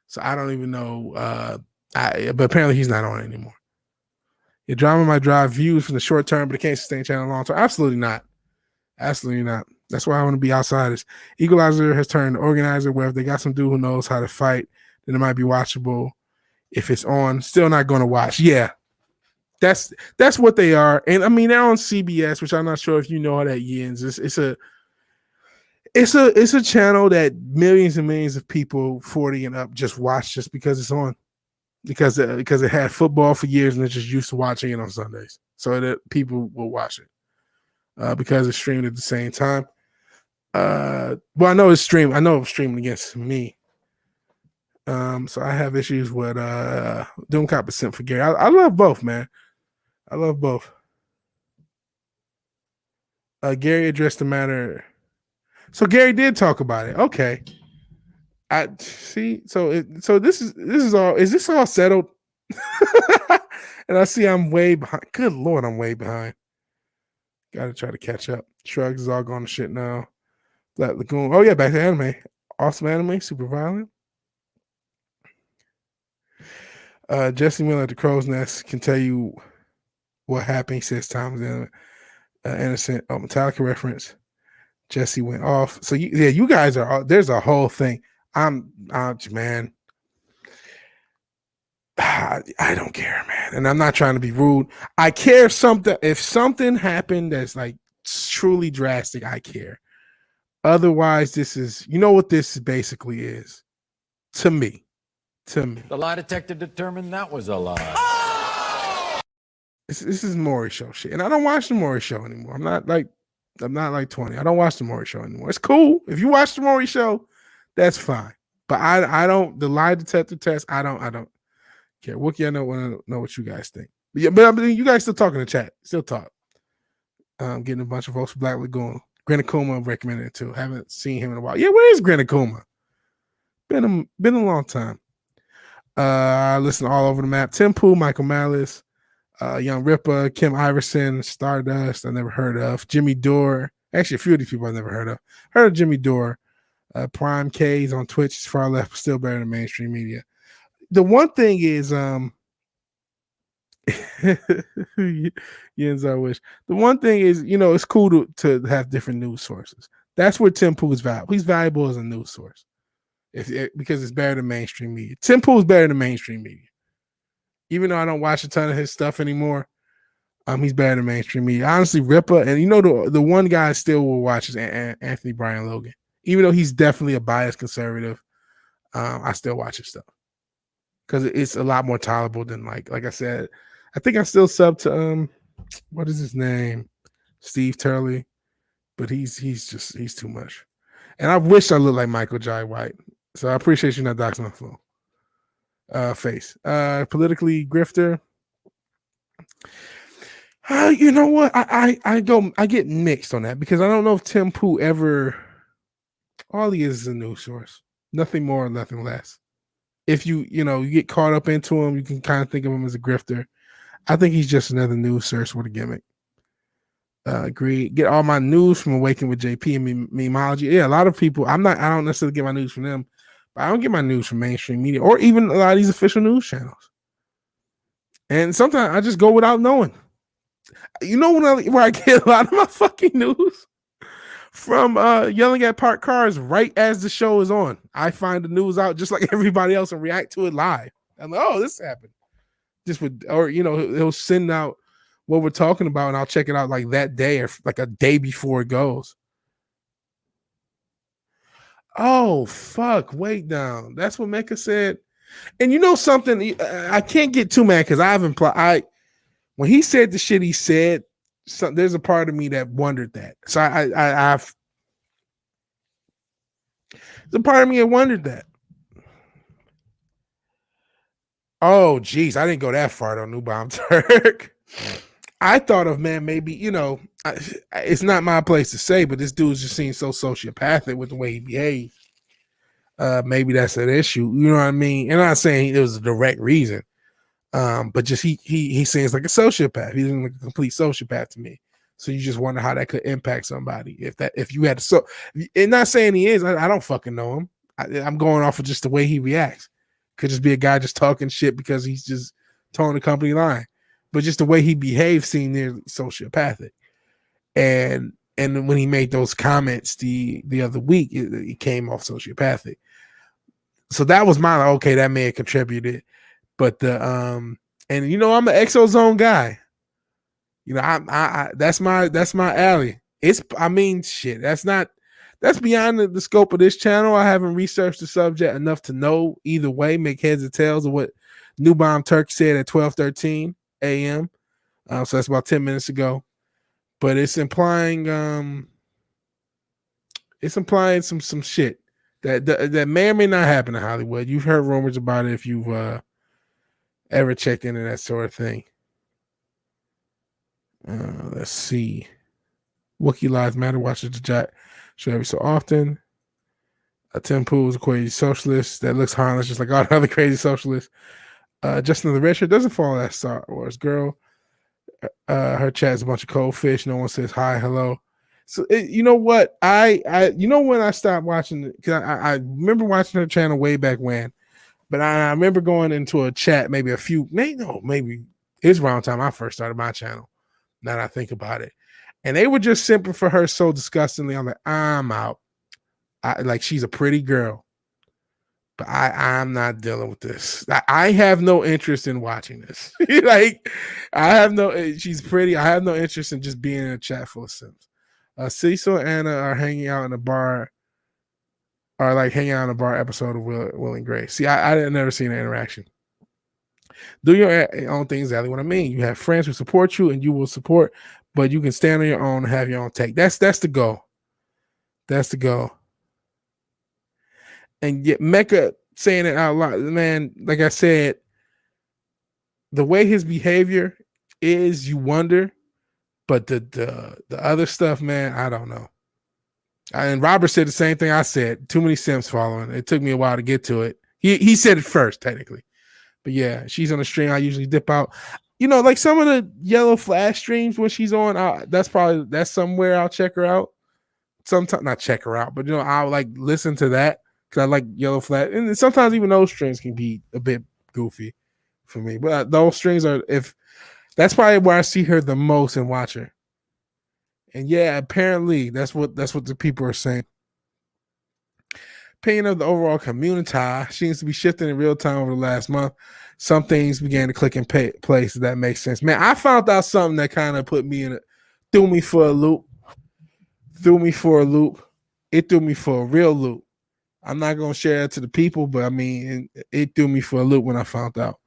So I don't even know. But apparently he's not on it anymore. Your drama might drive views from the short term, but it can't sustain channel long term. Absolutely not. Absolutely not. That's why I want to be outsiders. Equalizer has turned organizer where if they got some dude who knows how to fight, then it might be watchable. If it's on, still not going to watch. Yeah. That's what they are. And I mean, they're on CBS, which I'm not sure if you know how that ends. It's a channel that millions and millions of people 40 and up just watch just because it's on. Because it had football for years and they're just used to watching it on Sundays. So that people will watch it. Because it's streamed at the same time. Well, I know it's streaming against me. So I have issues with Doom Cop is sent for Gary. I love both, man. I love both. Gary addressed the matter. So Gary did talk about it. Okay. I see. So this is all. Is this all settled? And I see I'm way behind. Good Lord, I'm way behind. Got to try to catch up. Shrugs is all going to shit now. Black Lagoon. Oh yeah, back to anime. Awesome anime. Super violent. Jesse Miller at the Crow's Nest can tell you what happened. He says Tom's innocent. Metallica reference. Jesse went off. So you guys are. There's a whole thing. Man. I don't care, man. And I'm not trying to be rude. I care if something happened that's like truly drastic, I care. Otherwise, this is, you know what this basically is to me. The lie detector determined that was a lie. This is Maury Show shit. And I don't watch the Maury Show anymore. I'm not like 20. I don't watch the Maury Show anymore. It's cool. If you watch the Maury Show, that's fine. But I don't, the lie detector test, I don't care. Wookie, I want to know what you guys think. But I mean, you guys still talk in the chat. Still talk. Getting a bunch of votes for Black Lagoon. Granacoma recommended it too. Haven't seen him in a while. Yeah, where is Granacoma? Been a long time. I listen all over the map. Tim Pool, Michael Malice, Young Ripper, Kim Iverson, Stardust, I never heard of. Jimmy Dore. Actually, a few of these people I've never heard of. Heard of Jimmy Dore. Prime K's on Twitch is far left, but still better than mainstream media. The one thing is, Yens, I wish. The one thing is, it's cool to have different news sources. That's where Tim Pool is valuable. He's valuable as a news source. Because it's better than mainstream media. Tim Pool is better than mainstream media. Even though I don't watch a ton of his stuff anymore, he's better than mainstream media. Honestly, Ripper, and the one guy I still will watch is Anthony Brian Logan. Even though he's definitely a biased conservative, I still watch his stuff. Because it's a lot more tolerable than like I said. I think I still sub to what is his name? Steve Turley. But he's too much. And I wish I looked like Michael Jai White. So I appreciate you not doxing my phone. Face. Politically grifter. You know what? I get mixed on that because I don't know if Tim Pool ever, all he is a news source. Nothing more, nothing less. If you get caught up into him, you can kind of think of him as a grifter. I think he's just another news source with a gimmick. Agree. Get all my news from Awaken with JP and Memology. Yeah, a lot of people. I don't necessarily get my news from them, but I don't get my news from mainstream media or even a lot of these official news channels. And sometimes I just go without knowing. Where I get a lot of my fucking news from yelling at parked cars right as the show is on. I find the news out just like everybody else and react to it live. I'm like, oh, this happened. He'll send out what we're talking about and I'll check it out like that day or like a day before it goes. Oh, fuck. Wait down. That's what Mecca said. And you know something? I can't get too mad because when he said the shit he said, there's a part of me that wondered that. So there's a part of me that wondered that. Oh, geez. I didn't go that far though, New Bomb Turk. I thought of, man, maybe, it's not my place to say, but this dude just seems so sociopathic with the way he behaves. Maybe that's an issue. You know what I mean? And I'm not saying it was a direct reason. But just he seems like a sociopath. He seems like a complete sociopath to me. So you just wonder how that could impact somebody. If you had to, and not saying he is, I don't fucking know him. I'm going off of just the way he reacts. Could just be a guy just talking shit because he's just towing the company line. But just the way he behaves seemed nearly sociopathic. And when he made those comments the other week, it came off sociopathic. So that was my okay, that may have contributed. But I'm an Exozone guy. I that's my alley. That's beyond the scope of this channel. I haven't researched the subject enough to know either way, make heads or tails of what New Bomb Turk said at 12:13 a.m. So that's about 10 minutes ago. But it's implying some shit that may or may not happen in Hollywood. You've heard rumors about it if you've ever checked into that sort of thing. Let's see. Wookiee Lives Matter watches the chat show every so often. Tim Pool is a crazy socialist that looks harmless, just like all the other crazy socialists. Justin the Red Shirt doesn't follow that Star Wars girl. Her chat is a bunch of cold fish. No one says hi, hello. So you know what? When I stopped watching, because I remember watching her channel way back when. But I remember going into a chat maybe maybe it's around the time I first started my channel. Now that I think about it. And they were just simping for her so disgustingly. I'm like, I'm out. Like she's a pretty girl. But I'm not dealing with this. I have no interest in watching this. Like, she's pretty. I have no interest in just being in a chat full of Sims. Cecil and Anna are hanging out in a bar, episode of Will and Grace. See, I didn't never seen an interaction. Do your own thing, exactly what I mean. You have friends who support you and you will support, but you can stand on your own and have your own take. That's the goal. That's the goal. And yet Mecca saying it out loud, man, like I said, the way his behavior is, you wonder, but the other stuff, man, I don't know. And Robert said the same thing I said. Too many Sims following. It took me a while to get to it. He said it first, technically. But yeah, she's on the stream. I usually dip out. You know, like some of the Yellow Flash streams when she's on, that's somewhere I'll check her out. Sometimes not check her out, but I'll like listen to that because I like Yellow Flash. And sometimes even those streams can be a bit goofy for me. But those streams that's probably where I see her the most and watch her. And yeah, apparently that's what the people are saying. Opinion of the overall community seems to be shifting in real time over the last month. Some things began to click in place. That makes sense. Man, I found out something that kind of threw me for a loop. It threw me for a real loop. I'm not going to share it to the people, but I mean, it threw me for a loop when I found out.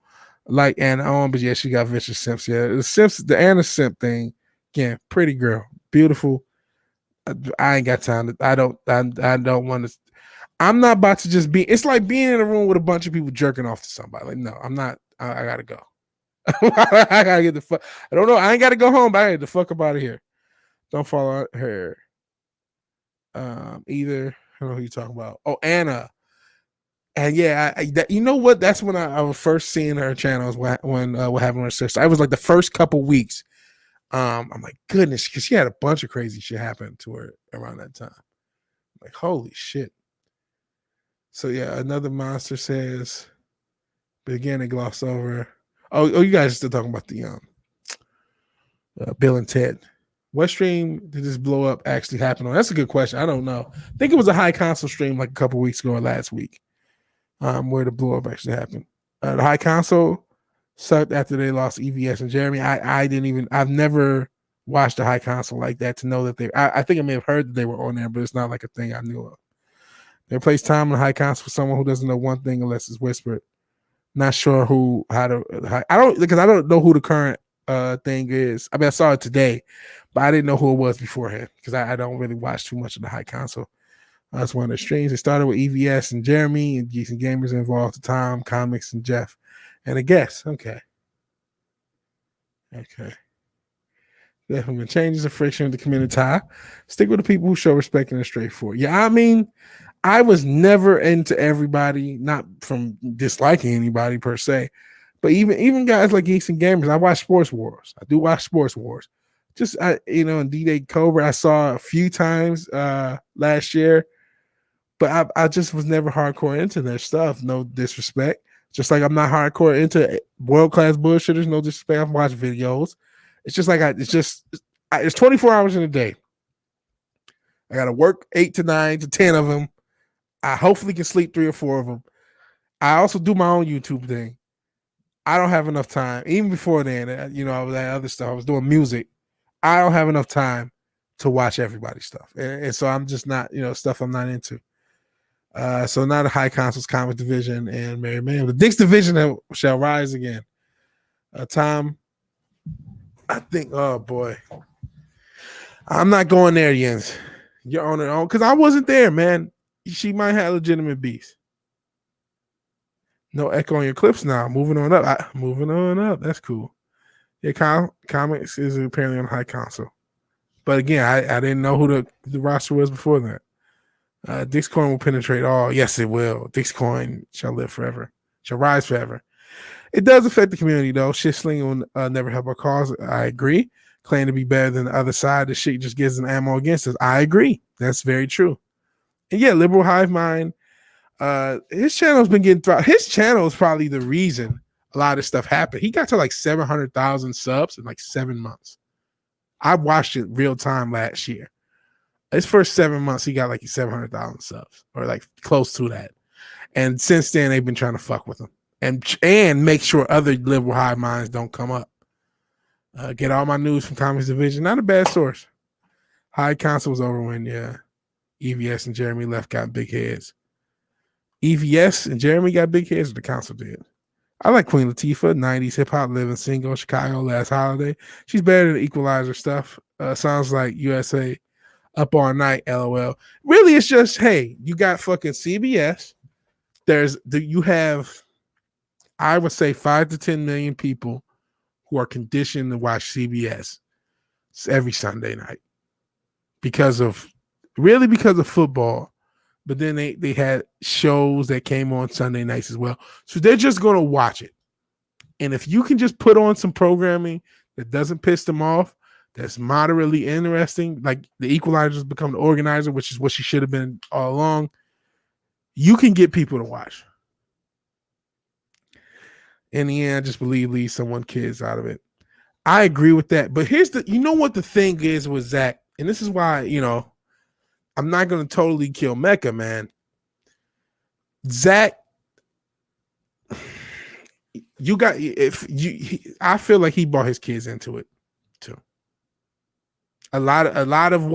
Like Anna but yeah, she got vicious simps. Yeah, the Anna simp thing, again, pretty girl, beautiful. I ain't got time. I don't want to. I'm not about to just be. It's like being in a room with a bunch of people jerking off to somebody. Like, no, I'm not. I gotta go. I gotta get the fuck. I don't know. I ain't gotta go home, but I get the fuck up out of here. Don't follow her. Either. I don't know who you're talking about. Oh, Anna. And yeah, you know what? That's when I was first seeing her channels when what happened with her sister. I was like the first couple weeks. I'm like, goodness, because she had a bunch of crazy shit happen to her around that time. Like, holy shit. So yeah, another monster says, but again, they gloss over. Oh, you guys are still talking about the Bill and Ted. What stream did this blow up actually happen on? That's a good question. I don't know. I think it was a high console stream like a couple weeks ago or last week, where the blow up actually happened. The high console sucked after they lost EVS and Jeremy. I've never watched a high console like that to know that I think I may have heard that they were on there, but it's not like a thing I knew of. They replace time on the high console for someone who doesn't know one thing unless it's whispered. Not sure I don't know who the current thing is. I mean, I saw it today, but I didn't know who it was beforehand because I don't really watch too much of the high console. That's one of the streams. It started with EVS and Jeremy and Geeks and Gamers involved at the time, Comics and Jeff. And a guest. Okay. Definitely changes the friction of the community. Stick with the people who show respect and are straightforward. Yeah, I mean, I was never into everybody, not from disliking anybody per se, but even guys like Geeks and Gamers. I watch Sports Wars. I do watch Sports Wars. Just in D-Day Cobra, I saw a few times last year, but I just was never hardcore into their stuff. No disrespect. Just like I'm not hardcore into world-class bullshitters. No disrespect. I've watched videos. It's just like it's 24 hours in a day. I got to work 8 to 9 to 10 of them. I hopefully can sleep 3 or 4 of them. I also do my own YouTube thing. I don't have enough time. Even before then, I was that other stuff. I was doing music. I don't have enough time to watch everybody's stuff. And so I'm just not, stuff I'm not into. So now the high consoles, Comic Division, and Mary Man. The Dick's Division shall rise again. Tom, I think, oh boy. I'm not going there, Jens. You're on your own. Because I wasn't there, man. She might have legitimate beefs. No echo on your clips now. Moving on up. That's cool. Yeah, Comics is apparently on high console. But again, I didn't know who the roster was before that. Dick's Coin will penetrate all. Yes, it will. Dick's Coin shall live forever. Shall rise forever. It does affect the community, though. Shit slinging will never help our cause. I agree. Claim to be better than the other side. The shit just gives them ammo against us. I agree. That's very true. And yeah, liberal hive mind His channel's been getting through. His channel is probably the reason a lot of stuff happened. He got to like 700,000 subs in like 7 months. I watched it real time last year. His first 7 months, he got like 700,000 subs, or like close to that. And since then, they've been trying to fuck with him and make sure other liberal hive minds don't come up. Get all my news from Comics Division. Not a bad source. High Council was over when EVS and Jeremy left, got big heads. EVS and Jeremy got big heads, or the council did. I like Queen Latifah, 90s hip hop, living single, Chicago, last holiday. She's better than Equalizer stuff. Sounds like USA, up all night, LOL. Really, it's just, hey, you got fucking CBS. You have, I would say, 5 to 10 million people who are conditioned to watch CBS every Sunday night because of football. But then they had shows that came on Sunday nights as well. So they're just going to watch it. And if you can just put on some programming that doesn't piss them off, that's moderately interesting, like the Equalizer's become the organizer, which is what she should have been all along, you can get people to watch. In the end, I just believe leave someone kids out of it. I agree with that. But you know what the thing is with Zach, and this is why, I'm not going to totally kill Mecca, man. Zach, I feel like he brought his kids into it too. A lot of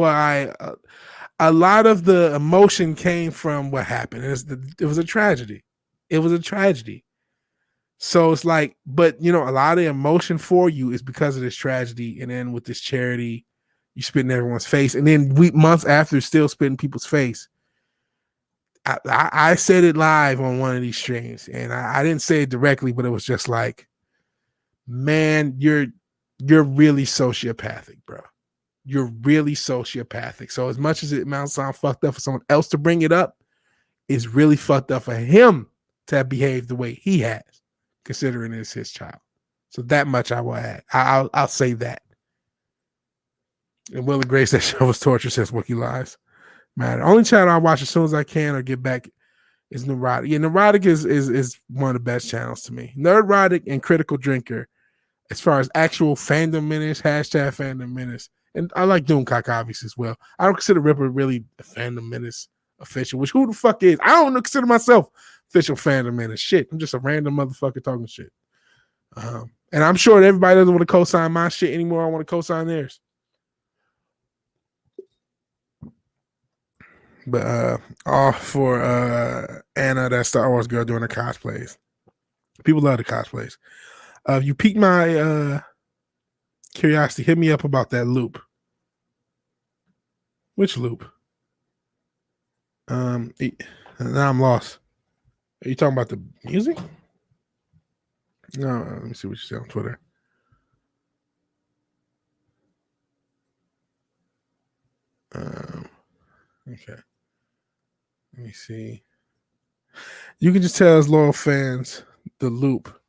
the emotion came from what happened. It was a tragedy. It was a tragedy. So it's like, but a lot of the emotion for you is because of this tragedy, and then with this charity, you spit in everyone's face, and then months after, still spit in people's face. I said it live on one of these streams, and I didn't say it directly, but it was just like, man, you're really sociopathic, bro. You're really sociopathic. So as much as it might sound fucked up for someone else to bring it up, it's really fucked up for him to have behaved the way he has, considering it's his child. So that much I will add. I'll say that. And Will of Grace, that show was torture, says Wookie Lies. Matter. Only channel I watch as soon as I can or get back is Neurotic. Yeah, Neurotic is one of the best channels to me. Nerdrotic and Critical Drinker, as far as actual fandom minutes, hashtag fandom minutes. And I like Doomcock, obviously, as well. I don't consider Ripper really a fandom minutes official, which who the fuck is? I don't consider myself official fandom minutes. Shit, I'm just a random motherfucker talking shit. And I'm sure that everybody doesn't want to co-sign my shit anymore. I want to co-sign theirs. But all for Anna, that Star Wars girl, doing her cosplays. People love the cosplays. If you piqued my curiosity, hit me up about that loop. Which loop? Now I'm lost. Are you talking about the music? No, let me see what you said on Twitter. Okay. Let me see. You can just tell us loyal fans the loop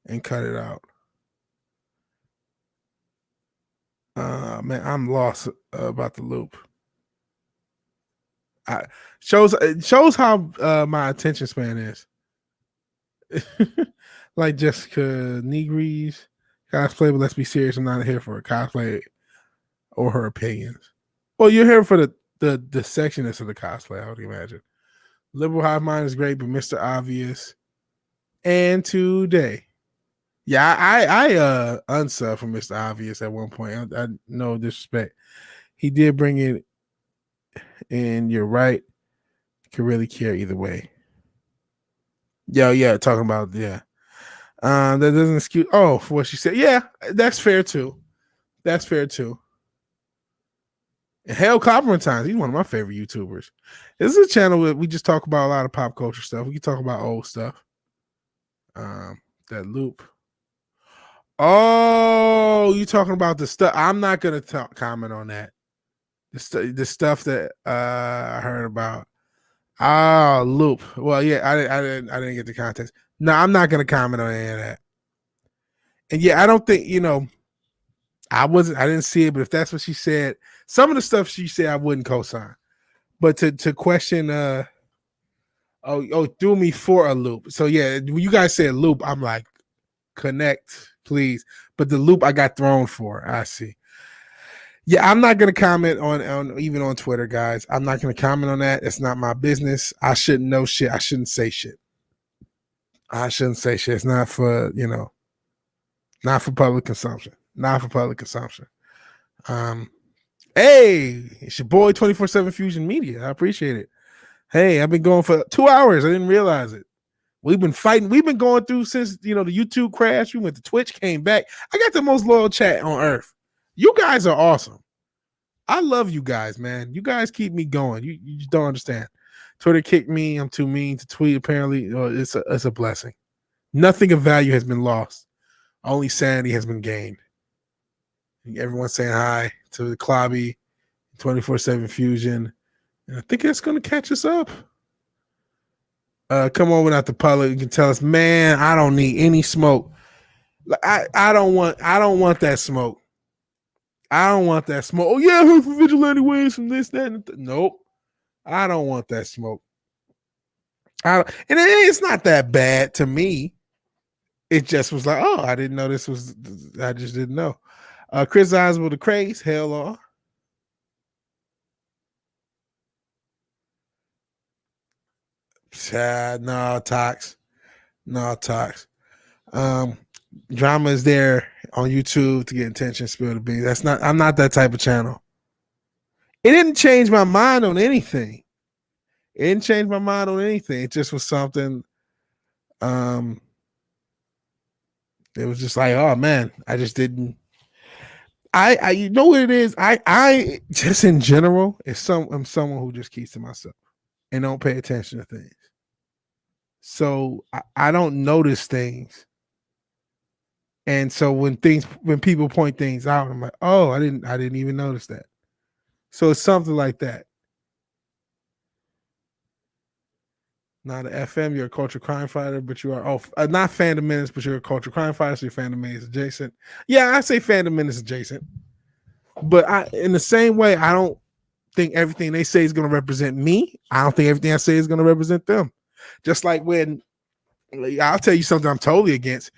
and cut it out. Man, I'm lost about the loop. It shows how my attention span is. Like Jessica Negri's cosplay, but let's be serious. I'm not here for a cosplay or her opinions. Well, you're here for the sectionness of the cosplay, I would imagine. Liberal Hive Mind is great, but Mr. Obvious and Today. Yeah, I unsub from Mr. Obvious at one point. I no disrespect. He did bring it, and you're right. Could really care either way. Yeah, talking about, yeah. That doesn't excuse for what she said. Yeah, that's fair too. That's fair too. And Hale Coppermine, he's one of my favorite YouTubers. This is a channel where we just talk about a lot of pop culture stuff. We can talk about old stuff. That loop. Oh, you talking about the stuff? I'm not gonna comment on that. The stuff that I heard about. Oh, loop. Well, yeah, I didn't get the context. No, I'm not gonna comment on any of that. And yeah, I don't think I didn't see it, but if that's what she said, some of the stuff she said I wouldn't co-sign. But to question Oh, threw me for a loop. So yeah, when you guys say a loop, I'm like, connect, please. But the loop I got thrown for. I see. Yeah, I'm not gonna comment on even on Twitter, guys. I'm not gonna comment on that. It's not my business. I shouldn't know shit. I shouldn't say shit. I shouldn't say shit. It's not for, not for public consumption. Not for public consumption. Hey, it's your boy 24/7 Fusion Media. I appreciate it. Hey, I've been going for 2 hours. I didn't realize it. We've been fighting. We've been going through since the YouTube crash. We went to Twitch, came back. I got the most loyal chat on earth. You guys are awesome. I love you guys, man. You guys keep me going. You just don't understand. Twitter kicked me. I'm too mean to tweet. Apparently, it's a blessing. Nothing of value has been lost. Only sanity has been gained. Everyone's saying hi to the Clobby, 24/7 Fusion. And I think that's going to catch us up. Come on without the public. You can tell us, man, I don't need any smoke. I don't want that smoke. I don't want that smoke. Oh yeah, I heard from Vigilante Williamson from this, that, and nope. I don't want that smoke. And it's not that bad to me. It just was like, oh, I didn't know this was. I just didn't know. Chris Oswald, the craze, hell on. No, Tox. Drama is there on YouTube to get attention, spill the beans. I'm not that type of channel. It didn't change my mind on anything. It just was something. It was just like, oh man, I just didn't. I you know what it is? I just in general, I'm someone who just keeps to myself and don't pay attention to things. So I don't notice things. And so when people point things out, I'm like, oh, I didn't even notice that. So it's something like that. Not an FM, you're a culture crime fighter, but you are not Fandom Menace, but you're a culture crime fighter, so you're Fandom Menace adjacent. Yeah, I say Fandom Menace adjacent. But in the same way, I don't think everything they say is going to represent me. I don't think everything I say is going to represent them. Just like when I'll tell you something I'm totally against.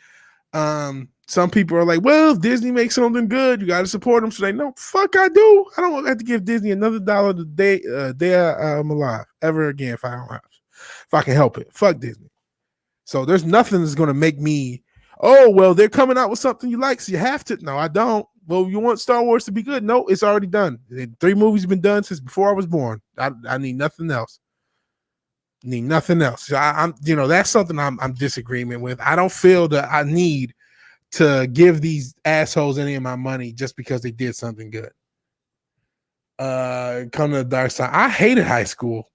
Some people are like, well, if Disney makes something good, you got to support them. So they know, fuck, I do. I don't have to give Disney another $1 the day I'm alive ever again if I can help it. Fuck Disney. So there's nothing that's going to make me, oh, well, they're coming out with something you like, so you have to. No, I don't. Well, you want Star Wars to be good? No, it's already done. 3 movies have been done since before I was born. I need nothing else. So I'm that's something I'm disagreement with. I don't feel that I need to give these assholes any of my money just because they did something good. Come to the dark side. I hated high school.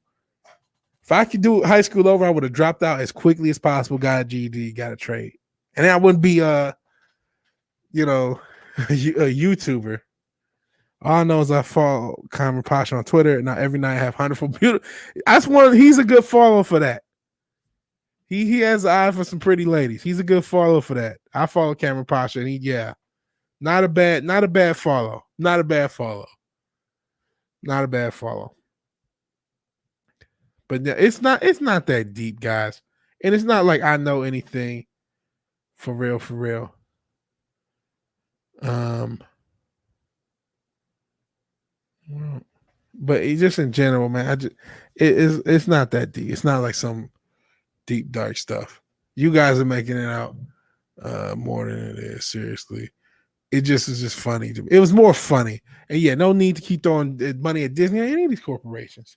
If I could do high school over, I would have dropped out as quickly as possible, got a GED, got a trade. And then I wouldn't be a YouTuber. All I know is I follow Cameron Pasha on Twitter, and now every night I have Wonderful Beautiful. He's a good follow for that. He has an eye for some pretty ladies. He's a good follow for that. I follow Cameron Pasha, and not a bad follow. Not a bad follow. But it's not that deep, guys. And it's not like I know anything for real. But just in general, man, it's not that deep. It's not like some deep dark stuff. You guys are making it out more than it is. Seriously, it just is just funny to me. It was more funny, and yeah, no need to keep throwing money at Disney or any of these corporations.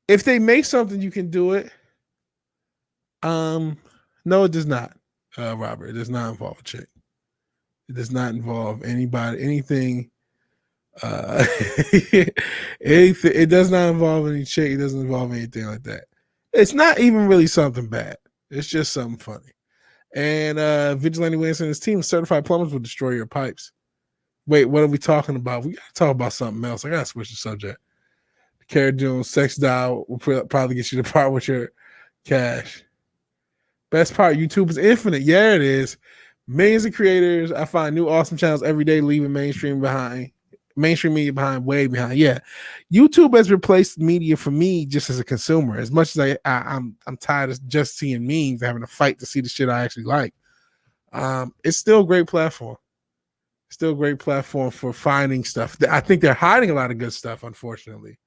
If they make something, you can do it. No, it does not, Robert. It does not involve a chick. It does not involve anybody, anything. It does not involve any chick. It doesn't involve anything like that. It's not even really something bad. It's just something funny. And Vigilante Williamson and his team of certified plumbers will destroy your pipes. Wait, what are we talking about? We gotta talk about something else. I gotta switch the subject. Cara Jones sex dial will probably get you to part with your cash. Best part, YouTube is infinite. Yeah, it is. Millions of creators. I find new awesome channels every day, leaving mainstream behind. mainstream media way behind. Yeah, YouTube has replaced media for me just as a consumer. As much as I'm tired of just seeing memes, having to fight to see the shit I actually like. It's still a great platform. Still a great platform for finding stuff. I think they're hiding a lot of good stuff, unfortunately.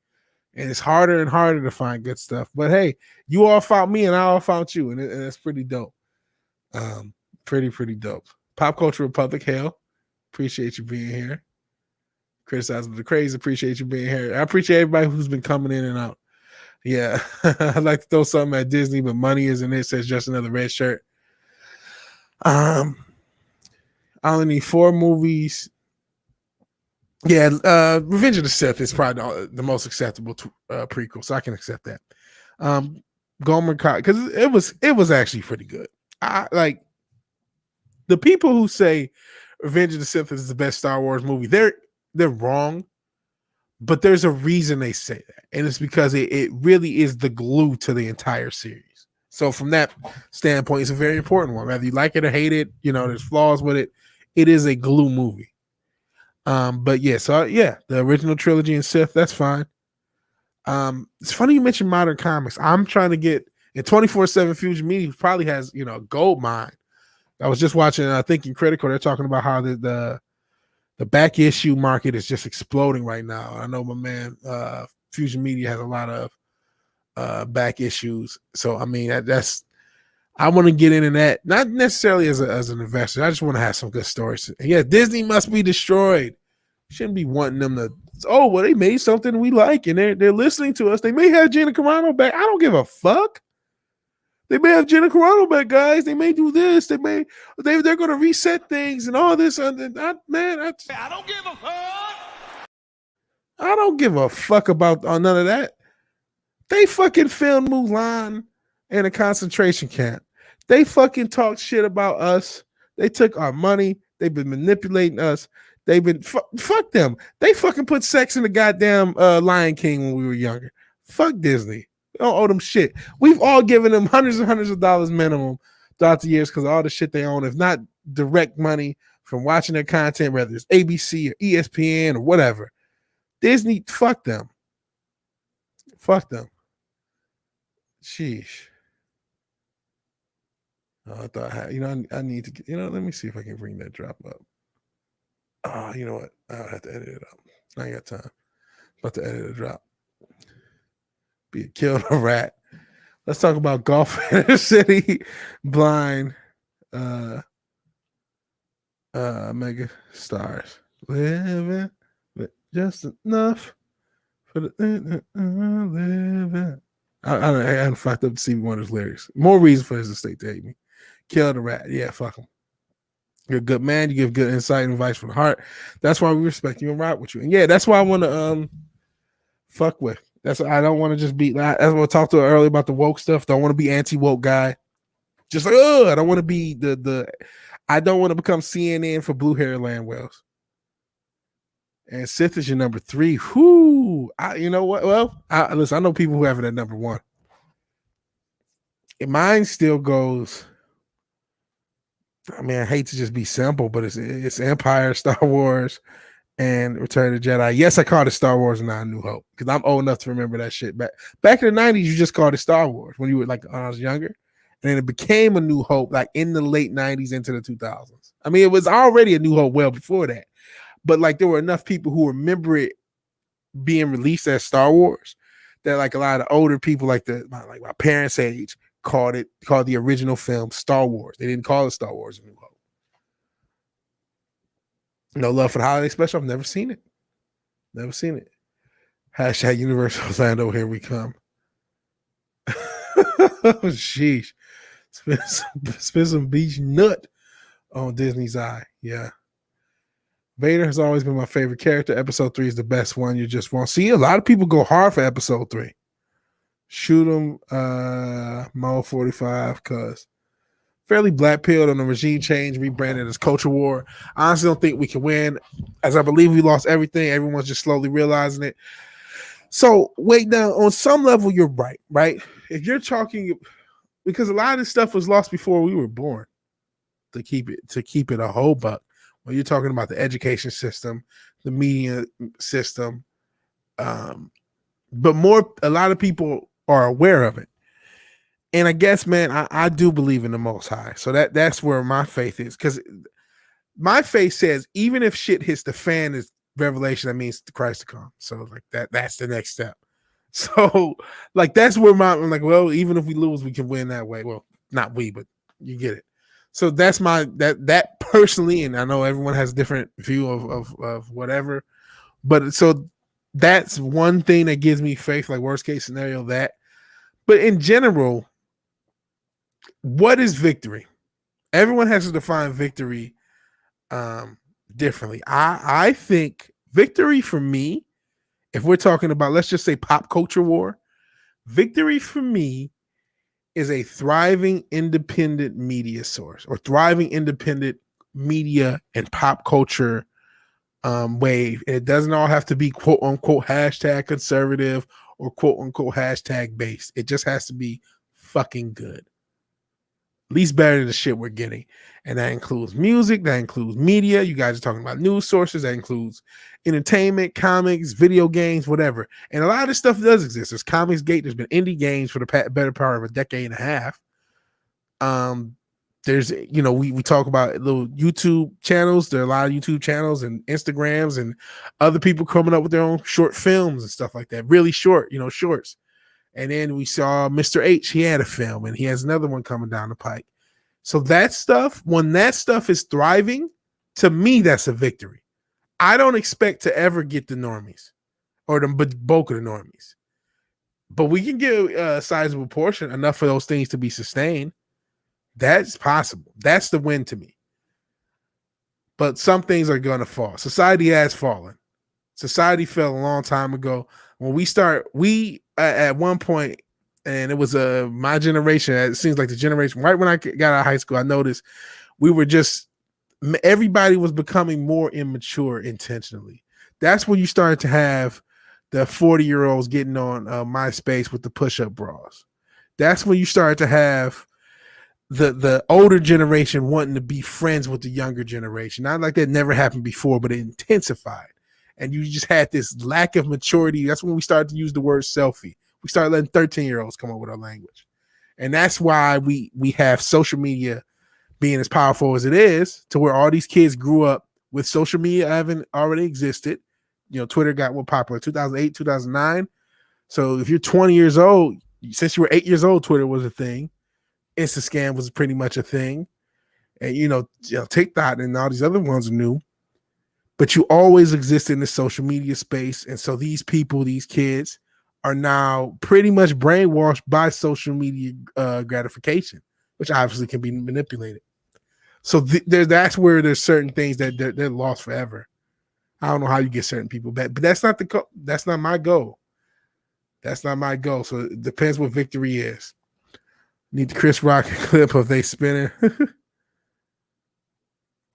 And it's harder and harder to find good stuff. But hey, you all found me and I all found you. And it's pretty dope. Pretty dope. Pop Culture Republic, hell. Appreciate you being here. Criticizing the crazy. Appreciate you being here. I appreciate everybody who's been coming in and out. Yeah. I'd like to throw something at Disney, but money isn't it. Says just another red shirt. I only need 4 movies. Yeah, Revenge of the Sith is probably the most acceptable prequel, so I can accept that. Gomer, because it was actually pretty good. I like the people who say Revenge of the Sith is the best Star Wars movie. They're wrong, but there's a reason they say that, and it's because it really is the glue to the entire series. So from that standpoint, it's a very important one. Whether you like it or hate it, there's flaws with it. It is a glue movie. But yeah, so yeah, the original trilogy and Sith, that's fine. It's funny you mentioned modern comics. I'm trying to get in 24/7 Fusion Media probably has, a gold mine. I was just watching Thinking Critical. They're talking about how the back issue market is just exploding right now. I know my man Fusion Media has a lot of back issues. So I mean I want to get into that, not necessarily as an investor. I just want to have some good stories. And yeah, Disney must be destroyed. Shouldn't be wanting them to. Oh, well, they made something we like, and they're listening to us. They may have Gina Carano back. I don't give a fuck. They may have Gina Carano back, guys. They may do this. They're going to reset things and all this. I don't give a fuck. I don't give a fuck about none of that. They fucking filmed Mulan in a concentration camp. They fucking talked shit about us. They took our money. They've been manipulating us. They've been fuck them. They fucking put sex in the goddamn Lion King when we were younger. Fuck Disney. We don't owe them shit. We've all given them hundreds and hundreds of dollars minimum throughout the years because of all the shit they own. If not direct money from watching their content, whether it's ABC or ESPN or whatever. Disney, fuck them. Fuck them. Sheesh. Oh, I thought I need to get, let me see if I can bring that drop up. Oh, you know what? I'll have to edit it up. I ain't got time. About to edit a drop. Be a killed a rat. Let's talk about Golf Inner City Blind mega stars. Living with just enough for the living. I hadn't fucked up Stevie Wonder's lyrics. More reason for his estate to hate me. Kill the rat. Yeah, fuck him. You're a good man. You give good insight and advice from the heart. That's why we respect you and ride with you. And yeah, that's why I want to fuck with. I don't want to just be. That's what I talked to earlier about the woke stuff. Don't want to be anti-woke guy. Just like, I don't want to be I don't want to become CNN for blue hair land wells. And Sith is your number 3. Whoo! You know what? Well, listen, I know people who have it at number 1. And mine still goes. I mean, I hate to just be simple, but it's Empire, Star Wars, and Return of the Jedi. Yes, I called it Star Wars and not A New Hope because I'm old enough to remember that shit. Back in the 90s, you just called it Star Wars when you were when I was younger. And then it became A New Hope like in the late 90s into the 2000s. I mean, it was already A New Hope well before that. But there were enough people who remember it being released as Star Wars that a lot of older people my parents' age called the original film Star Wars. They didn't call it Star Wars A New Hope. No Love for the Holiday Special. I've never seen it. Never seen it. Hashtag Universal Orlando, here we come. Oh, sheesh. Spit some beach nut on Disney's eye. Yeah. Vader has always been my favorite character. Episode 3 is the best one. You just won't see. A lot of people go hard for episode 3. Shoot him, Mo 45, because fairly black pilled on the regime change, rebranded as culture war. I honestly don't think we can win, as I believe we lost everything. Everyone's just slowly realizing it. So wait, now on some level, you're right? If you're talking, because a lot of this stuff was lost before we were born. To keep it a whole buck, when you're talking about the education system, the media system, but a lot of people are aware of it. And I guess, man, I do believe in the Most High. So that's where my faith is. Because my faith says, even if shit hits the fan, is revelation, that means the Christ to come. So like that's the next step. So like that's where I'm like, well, even if we lose, we can win that way. Well, not we, but you get it. So that's that personally, and I know everyone has a different view of whatever, but so that's one thing that gives me faith, like worst case scenario that. But in general, what is victory? Everyone has to define victory differently. I think victory for me, if we're talking about, let's just say pop culture war, victory for me is a thriving independent media source or thriving independent media and pop culture wave. And it doesn't all have to be quote unquote hashtag conservative or quote unquote hashtag based. It just has to be fucking good. At least better than the shit we're getting. And that includes music, that includes media. You guys are talking about news sources, that includes entertainment, comics, video games, whatever. And a lot of this stuff does exist. There's Comics Gate, there's been indie games for the better part of a decade and a half. There's, we talk about little YouTube channels. There are a lot of YouTube channels and Instagrams and other people coming up with their own short films and stuff like that. Really short, shorts. And then we saw Mr. H. He had a film, and he has another one coming down the pike. So that stuff, when that stuff is thriving, to me, that's a victory. I don't expect to ever get the normies or the bulk of the normies. But we can get a sizable portion, enough for those things to be sustained. That's possible. That's the win to me. But some things are going to fall. Society has fallen. Society fell a long time ago. When we at one point, and it was my generation, it seems like the generation, right when I got out of high school, I noticed everybody was becoming more immature intentionally. That's when you started to have the 40-year-olds getting on MySpace with the push-up bras. That's when you started to have the older generation wanting to be friends with the younger generation. Not like that never happened before, but it intensified. And you just had this lack of maturity. That's when we started to use the word selfie. We started letting 13-year-olds come up with our language. And that's why we have social media being as powerful as it is, to where all these kids grew up with social media having already existed. Twitter got popular 2008, 2009. So if you're 20 years old, since you were 8 years old, Twitter was a thing. Instagram was pretty much a thing. And, TikTok and all these other ones are new. But you always exist in the social media space. And so these people, these kids, are now pretty much brainwashed by social media gratification, which obviously can be manipulated. So that's where there's certain things that they're lost forever. I don't know how you get certain people back, but that's not my goal. That's not my goal. So it depends what victory is. Need the Chris Rock clip of they spinning.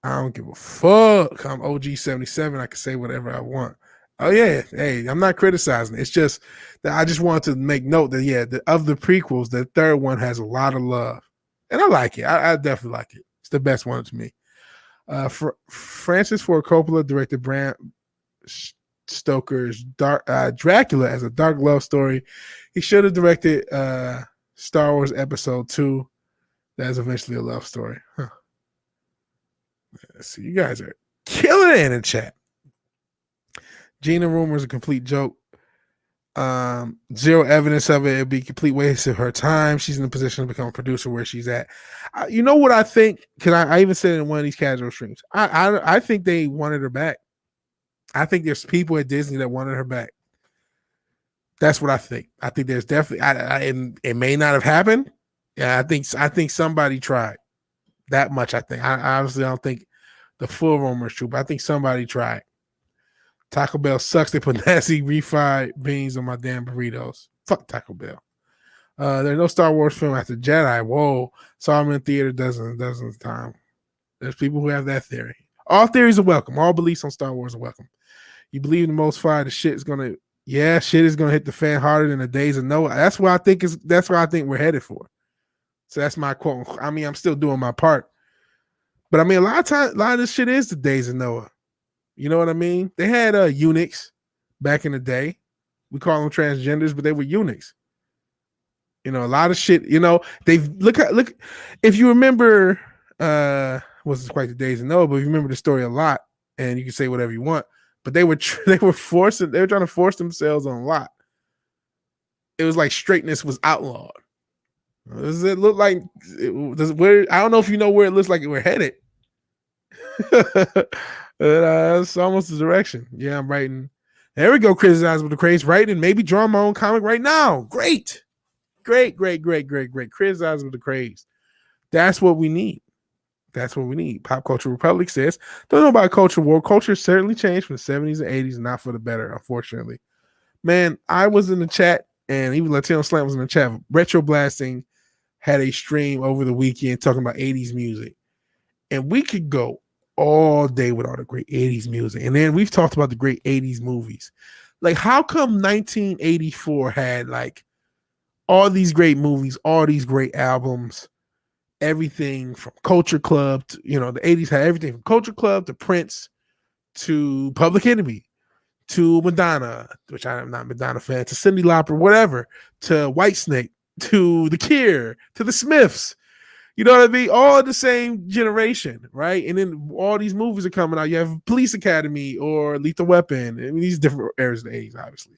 I don't give a fuck. I'm OG 77. I can say whatever I want. Oh yeah, hey, I'm not criticizing. It's just that I just wanted to make note that of the prequels, the third one has a lot of love, and I like it. I definitely like it. It's the best one to me. Francis Ford Coppola directed Bram Stoker's Dracula as a dark love story. He should have directed Star Wars Episode 2. That's eventually a love story. Huh. Let's see, you guys are killing it in the chat. Gina rumor is a complete joke. Zero evidence of it. It'd be a complete waste of her time. She's in a position to become a producer where she's at. You know what I think? Because I even said it in one of these casual streams. I think they wanted her back. I think there's people at Disney that wanted her back. That's what I think. I think there's definitely. It may not have happened. Yeah, I think somebody tried. That much, I think. I honestly don't think the full rumor is true, but I think somebody tried. Taco Bell sucks. They put nasty refried beans on my damn burritos. Fuck Taco Bell. There's no Star Wars film after Jedi. Whoa. Saw them in theater dozens of times. There's people who have that theory. All theories are welcome. All beliefs on Star Wars are welcome. You believe in the most fire, the shit is gonna hit the fan harder than the days of Noah. That's what I think we're headed for. So that's my quote. I mean, I'm still doing my part. But I mean, a lot of this shit is the days of Noah. You know what I mean? They had eunuchs back in the day. We call them transgenders, but they were eunuchs. You know, a lot of shit. You know, they've look. If you remember, wasn't quite the days of Noah, but if you remember the story a lot, and you can say whatever you want. But they were they were trying to force themselves on Lot. It was like straightness was outlawed. Does it look like I don't know if you know where it looks like we're headed. It's almost the direction. Yeah, I'm writing. There we go. Criticize with the craze. Writing, maybe draw my own comic right now. Great. Criticize with the craze. That's what we need. That's what we need. Pop Culture Republic says, don't know about culture war. Culture certainly changed from the 70s and 80s, not for the better, unfortunately. Man, I was in the chat, and even Latino Slam was in the chat. Retro Blasting had a stream over the weekend talking about 80s music. And we could go all day with all the great 80s music. And then we've talked about the great 80s movies. Like, how come 1984 had like all these great movies, all these great albums, everything from Culture Club to, you know, the 80s had everything from Culture Club to Prince to Public Enemy to Madonna, which I am not a Madonna fan, to Cyndi Lauper, whatever, to Whitesnake, to The Cure, to the Smiths. You know what I mean? All the same generation, right? And then all these movies are coming out. You have Police Academy or Lethal Weapon. I mean, these different eras of the 80s, obviously.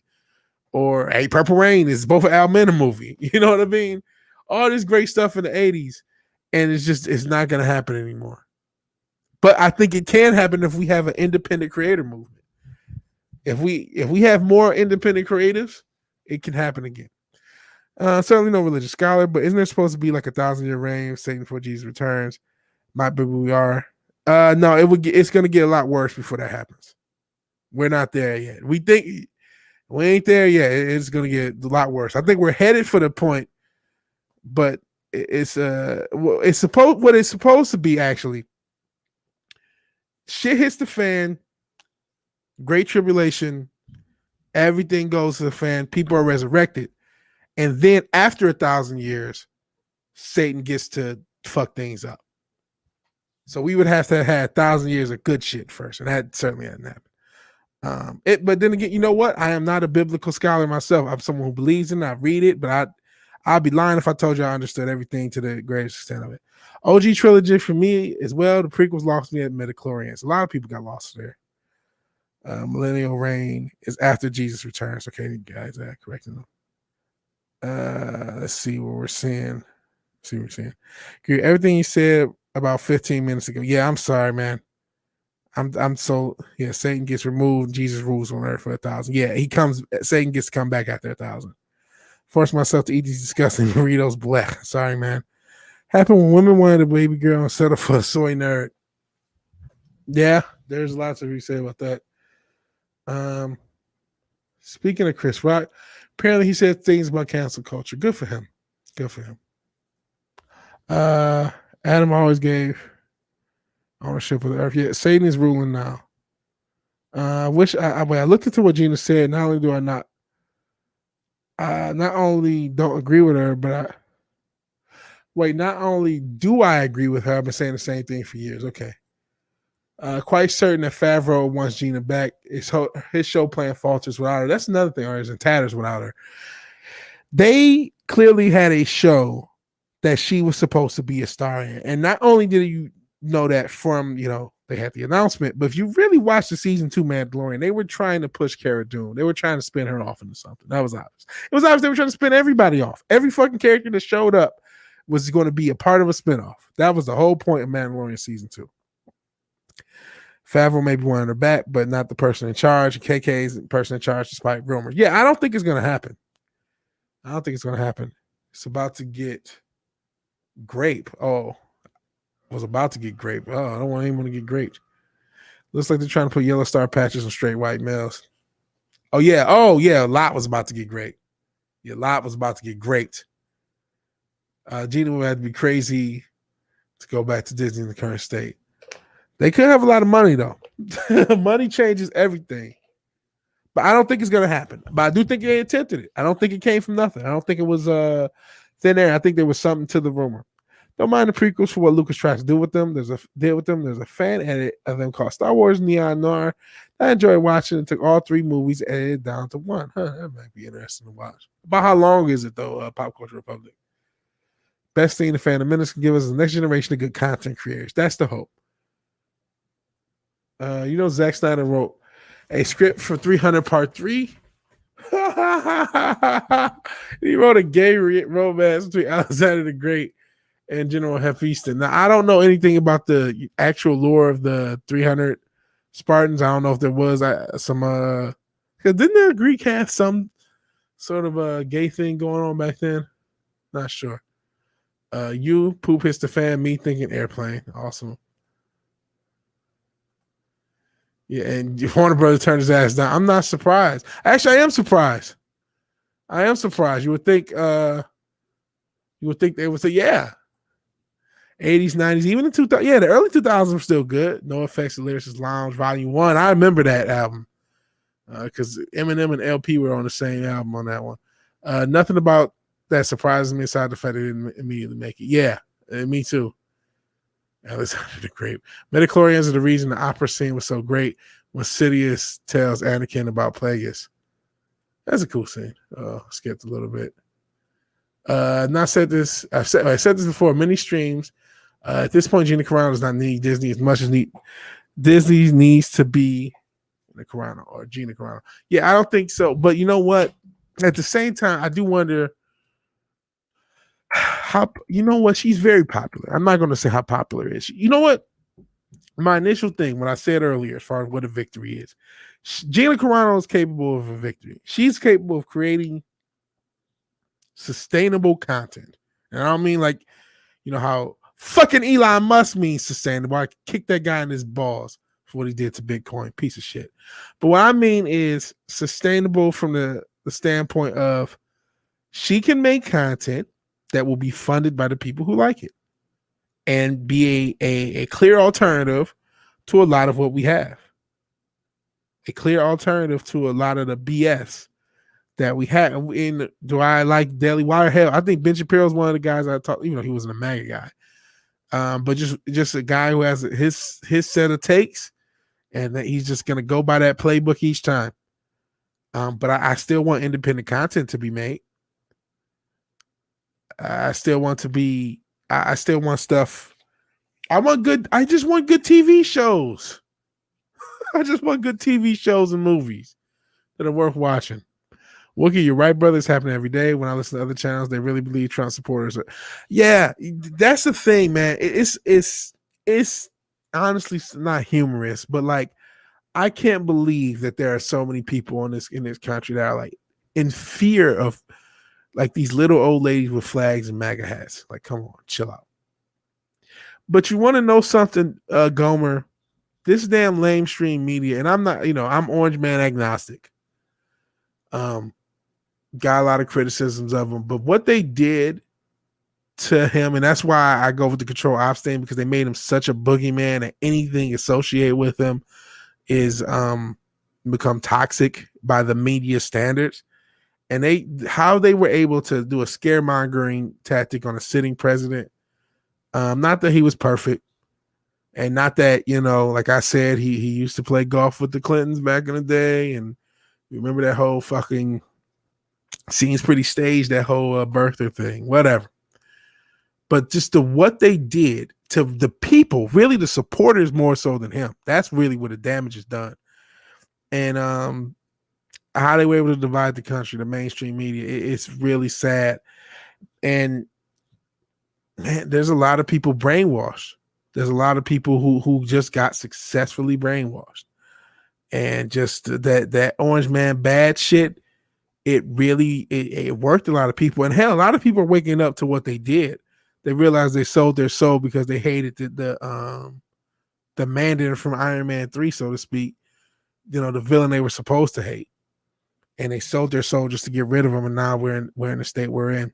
Or Hey, Purple Rain is both an Al Minna movie. You know what I mean? All this great stuff in the 80s. And it's not going to happen anymore. But I think it can happen if we have an independent creator movement. If we have more independent creatives, it can happen again. Certainly no religious scholar, but isn't there supposed to be like 1,000-year reign of Satan before Jesus returns? Might be where we are. No, it's going to get a lot worse before that happens. We're not there yet. We think we ain't there yet. It's going to get a lot worse. I think we're headed for the point, but it's supposed to be actually. Shit hits the fan. Great tribulation. Everything goes to the fan. People are resurrected. And then after 1,000 years, Satan gets to fuck things up. So we would have to have had 1,000 years of good shit first. And that certainly hasn't happened. But then again, you know what? I am not a biblical scholar myself. I'm someone who believes in it. I read it, but I'd be lying if I told you I understood everything to the greatest extent of it. OG trilogy for me as well. The prequels lost me at midichlorians. A lot of people got lost there. Millennial reign is after Jesus returns. Okay, guys, correcting them. Let's see what we're seeing. Okay, everything you said about 15 minutes ago. Yeah, I'm sorry, man. I'm so Satan gets removed. Jesus rules on earth for 1,000. Yeah, Satan gets to come back after 1,000. Force myself to eat these disgusting burritos black. Sorry, man. Happened when women wanted a baby girl and settled for a soy nerd. Yeah, there's lots of you say about that. Speaking of Chris Rock, apparently he said things about cancel culture. Good for him. Adam always gave ownership of the earth. Yeah, Satan is ruling now. I looked into what Gina said. Not only do I not only don't agree with her, but not only do I agree with her, I've been saying the same thing for years. Okay. Quite certain that Favreau wants Gina back. His show plan falters without her. That's another thing, or is in tatters without her. They clearly had a show that she was supposed to be a star in. And not only did you know that from, they had the announcement, but if you really watched the season 2 Mandalorian, they were trying to push Cara Dune. They were trying to spin her off into something. That was obvious. It was obvious they were trying to spin everybody off. Every fucking character that showed up was going to be a part of a spinoff. That was the whole point of Mandalorian season 2. Favreau maybe wanted her back, but not the person in charge. KK is the person in charge, despite rumors. Yeah, I don't think it's going to happen. It's about to get grape. Oh, I was about to get grape. Oh, I don't want anyone to get graped. Looks like they're trying to put yellow star patches on straight white males. Oh, yeah. Lot was about to get grape. Yeah, Lot was about to get graped. Gina would have to be crazy to go back to Disney in the current state. They could have a lot of money, though. Money changes everything. But I don't think it's going to happen. But I do think they attempted it. I don't think it came from nothing. I don't think it was thin air. I think there was something to the rumor. Don't mind the prequels for what Lucas tries to do with them. There's a fan edit of them called Star Wars Neon Noir. I enjoyed watching and took all 3 movies and edited down to 1. That might be interesting to watch. About how long is it though? Pop Culture Republic. Best thing the Phantom Menace can give us is the next generation of good content creators. That's the hope. Zack Snyder wrote a script for 300 Part 3. He wrote a gay romance between Alexander the Great and General Hephaestus. Now, I don't know anything about the actual lore of the 300 Spartans. I don't know if there was some because didn't the Greek have some sort of a gay thing going on back then? Not sure. You poop hits the fan, me thinking airplane. Awesome. Yeah, and Warner Brothers turned his ass down. I'm not surprised. Actually, I am surprised. You would think they would say, yeah. 80s, 90s, even the 2000s. Yeah, the early 2000s were still good. No Effects, The Lyricist Lounge, Volume 1. I remember that album because Eminem and LP were on the same album on that one. Nothing about that surprises me aside the fact they didn't immediately make it. Yeah, me too. Alexander the Great. Midichlorians are the reason the opera scene was so great when Sidious tells Anakin about Plagueis. That's a cool scene. Skipped a little bit. I've said this before. Many streams. At this point, Gina Carano does not need Disney as much as Disney needs to be the Carano or Gina Carano. Yeah, I don't think so. But you know what? At the same time, I do wonder how. You know what? She's very popular. I'm not going to say how popular is she. You know what? My initial thing when I said earlier, as far as what a victory is, Gina Carano is capable of a victory. She's capable of creating sustainable content, and I don't mean like how fucking Elon Musk means sustainable. I kicked that guy in his balls for what he did to Bitcoin, piece of shit. But what I mean is sustainable from the standpoint of she can make content that will be funded by the people who like it and be a clear alternative to a lot of what we have. A clear alternative to a lot of the BS that we had. Do I like Daily Wire? Hell, I think Ben Shapiro is one of the guys I talked, even though he wasn't a MAGA guy. But just a guy who has his set of takes, and that he's just gonna go by that playbook each time. But I still want independent content to be made. I still want stuff. I just want good TV shows. I just want good TV shows and movies that are worth watching. Wookie, you're right, brother. It's happening every day. When I listen to other channels, they really believe Trump supporters are. Yeah, that's the thing, man. It's honestly not humorous, but like I can't believe that there are so many people in this country that are like in fear of like these little old ladies with flags and MAGA hats. Like, come on, chill out. But you want to know something, Gomer? This damn lamestream media, and I'm not, I'm Orange Man agnostic. Got a lot of criticisms of him, but what they did to him, and that's why I go with the Control Ops thing, because they made him such a boogeyman that anything associated with him is become toxic by the media standards. And how they were able to do a scaremongering tactic on a sitting president. Not that he was perfect, and not that, like I said, he used to play golf with the Clintons back in the day, and remember that whole fucking seems pretty staged, that whole birther thing, whatever. But just what they did to the people, really the supporters more so than him. That's really where the damage is done. And how they were able to divide the country, the mainstream media, it's really sad. And man, there's a lot of people brainwashed. There's a lot of people who just got successfully brainwashed. And just that Orange Man bad shit, it really it worked a lot of people. And hell, a lot of people are waking up to what they did. They realized they sold their soul because they hated the Mandarin from Iron Man 3, so to speak. The villain they were supposed to hate. And they sold their soul just to get rid of him. And now we're in the state we're in.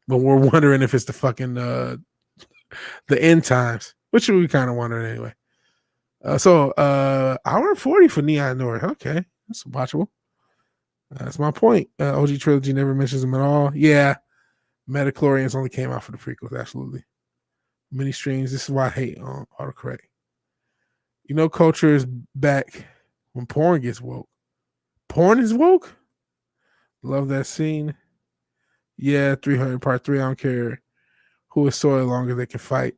But we're wondering if it's the fucking the end times, which we kind of wondering anyway. So hour and 40 for Neon Noir. Okay, that's watchable. That's my point. OG Trilogy never mentions them at all. Yeah, Metachlorians only came out for the prequels. Absolutely. Mini streams. This is why I hate autocorrect. You know, culture is back when porn gets woke. Porn is woke? Love that scene. Yeah, 300 part 3. I don't care who is soy as long as they can fight.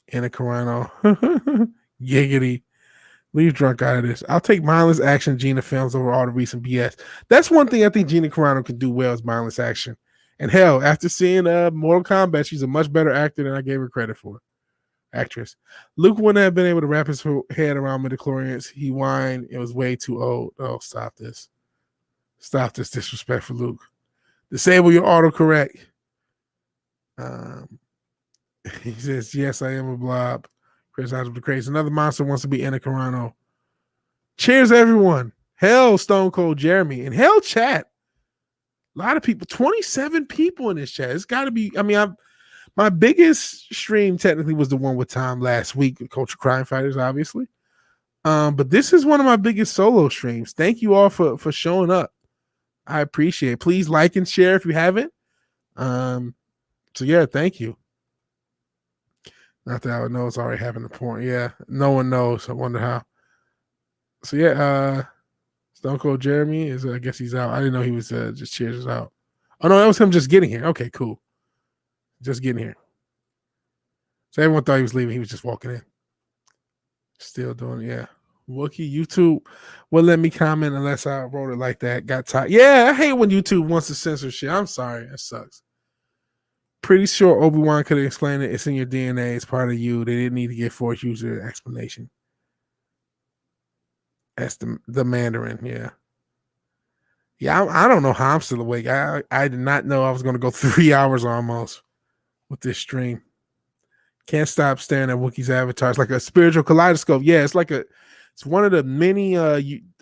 In a Carano. Giggity. Leave drunk out of this. I'll take mindless action Gina films over all the recent BS. That's one thing I think Gina Carano can do well is mindless action. And hell, after seeing Mortal Kombat, she's a much better actor than I gave her credit for. Actress. Luke wouldn't have been able to wrap his head around midichlorians. He whined. It was way too old. Oh, stop this. Stop this disrespect for Luke. Disable your autocorrect. He says, yes, I am a blob. Chris out of the craze. Another monster wants to be Anna Carano. Cheers, everyone. Hell, Stone Cold Jeremy. And hell, chat. A lot of people. 27 people in this chat. It's got to be. I mean, my biggest stream technically was the one with Tom last week, Culture Crime Fighters, obviously. But this is one of my biggest solo streams. Thank you all for showing up. I appreciate it. Please like and share if you haven't. So yeah, thank you. Not that I would know it's already happened to porn. Yeah, no one knows. I wonder how. So yeah, Stone Cold Jeremy is. I guess he's out. I didn't know he was just cheers out. Oh no, that was him just getting here. Okay, cool. Just getting here. So everyone thought he was leaving. He was just walking in. Still doing it. Yeah. Wookie, YouTube wouldn't let me comment unless I wrote it like that. Got tired. Yeah, I hate when YouTube wants to censor shit. I'm sorry. That sucks. Pretty sure Obi-Wan could have explained it. It's in your DNA. It's part of you. They didn't need to give Force user an explanation. That's the Mandarin. Yeah. Yeah, I don't know how I'm still awake. I did not know I was going to go 3 hours almost with this stream. Can't stop staring at Wookiee's avatar. It's like a spiritual kaleidoscope. Yeah, it's one of the many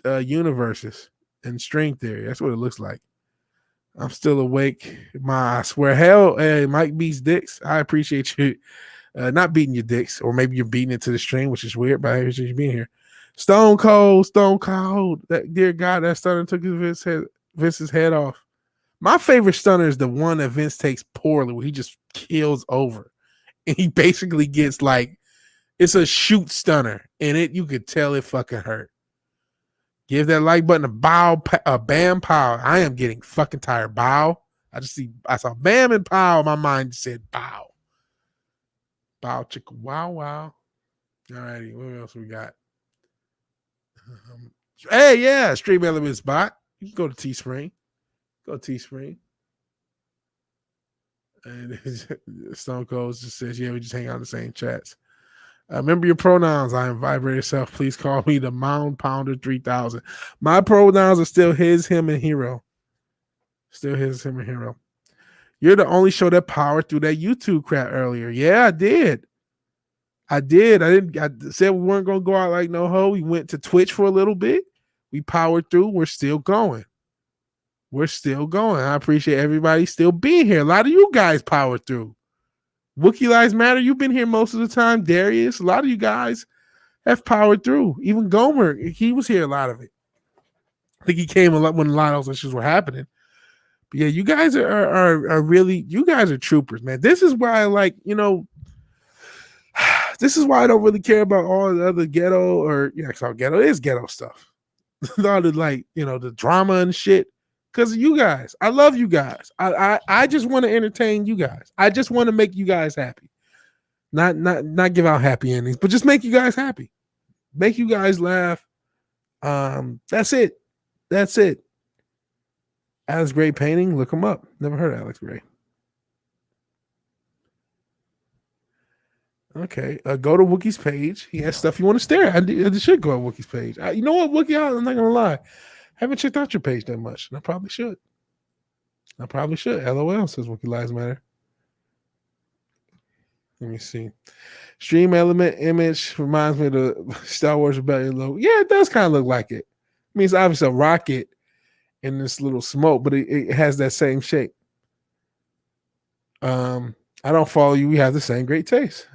universes in string theory. That's what it looks like. I'm still awake. I swear, hell, hey, Mike beats dicks. I appreciate you not beating your dicks, or maybe you're beating it to the stream, which is weird, but I appreciate you being here. Stone Cold. That dear God, that stunner took Vince's head off. My favorite stunner is the one that Vince takes poorly, where he just kills over. And he basically gets like, it's a shoot stunner. And you could tell it fucking hurt. Give that like button a bam pow. I am getting fucking tired. Bow. I saw bam and pow. My mind said bow. Bow chicka wow wow. Alrighty, what else we got? Hey, yeah, Stream Elements bot. You can go to Teespring. Go to Teespring. And Stone Cold just says, yeah, we just hang out in the same chats. Remember your pronouns. I am Vibrator Self. Please call me the Mound Pounder 3000. My pronouns are still his, him, and hero. Still his, him, and hero. You're the only show that powered through that YouTube crap earlier. Yeah, I did. I said we weren't going to go out like no ho. We went to Twitch for a little bit. We powered through. We're still going. I appreciate everybody still being here. A lot of you guys powered through. Wookiee Lives Matter, you've been here most of the time. Darius, a lot of you guys have powered through. Even Gomer, he was here a lot of it. I think he came a lot when a lot of those issues were happening. But yeah, you guys are really, you guys are troopers, man. This is why I like, this is why I don't really care about all the other ghetto or, it's all ghetto. It is ghetto stuff. All the the drama and shit. Because of you guys. I love you guys. I just want to entertain you guys. I just want to make you guys happy. Not give out happy endings, but just make you guys happy. Make you guys laugh. That's it. Alex Gray painting. Look him up. Never heard of Alex Gray. Okay. Go to Wookiee's page. He has stuff you want to stare at. I should go to Wookiee's page. You know what, Wookiee? I'm not going to lie. Haven't checked out your page that much. And I probably should. LOL, says Wookiee Lives Matter. Let me see. Stream element image reminds me of the Star Wars Rebellion logo. Yeah, it does kind of look like it. I mean, it's obviously a rocket in this little smoke, but it has that same shape. I don't follow you. We have the same great taste.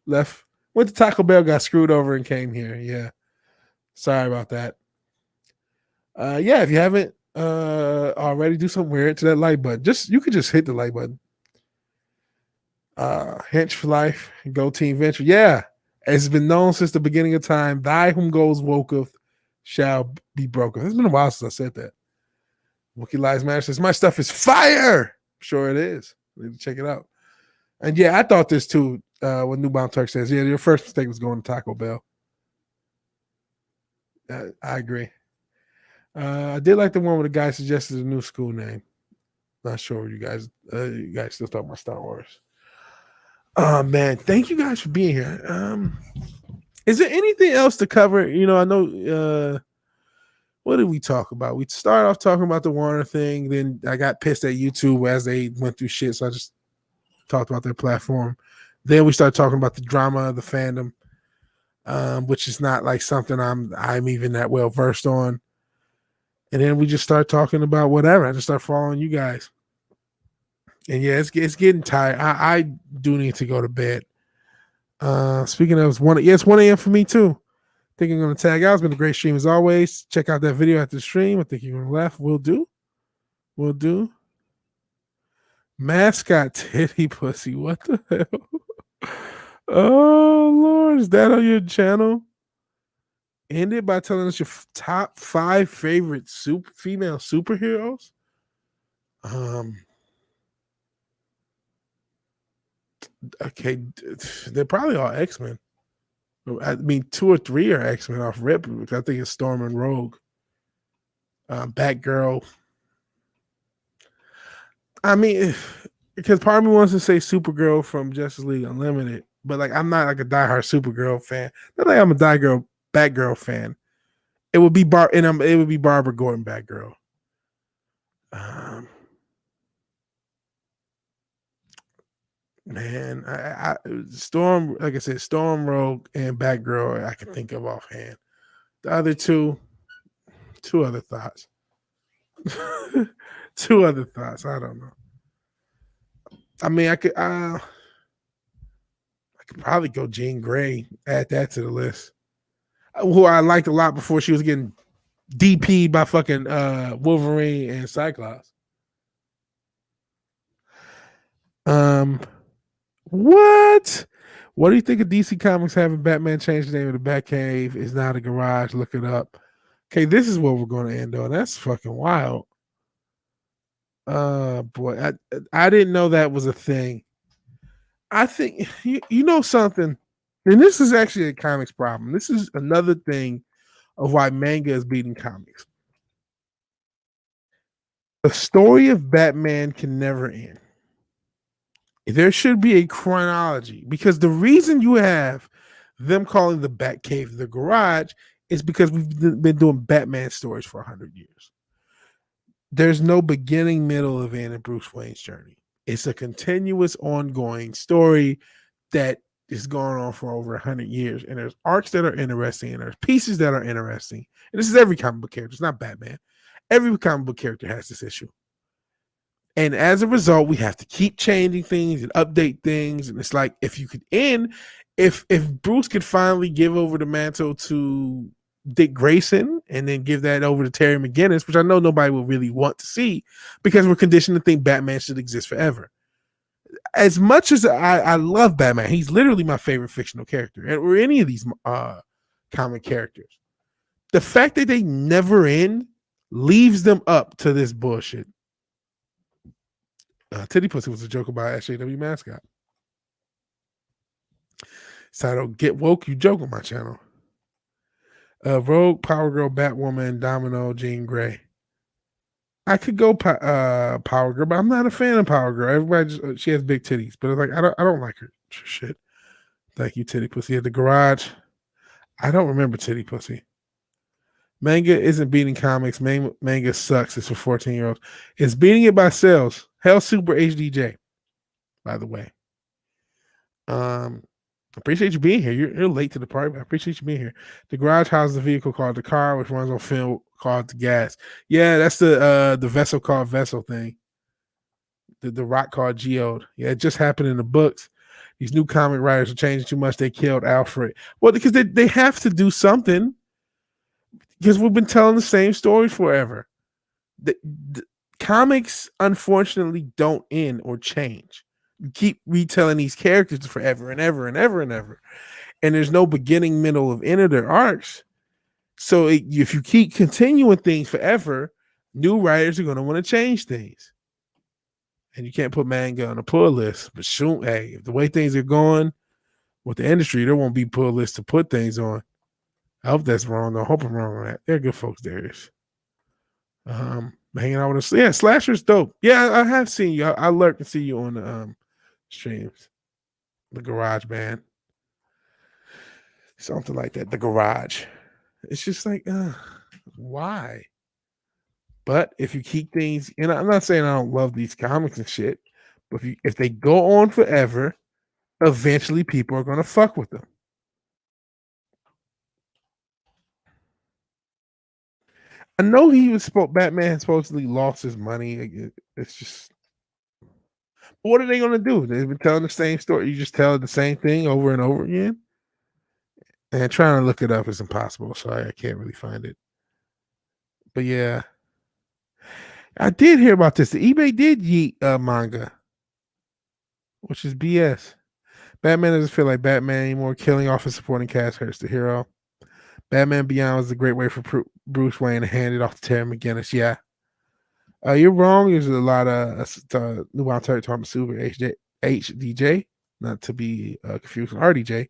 Went to Taco Bell, got screwed over, and came here. Yeah. Sorry about that. Yeah, if you haven't already, do something weird to that like button. You could just hit the like button. Hench for life. Go Team Venture. Yeah. It's been known since the beginning of time. Thy whom goes woketh shall be broken. It's been a while since I said that. Wookie Lies Matter says, my stuff is fire. Sure it is. Need to check it out. And yeah, I thought this too. When Newbound Turk says, yeah, your first mistake was going to Taco Bell. I agree. I did like the one where the guy suggested a new school name. Not sure you guys still talking about Star Wars. Man, thank you guys for being here. Is there anything else to cover? You know, I know what did we talk about? We started off talking about the Warner thing, then I got pissed at YouTube as they went through shit, so I just talked about their platform. Then we started talking about the drama of the fandom, which is not like something I'm even that well versed on. And then we just start talking about whatever. I just start following you guys. And yeah, it's getting tired. I do need to go to bed. Speaking of, it's 1 a.m. for me too. I think I'm going to tag out. It's been a great stream as always. Check out that video after the stream. I think you're going to laugh. Will do. Mascot titty pussy. What the hell? Oh, Lord. Is that on your channel? End it by telling us your top 5 favorite female superheroes. Okay, they're probably all X-Men. I mean, 2 or 3 are X-Men off rip. I think it's Storm and Rogue. Batgirl. I mean, because part of me wants to say Supergirl from Justice League Unlimited, but like I'm not like a diehard Supergirl fan. Not like I'm a Batgirl fan. It would be Barbara Gordon Batgirl. Man, I Storm, like I said, Storm, Rogue, and Batgirl, I can think of offhand. The other two other thoughts. 2 other thoughts. I don't know. I mean, I could probably go Jean Grey, add that to the list. Who I liked a lot before she was getting DP'd by fucking Wolverine and Cyclops. What? What do you think of DC Comics having Batman change the name of the Batcave? Is now the garage. Look it up. Okay, this is what we're going to end on. That's fucking wild. Boy, I didn't know that was a thing. I think you know something, and this is actually a comics problem. This is another thing of why manga is beating comics. The story of Batman can never end. There should be a chronology, because the reason you have them calling the Batcave the garage is because we've been doing Batman stories for 100 years. There's no beginning, middle, of end in Bruce Wayne's journey. It's a continuous, ongoing story that is going on for over 100 years. And there's arcs that are interesting, and there's pieces that are interesting. And this is every comic book character. It's not Batman. Every comic book character has this issue. And as a result, we have to keep changing things and update things. And it's like, if you could end, if Bruce could finally give over the mantle to Dick Grayson and then give that over to Terry McGinnis, which I know nobody will really want to see, because we're conditioned to think Batman should exist forever. As much as I love Batman, he's literally my favorite fictional character, or any of these comic characters. The fact that they never end leaves them up to this bullshit. Titty Pussy was a joke about SJW mascot. So I don't get woke, you joke on my channel. Rogue, Power Girl, Batwoman, Domino, Jean Grey. I could go Power Girl, but I'm not a fan of Power Girl. Everybody she has big titties, but it's like I don't like her shit. Thank you, Titty Pussy. At the garage, I don't remember Titty Pussy. Manga isn't beating comics. Manga sucks. It's for 14-year-olds. It's beating it by sales. Hell Super HDJ, by the way. Appreciate you being here. You're late to the party, but I appreciate you being here. The garage houses a vehicle called the car, which runs on film called the gas. Yeah, that's the vessel called Vessel thing. The rock called Geode. Yeah, it just happened in the books. These new comic writers are changing too much. They killed Alfred. Well, because they have to do something, because we've been telling the same story forever. The comics, unfortunately, don't end or change. You keep retelling these characters forever and ever and ever and ever, and there's no beginning, middle, of end of their arcs. So if you keep continuing things forever, new writers are going to want to change things, and you can't put manga on a pull list. But shoot, hey, the way things are going with the industry, there won't be pull lists to put things on. I hope that's wrong. I hope I'm wrong on that. They're good folks. There is. Hanging out with us. Yeah, Slasher's dope. Yeah, I have seen you. I lurk to see you on the streams. The Garage Band. Something like that. The Garage. It's just like, why? But if you keep things, and I'm not saying I don't love these comics and shit, but if they go on forever, eventually people are gonna fuck with them. I know Batman supposedly lost his money. It's just, what are they gonna do? They've been telling the same story. You just tell the same thing over and over again. And trying to look it up is impossible, so I can't really find it. But yeah, I did hear about this. The eBay did yeet manga, which is BS. Batman doesn't feel like Batman anymore. Killing off his supporting cast hurts the hero. Batman Beyond was a great way for Bruce Wayne to hand it off to Terry McGinnis. Yeah. You're wrong. There's a lot of new talking Super HDJ, not to be confused with RDJ.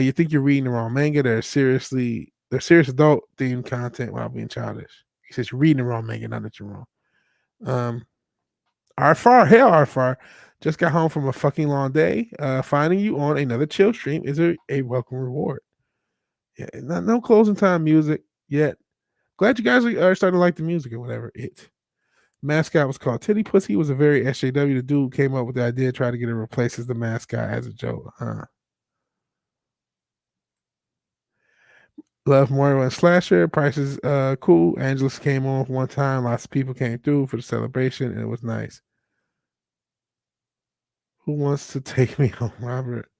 You think you're reading the wrong manga. They're serious adult themed content while being childish. He says you're reading the wrong manga, not that you're wrong. Arfar, just got home from a fucking long day. Finding you on another chill stream is a welcome reward. Yeah, no closing time music yet. Glad you guys are starting to like the music or whatever. Mascot was called Titty Pussy. He was a very SJW. The dude came up with the idea, tried to get it replaced as the mascot as a joke. Love Mario and Slasher. Prices cool. Angelus came on one time. Lots of people came through for the celebration, and it was nice. Who wants to take me home, Robert?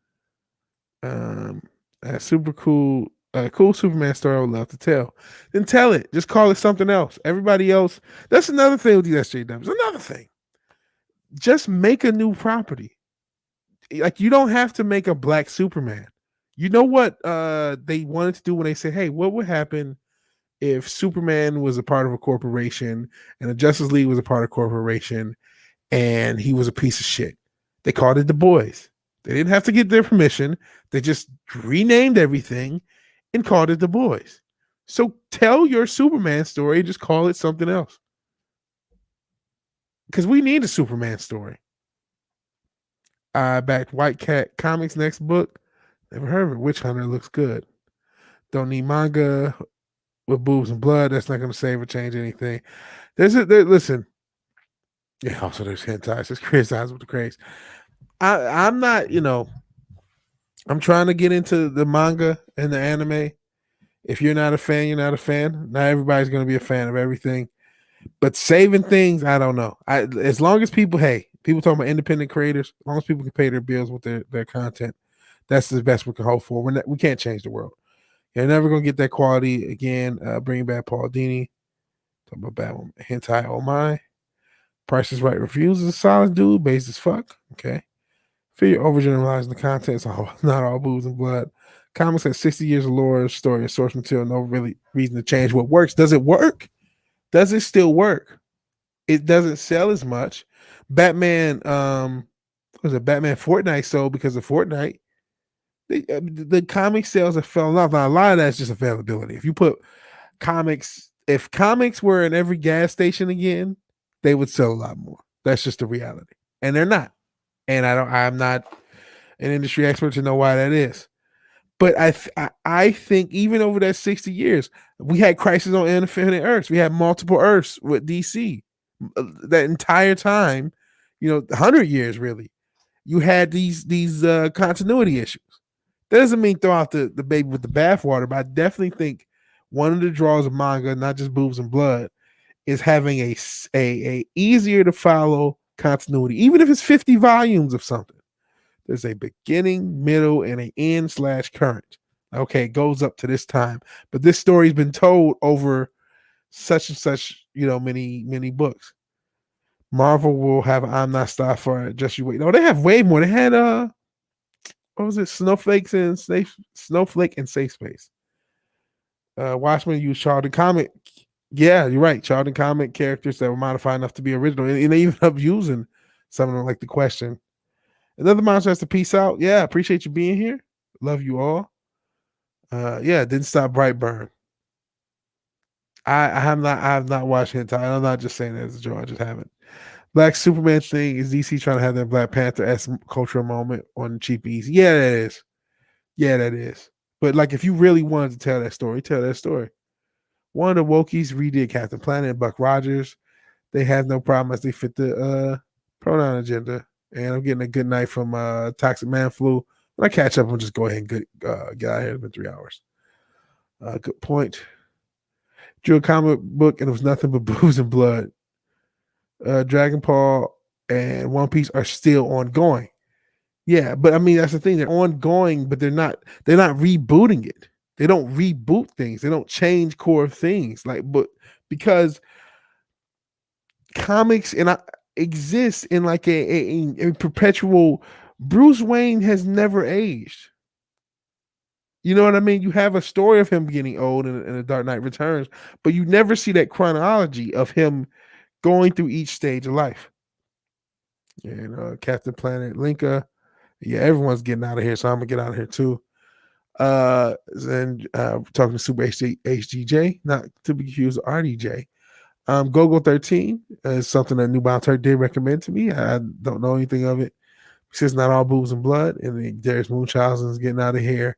Super cool. Cool Superman story I would love to tell. Then tell it. Just call it something else. Everybody else. That's another thing with these SJWs. Another thing. Just make a new property. Like, you don't have to make a black Superman. You know what they wanted to do when they said, hey, what would happen if Superman was a part of a corporation and the Justice League was a part of a corporation and he was a piece of shit? They called it The Boys. They didn't have to get their permission. They just renamed everything and called it The Boys. So tell your Superman story, just call it something else. Because we need a Superman story. I backed White Cat Comics next book. Never heard of it. Witch Hunter looks good. Don't need manga with boobs and blood. That's not going to save or change anything. Listen. Yeah, also there's hentai. There's crazy eyes with the craze. I'm not, I'm trying to get into the manga and the anime. If you're not a fan, you're not a fan. Not everybody's going to be a fan of everything. But saving things, I don't know. As long as people talking about independent creators, as long as people can pay their bills with their content, that's the best we can hope for. We can't change the world. You're never going to get that quality again. Bring back Paul Dini. Talk about Batman. Hentai, oh my. Price is Right Reviews is a solid dude, based as fuck. Okay. Figure overgeneralizing the content. It's not all boobs and blood. Comics has 60 years of lore, story, and source material. No really reason to change what works. Does it work? Does it still work? It doesn't sell as much. Batman, Batman Fortnite sold because of Fortnite. The comic sales have fallen off. Now, a lot of that's just availability. If you put if comics were in every gas station again, they would sell a lot more. That's just the reality. And they're not. And I'm not an industry expert to know why that is. But I think even over that 60 years, we had Crisis on Infinite Earths. We had multiple Earths with DC. That entire time, 100 years really, you had these continuity issues. That doesn't mean throw out the baby with the bathwater, but I definitely think one of the draws of manga, not just boobs and blood, is having a easier to follow continuity, even if it's 50 volumes of something. There's a beginning, middle, and an end/current. Okay, it goes up to this time, but this story's been told over such and such, many books. Marvel will have I'm Not Starfire. Just you wait. No, they have way more. They had what was it? Snowflake and Safe Space. Watchmen used Charlton comic. Yeah, you're right. Charlton comic characters that were modified enough to be original, and they even up using some of them, like the Question. Another monster has to peace out. Yeah, appreciate you being here. Love you all. Yeah, didn't stop Brightburn. I have not watched hentai. I'm not just saying that as a joke. I just haven't. Black Superman thing is DC trying to have that Black Panther as cultural moment on cheap easy. Yeah, that is. Yeah, that is. But like, if you really wanted to tell that story, tell that story. One of the Wokies redid Captain Planet and Buck Rogers. They have no problem as they fit the pronoun agenda. And I'm getting a good night from Toxic Man Flu. When I catch up, I'll just go ahead and get out of here. It's been 3 hours. Good point. Drew a comic book and it was nothing but booze and blood. Dragon Ball and One Piece are still ongoing. Yeah, but I mean that's the thing. They're ongoing, but they're not rebooting it. They don't reboot things. They don't change core things. Like, but because comics exist in like a perpetual. Bruce Wayne has never aged. You know what I mean? You have a story of him getting old in The Dark Knight Returns, but you never see that chronology of him going through each stage of life. And Captain Planet, Linka, yeah, everyone's getting out of here, so I'm gonna get out of here too. Then talking to Super HGJ, not to be confused with RDJ. Gogo 13 is something that New Bound Turk did recommend to me. I don't know anything of it. He says not all boobs and blood, and then Darius Munchausen's getting out of here.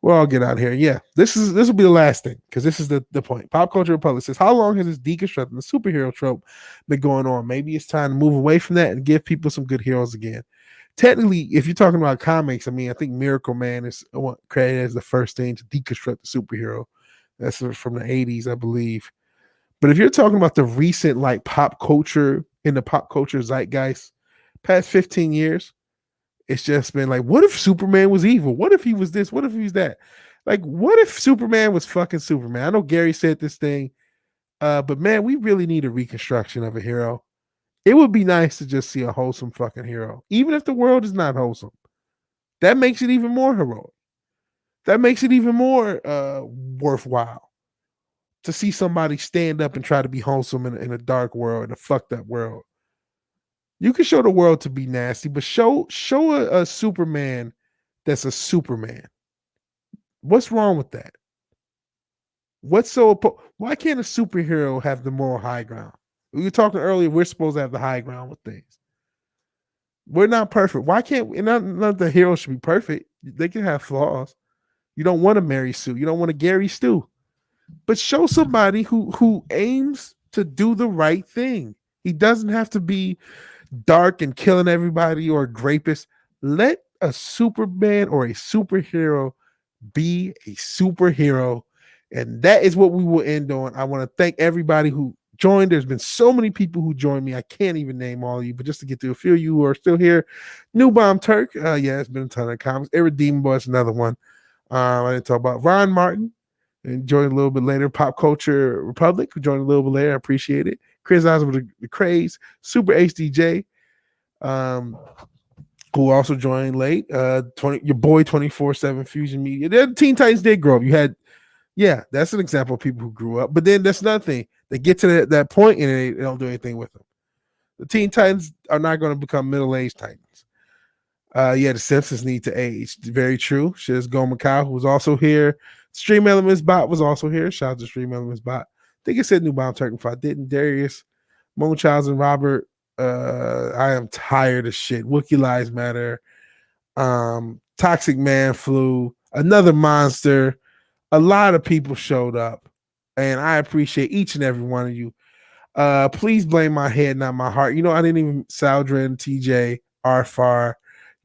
We'll all get out of here. Yeah, this will be the last thing because this is the point. Pop Culture Republic says, how long has this deconstructing the superhero trope been going on? Maybe it's time to move away from that and give people some good heroes again. Technically, if you're talking about comics, I mean, I think Miracle Man is credited as the first thing to deconstruct the superhero. That's from the 80s, I believe. But if you're talking about the recent like pop culture in the pop culture zeitgeist, past 15 years, it's just been like, what if Superman was evil? What if he was this? What if he was that? Like, what if Superman was fucking Superman? I know Gary said this thing, but man, we really need a reconstruction of a hero. It would be nice to just see a wholesome fucking hero, even if the world is not wholesome. That makes it even more heroic. That makes it even more worthwhile to see somebody stand up and try to be wholesome in a dark world, in a fucked up world. You can show the world to be nasty, but show a Superman that's a Superman. What's wrong with that? Why can't a superhero have the moral high ground? We were talking earlier, we're supposed to have the high ground with things. We're not perfect. Why can't we? Not the heroes should be perfect. They can have flaws. You don't want a Mary Sue. You don't want a Gary Stu. But show somebody who aims to do the right thing. He doesn't have to be dark and killing everybody or a rapist. Let a Superman or a superhero be a superhero. And that is what we will end on. I want to thank everybody who joined. There's been so many people who joined me. I can't even name all of you, but just to get to a few of you who are still here. New Bomb Turk. Yeah, it's been a ton of comments. Irredeemable is another one. I didn't talk about Ron Martin and joined a little bit later. Pop Culture Republic, who joined a little bit later. I appreciate it. Chris Osmond with the Craze. Super HDJ. Who also joined late. Your boy 24/7 Fusion Media. The Teen Titans did grow up. You had, yeah, that's an example of people who grew up. But then that's another thing. They get to that point and they don't do anything with them. The Teen Titans are not going to become middle-aged Titans. Yeah, the Simpsons need to age. Very true. Shiz Go Macau, who was also here. Stream Elements Bot was also here. Shout out to Stream Elements Bot. I think it said New Bomb Turk if I didn't. Darius, Munchausen, Robert. I am tired of shit. Wookiee Lives Matter. Toxic Man Flu. Another monster. A lot of people showed up. And I appreciate each and every one of you. Please blame my head, not my heart. You know, I didn't even Saldrin, TJ, Arfar,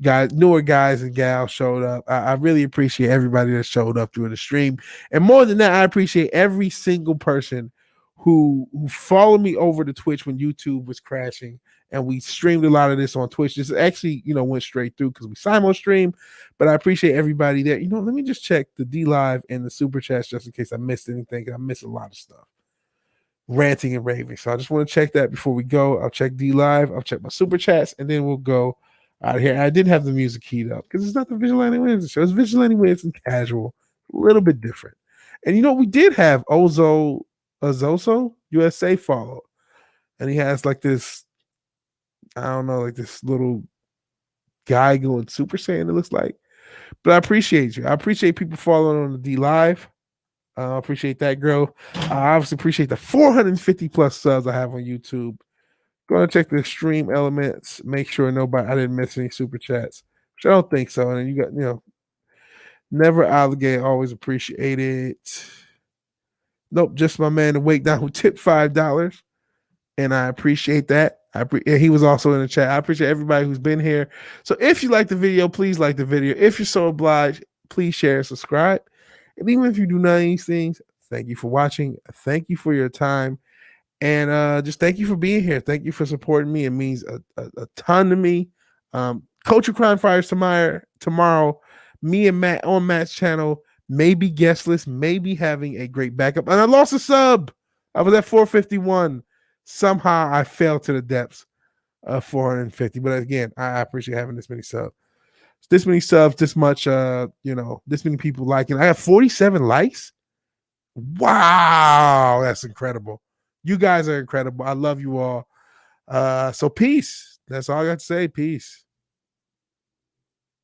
guys, newer guys and gals showed up. I really appreciate everybody that showed up during the stream. And more than that, I appreciate every single person who followed me over to Twitch when YouTube was crashing. And we streamed a lot of this on Twitch. This actually, went straight through because we simul stream. But I appreciate everybody there. Let me just check the D Live and the Super Chats just in case I missed anything. I missed a lot of stuff. ranting and raving. So I just want to check that before we go. I'll check D Live. I'll check my super chats, and then we'll go out of here. I did have the music keyed up because it's not the Vigilante Williamson show. It's Vigilante Williamson casual, a little bit different. And we did have Ozoso USA follow, and he has like this, I don't know, like this little guy going Super Saiyan, it looks like. But I appreciate you. I appreciate people following on the D Live. I appreciate that, girl. I obviously appreciate the 450 plus subs I have on YouTube. Go and check the stream elements. Make sure I didn't miss any super chats, which I don't think so. And then you got, never obligate, always appreciate it. Nope, just my man, the Wake Down, who tipped $5. And I appreciate that. He was also in the chat. I appreciate everybody who's been here. So if you like the video, please like the video. If you're so obliged, please share and subscribe. And even if you do none of these things, thank you for watching. Thank you for your time. And just thank you for being here. Thank you for supporting me. It means a ton to me. Culture Crime Fires tomorrow. Me and Matt on Matt's channel, maybe guestless, maybe having a great backup. And I lost a sub. I was at 451. Somehow I fell to the depths of 450. But again, I appreciate having this many subs. This much, this many people liking. I have 47 likes. Wow, that's incredible. You guys are incredible. I love you all. So peace. That's all I got to say. Peace.